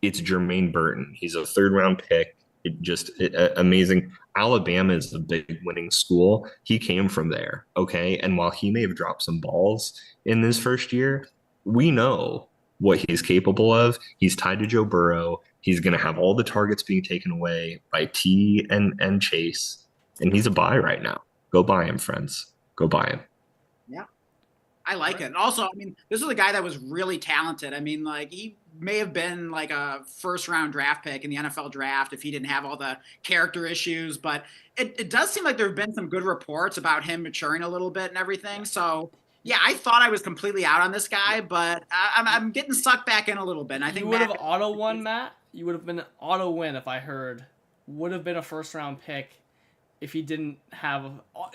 It's Jermaine Burton. He's a 3rd round pick. Amazing. Alabama is a big winning school. He came from there. Okay. And while he may have dropped some balls in his first year, we know what he's capable of. He's tied to Joe Burrow. He's going to have all the targets being taken away by T and Chase. And he's a buy right now. Go buy him, friends. Go buy him. Yeah. I like it. And also, I mean, this was a guy that was really talented. I mean, like, he may have been like a 1st round draft pick in the NFL draft if he didn't have all the character issues. But it does seem like there have been some good reports about him maturing a little bit and everything. So, yeah, I thought I was completely out on this guy, but I'm getting sucked back in a little bit. And I think you would have auto won, Matt. You would have been an auto win if I heard. Would have been a 1st round pick if he didn't have.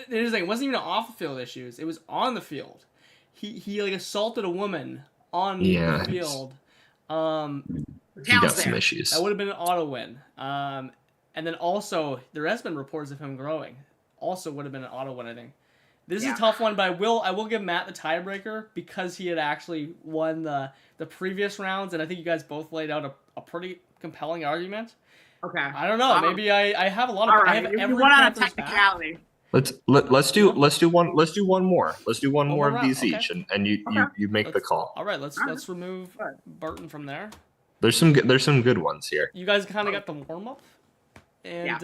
Here's the thing: it wasn't even off the field issues. It was on the field. He like assaulted a woman on the field. He got some issues. That would have been an auto win. And then also there has been reports of him growing. Also would have been an auto win, I think. This is a tough one, but I will give Matt the tiebreaker because he had actually won the previous rounds, and I think you guys both laid out a pretty compelling argument. Okay. I don't know. Maybe I have a lot of. All right. I have you won on a technicality. Let's do one more. Let's do one more of these each, and you make the call. All right, let's remove Burton from there. There's some good ones here. You guys kind of got the warm up, and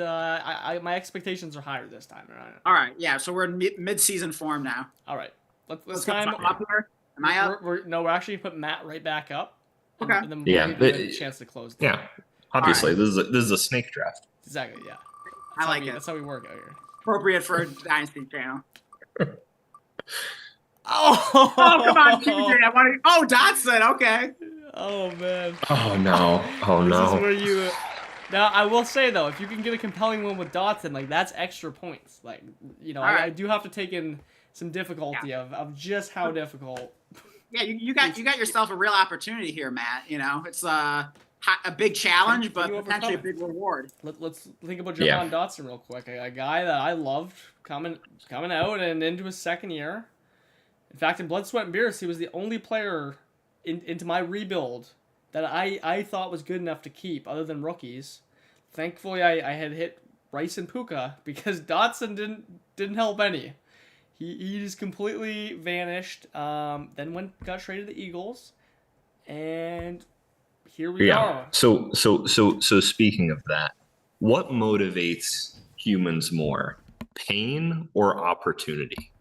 my expectations are higher this time. Right? All right, yeah. So we're in mid-season form now. All right, let's time up here. Am I up? We're actually put Matt right back up. Okay. And then we'll give you a chance to close. Yeah, obviously this is a snake draft. Exactly. Yeah. I like it. That's how we work out here. Appropriate for a Dynasty channel. Oh, come on, TJ. I want to. Oh, Dotson. Okay. Oh man. Oh no. This is where you. Now I will say though, if you can get a compelling one with Dotson, like that's extra points. Like I do have to take in some difficulty of just how difficult. Yeah, you got yourself a real opportunity here, Matt. It's how a big challenge, but Can you potentially a overcome big reward. Let's think about Yeah. Jahan Dotson real quick. A guy that I loved coming out and into his second year. In fact, in Blood, Sweat, and Beers, he was the only player into my rebuild that I thought was good enough to keep, other than rookies. Thankfully, I had hit Rice and Puka because Dotson didn't help any. He just completely vanished. Then got traded to the Eagles, and here we are. So speaking of that, what motivates humans more, pain or opportunity?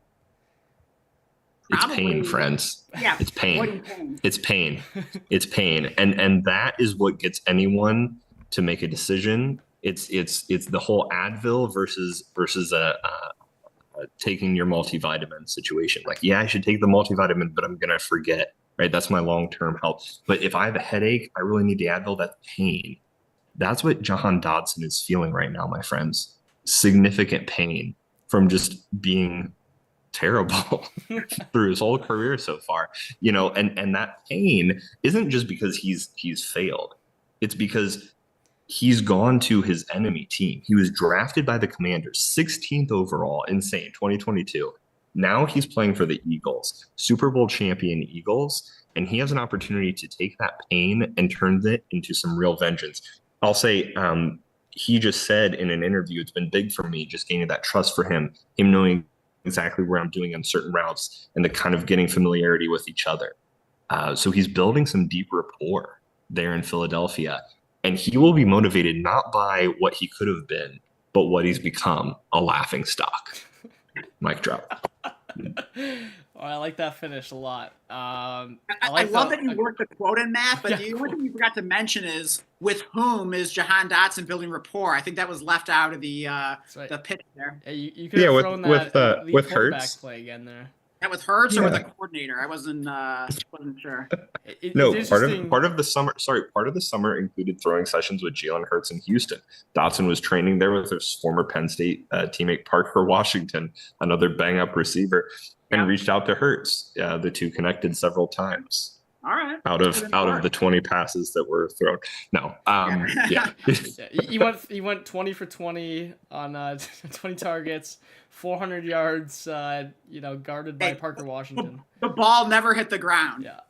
It's pain, friends. Yeah, it's pain. It's pain. It's pain, and that is what gets anyone to make a decision. It's the whole Advil versus taking your multivitamin situation. Like, yeah, I should take the multivitamin, but I'm gonna forget. Right, that's my long-term health. But if I have a headache, I really need the Advil. That's pain. That's what Jahan Dotson is feeling right now, my friends. Significant pain from just being terrible through his whole career so far, and that pain isn't just because he's failed. It's because he's gone to his enemy team. He was drafted by the Commanders, 16th overall, insane, 2022. Now he's playing for the Eagles, Super Bowl champion Eagles, and he has an opportunity to take that pain and turn it into some real vengeance. I'll say, he just said in an interview, it's been big for me, just gaining that trust for him knowing exactly where I'm doing on certain routes and the kind of getting familiarity with each other. So he's building some deep rapport there in Philadelphia, and he will be motivated not by what he could have been, but what he's become, a laughing stock. Mic drop. Oh, I like that finish a lot. I love that you worked the quote in that, but the one thing you forgot to mention is with whom is Jahan Dotson building rapport. I think that was left out of the pitch there. Yeah, you could have thrown that with Hurts play again there. That with Hurts or with the coordinator? I wasn't sure. Part of the summer included throwing sessions with Jalen Hurts in Houston. Dotson was training there with his former Penn State teammate Parker Washington, another bang-up receiver, and reached out to Hurts. The two connected several times. All right. Out of the 20 passes that were thrown. No. He went 20 for 20 on 20 targets, 400 yards, guarded by Parker Washington. The ball never hit the ground. Yeah.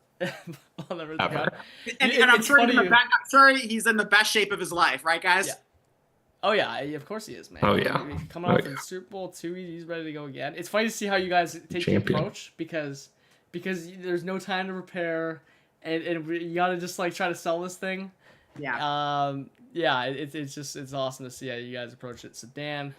Ball never hit the ground. And I'm sure he's in the best shape of his life, right, guys? Yeah. Oh, yeah. Of course he is, man. Oh, yeah. Coming off the Super Bowl 2, he's ready to go again. It's funny to see how you guys take the approach because there's no time to prepare, and you gotta just try to sell this thing. Yeah. It's awesome to see how you guys approach it. So Dan,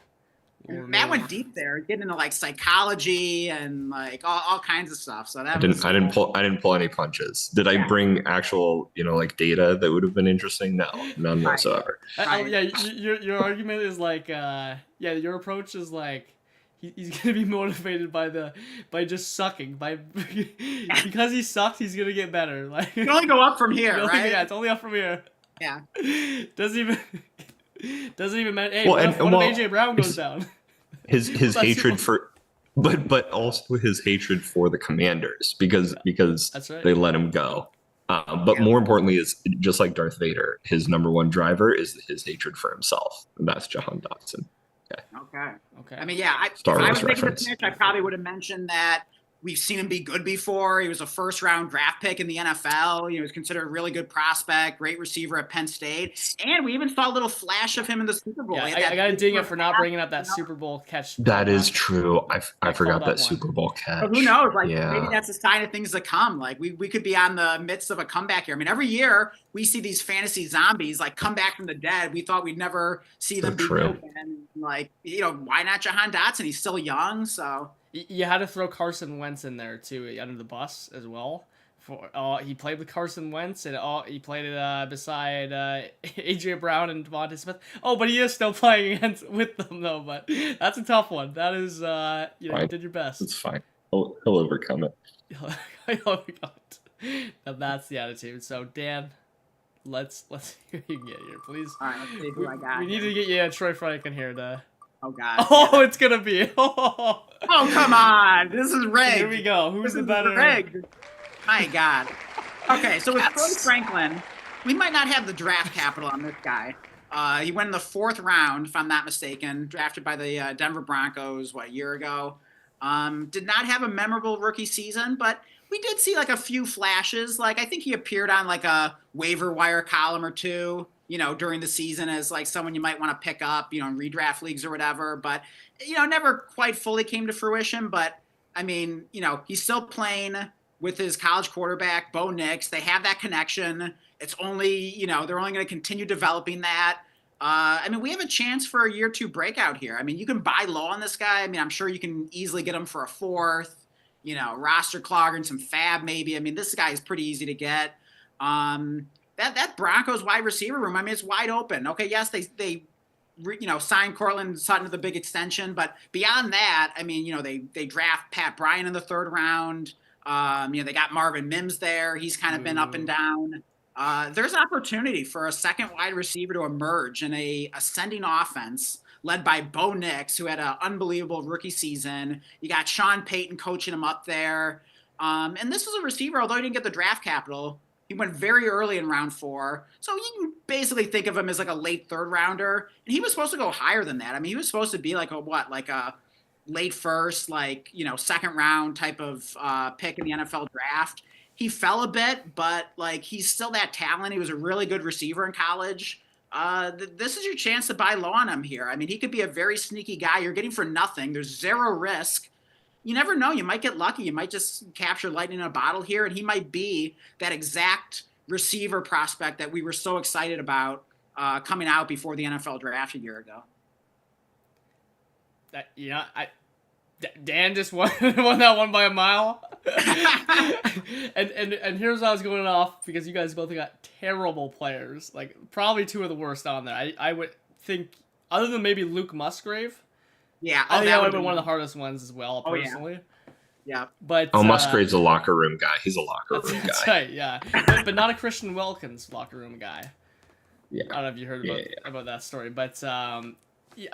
Matt went deep there, getting into psychology and all kinds of stuff. So that I didn't pull any punches. Did I bring actual data that would have been interesting? No, none whatsoever. Your argument is your approach is he's gonna be motivated by just sucking. Because he sucked, he's gonna get better. You can only go up from here, right? Yeah, it's only up from here. Yeah. Doesn't even matter. Hey, what if AJ Brown goes down? His hatred for, but also his hatred for the Commanders because That's right. they let him go. But more importantly, is just like Darth Vader, his number one driver is his hatred for himself, and that's Jahan Dotson. Okay. I mean, if I was making the pitch, I probably would have mentioned that we've seen him be good before. He was a first-round draft pick in the NFL. He was considered a really good prospect, great receiver at Penn State. And we even saw a little flash of him in the Super Bowl. Yeah, I got to ding it for not bringing up that Super Bowl catch. That is true. I forgot that Super Bowl catch. But who knows? Maybe that's a sign of things to come. We could be on the midst of a comeback here. I mean, every year we see these fantasy zombies come back from the dead. We thought we'd never see them be good. And why not Jahan Dotson? He's still young, so... You had to throw Carson Wentz in there too, under the bus as well. He played with Carson Wentz, and he played it beside AJ Brown and Devontae Smith. Oh, but he is still playing with them though. But that's a tough one. That is, you did your best. It's fine. He'll overcome it. He'll overcome it. Now that's the attitude. So Dan, let's see who you can get here, please. All right, let's see who I got. We need to get you Troy Franklin here to. Oh God! Oh, it's gonna be. Oh come on! This is rigged. Here we go. Who's the better? Rigged. My God. Okay, so with Troy Franklin, we might not have the draft capital on this guy. He went in the 4th round, if I'm not mistaken, drafted by the Denver Broncos, a year ago. Did not have a memorable rookie season, but we did see like a few flashes. Like I think he appeared on like a waiver wire column or two, during the season as like someone you might want to pick up, in redraft leagues or whatever. But, never quite fully came to fruition. But I mean, he's still playing with his college quarterback, Bo Nix. They have that connection. It's only, they're only going to continue developing that. I mean, we have a chance for a year 2 breakout here. I mean, you can buy low on this guy. I mean, I'm sure you can easily get him for a 4th, roster clogger and some fab maybe. I mean, this guy is pretty easy to get. That Broncos wide receiver room, I mean, it's wide open. Okay, yes, they signed Cortland Sutton to the big extension, but beyond that, I mean, they draft Pat Bryant in the 3rd round. They got Marvin Mims there. He's kind of been up and down. There's an opportunity for a second wide receiver to emerge in a ascending offense led by Bo Nix, who had an unbelievable rookie season. You got Sean Payton coaching him up there. And this was a receiver, although he didn't get the draft capital, he went very early in round 4. So you can basically think of him as like a late 3rd rounder. And he was supposed to go higher than that. I mean, he was supposed to be like a late 1st, 2nd round type of pick in the NFL draft. He fell a bit, but like he's still that talent. He was a really good receiver in college. This is your chance to buy low on him here. I mean, he could be a very sneaky guy. You're getting for nothing. There's 0 risk. You never know. You might get lucky. You might just capture lightning in a bottle here, and he might be that exact receiver prospect that we were so excited about coming out before the NFL draft a year ago. Dan just won that one by a mile. and here's how I was going off, because you guys both got terrible players, like probably 2 of the worst on there. I would think, other than maybe Luke Musgrave. Yeah, I think that would have been one of the hardest ones as well, personally. Yeah. But Musgrave's a locker room guy. He's a locker room guy. That's right, yeah. but not a Christian Wilkins locker room guy. Yeah. I don't know if you heard about that story, but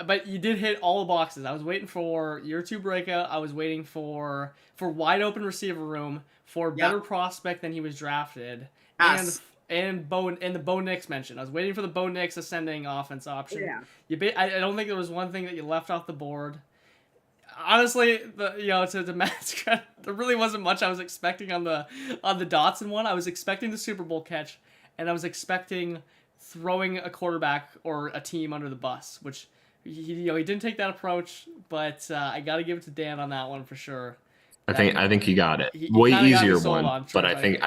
but you did hit all the boxes. I was waiting for year 2 breakout. I was waiting for wide open receiver room, for better prospect than he was drafted, and the Bo Nix mention. I was waiting for the Bo Nix ascending offense option. Yeah. I don't think there was one thing that you left off the board. Honestly, to Matt's credit, there really wasn't much I was expecting on the Dotson one. I was expecting the Super Bowl catch, and I was expecting throwing a quarterback or a team under the bus, which he didn't take that approach, but I got to give it to Dan on that one for sure. I think he got it. He Way easier one, but I think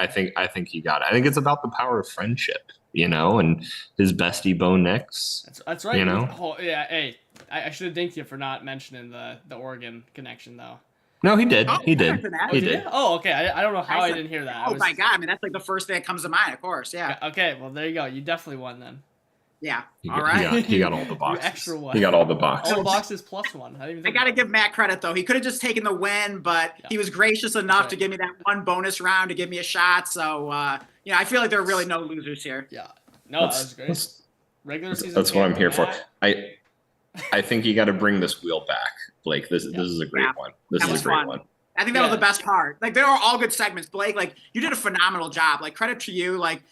he got it. I think it's about the power of friendship, and his bestie Bo Nix. That's right. Oh, yeah. Hey, I should have dinked you for not mentioning the Oregon connection though. No, he did. Oh, he did. He did. Oh, okay. I don't know how I didn't hear that. My God. I mean, that's like the first thing that comes to mind, of course. Yeah. Okay. Well, there you go. You definitely won then. Yeah. All right. He got all the boxes. Extra one. He got all the boxes. All the boxes plus 1. I got to give Matt credit, though. He could have just taken the win, but he was gracious enough to give me that one bonus round to give me a shot. So, I feel like there are really no losers here. Yeah. No, that was great. Regular season. That's what I'm here for. I think you got to bring this wheel back, Blake. This is a great one. This is a great one. I think that was the best part. Like, they were all good segments, Blake. Like, you did a phenomenal job. Like, credit to you. Like,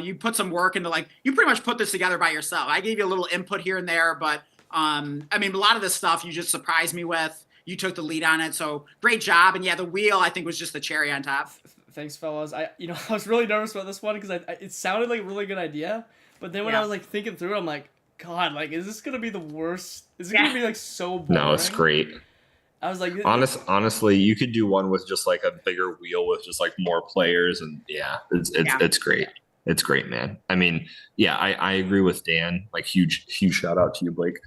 you put some work into, like, you pretty much put this together by yourself. I gave you a little input here and there, but, I mean, a lot of this stuff you just surprised me with. You took the lead on it, so great job. And, yeah, the wheel, I think, was just the cherry on top. Thanks, fellas. I was really nervous about this one because it sounded like a really good idea, but then when I was, like, thinking through it, I'm like, God, like, is this going to be the worst? Is it going to be, like, so boring? No, it's great. I was like, honestly, you could do one with just like a bigger wheel with just like more players, and it's great. It's great, man. I mean, I agree with Dan. Like, huge shout out to you, Blake.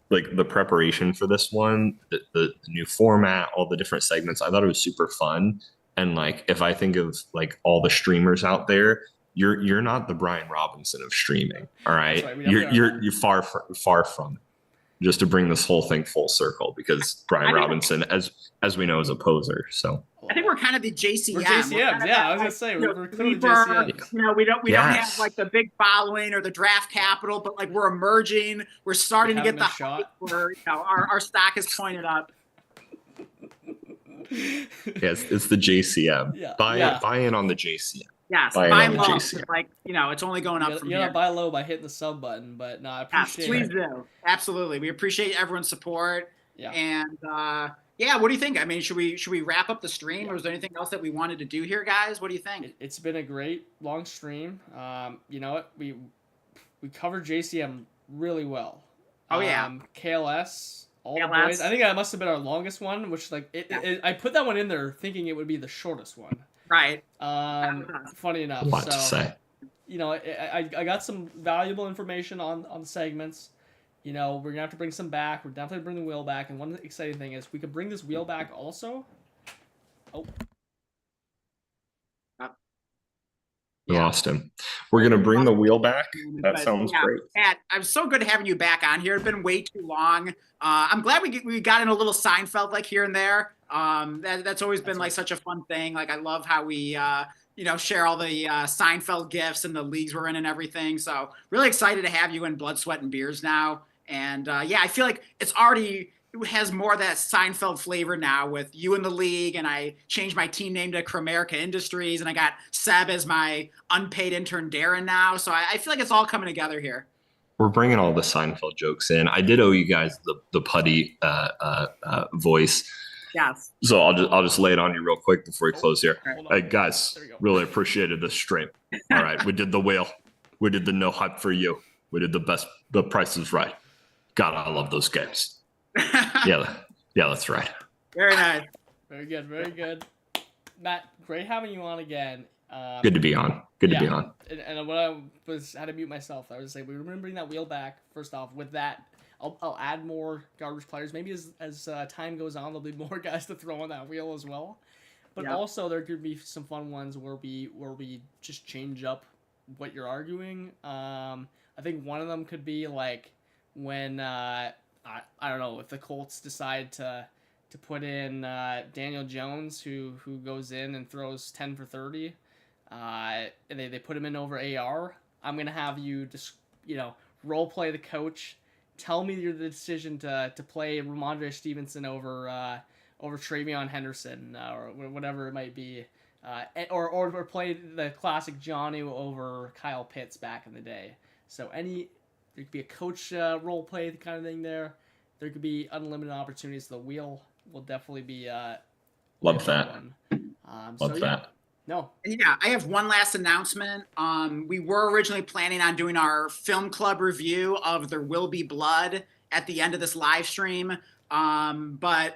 Like, the preparation for this one, the new format, all the different segments, I thought it was super fun. And like, if I think of like all the streamers out there, you're not the Brian Robinson of streaming. All right, you're far from it. Just to bring this whole thing full circle, because Brian Robinson, as we know, is a poser. So I think we're kind of the JCM. We're JCMs, I was gonna say we're clearly JCMs. We don't have like the big following or the draft capital, but like we're emerging. We're starting to get the shot. Where our stock is pointed up. Yes, it's the JCM. Buy in on the JCM. Yes, Buy buy another low. JC. Like, it's only going up from You here. gotta buy low by hitting the sub button, but no, I Yes, appreciate please it. do. Absolutely. We appreciate everyone's support. Yeah. And yeah, what do you think? I mean, should we wrap up the stream, or is there anything else that we wanted to do here, guys? What do you think? It's been a great long stream. You know what? We covered JCM really well. Oh, yeah. KLS, all the KLS. boys. I think that must have been our longest one, which I put that one in there thinking it would be the shortest one. Right. Funny enough. A lot to say. I got some valuable information on the segments. We're gonna have to bring some back. We're definitely bring the wheel back. And one exciting thing is we could bring this wheel back also. Oh. We lost him. We're gonna bring the wheel back. That sounds great. Pat, I'm so good having you back on here. It's been way too long. I'm glad we got in a little Seinfeld like here and there. That's always been like such a fun thing. Like I love how we share all the Seinfeld gifts and the leagues we're in and everything. So really excited to have you in Blood, Sweat, and Beers now. And I feel like it has more of that Seinfeld flavor now with you in the league, and I changed my team name to Cramerica Industries, and I got Seb as my unpaid intern Darren now. So I feel like it's all coming together here. We're bringing all the Seinfeld jokes in. I did owe you guys the putty voice. Yes. So I'll just lay it on you real quick before we close here. Hey guys, really appreciated the stream. All right, we did the wheel. We did the no hype for you. We did the Price is Right. God, I love those games. Yeah, that's right. Very nice. Very good, very good. Matt, great having you on again. Good to be on. Good to be on. And what I had to mute myself. I was saying we were bring that wheel back. First off, with that, I'll add more garbage players. Maybe as time goes on, there'll be more guys to throw on that wheel as well. But also there could be some fun ones where we just change up what you're arguing. I think one of them could be like when I don't know if the Colts decide to put in Daniel Jones who goes in and throws 10 for 30. And they put him in over AR. I'm gonna have you just role play the coach. Tell me the decision to play Ramondre Stevenson over Travion Henderson or whatever it might be, or play the classic Jonnu over Kyle Pitts back in the day. So there could be a coach role play kind of thing there. There could be unlimited opportunities. The wheel will definitely be love that. Love that. No. Yeah, I have one last announcement. We were originally planning on doing our film club review of There Will Be Blood at the end of this live stream. But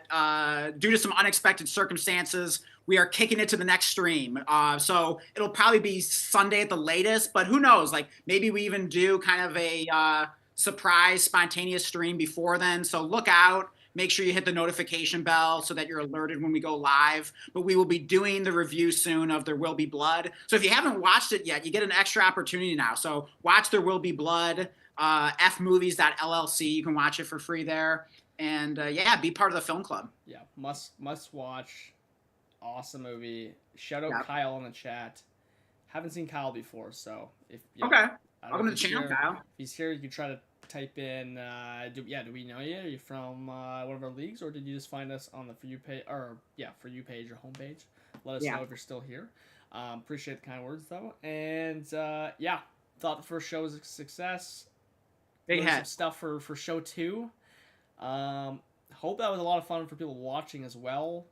due to some unexpected circumstances, we are kicking it to the next stream. So it'll probably be Sunday at the latest, but who knows? Like maybe we even do kind of a surprise spontaneous stream before then. So look out. Make sure you hit the notification bell so that you're alerted when we go live. But we will be doing the review soon of There Will Be Blood. So if you haven't watched it yet, you get an extra opportunity now. So watch There Will Be Blood, fmovies.llc. You can watch it for free there. And be part of the film club. Yeah, must watch. Awesome movie. Shout out Kyle in the chat. Haven't seen Kyle before, so okay. Welcome to the channel, Kyle. If he's here, you can try to type in. Do we know you? Are you from one of our leagues, or did you just find us on the For You page, or For You page or homepage? Let us know if you're still here. Appreciate the kind words though, and thought the first show was a success. Big some stuff for show 2. Hope that was a lot of fun for people watching as well.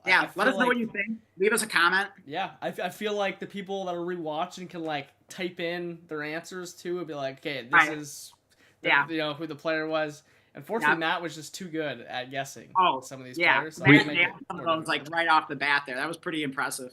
Yeah, let us know what you think. Leave us a comment. Yeah, I feel like the people that are rewatching can like type in their answers too and be like, okay, this is who the player was. Unfortunately, Matt was just too good at guessing some of these players. So Matt nailed some of those like right off the bat there. That was pretty impressive.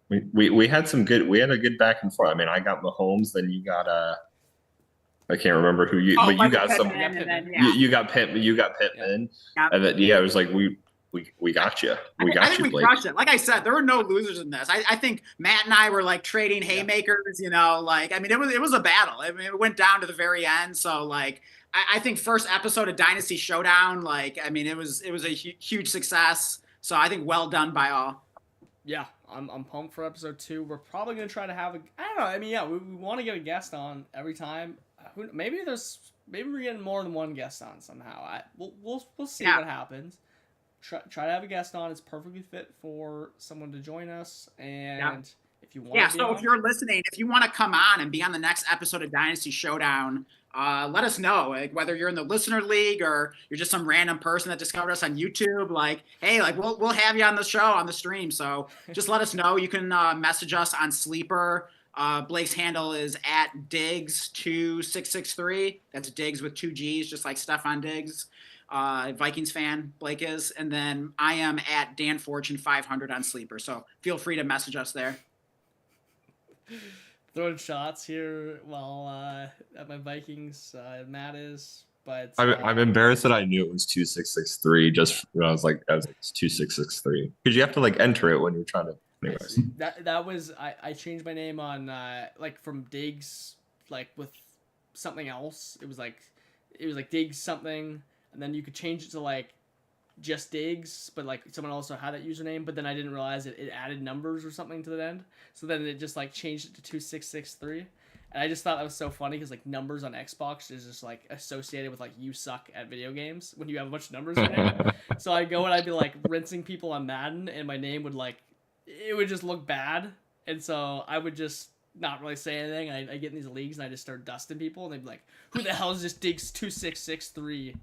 We had a good back and forth. I mean, I got Mahomes, then you got I can't remember who you, but you got some. You got Pittman. You got Pittman. Yeah. And then, it was like we got you. I think we crushed it. Like I said, there were no losers in this. I think Matt and I were like trading haymakers. It was a battle. I mean, it went down to the very end. So like, I think first episode of Dynasty Showdown. It was a huge success. So I think well done by all. Yeah, I'm pumped for episode 2. We're probably gonna try to have we want to get a guest on every time. Maybe we're getting more than one guest on somehow. We'll see what happens. Try to have a guest on. It's perfectly fit for someone to join us, and if you want. Yeah, so if you're listening, if you want to come on and be on the next episode of Dynasty Showdown, let us know. Like whether you're in the listener league or you're just some random person that discovered us on YouTube. Like, hey, like we'll have you on the show on the stream. So just let us know. You can message us on Sleeper. Blake's handle is at Diggs2663. That's Diggs with 2 G's, just like Stefan Diggs. Vikings fan Blake is, and then I am at DanFortune500 on Sleeper. So feel free to message us there. Throwing shots here while at my Vikings, Matt is, but I'm embarrassed that I knew it was 2663 just when I was like, it's 2663 because you have to like enter it when you're trying to. Anyways. That was I changed my name on like from Diggs like with something else. It was like Diggs something, and then you could change it to like just Diggs, but like someone also had that username, but then I didn't realize it added numbers or something to the end, so then it just like changed it to 2663, and I just thought that was so funny because like numbers on Xbox is just like associated with like you suck at video games when you have a bunch of numbers in your name. So I'd go and I'd be like rinsing people on Madden, and my name would like it would just look bad, and so I would just not really say anything. I get in these leagues and I just start dusting people, and they'd be like, "Who the hell is this Diggs 2663?"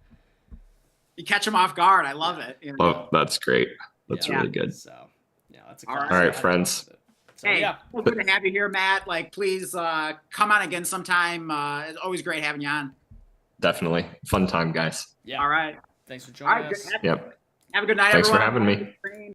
You catch them off guard. I love it. Oh, that's great. That's really good. So, yeah, that's a all right, friends. So, hey, well, good to have you here, Matt. Like, please come on again sometime. It's always great having you on. Definitely. Fun time, guys. Yeah. All right. Thanks for joining us. Yep. Have a good night, Thanks everyone. for having me.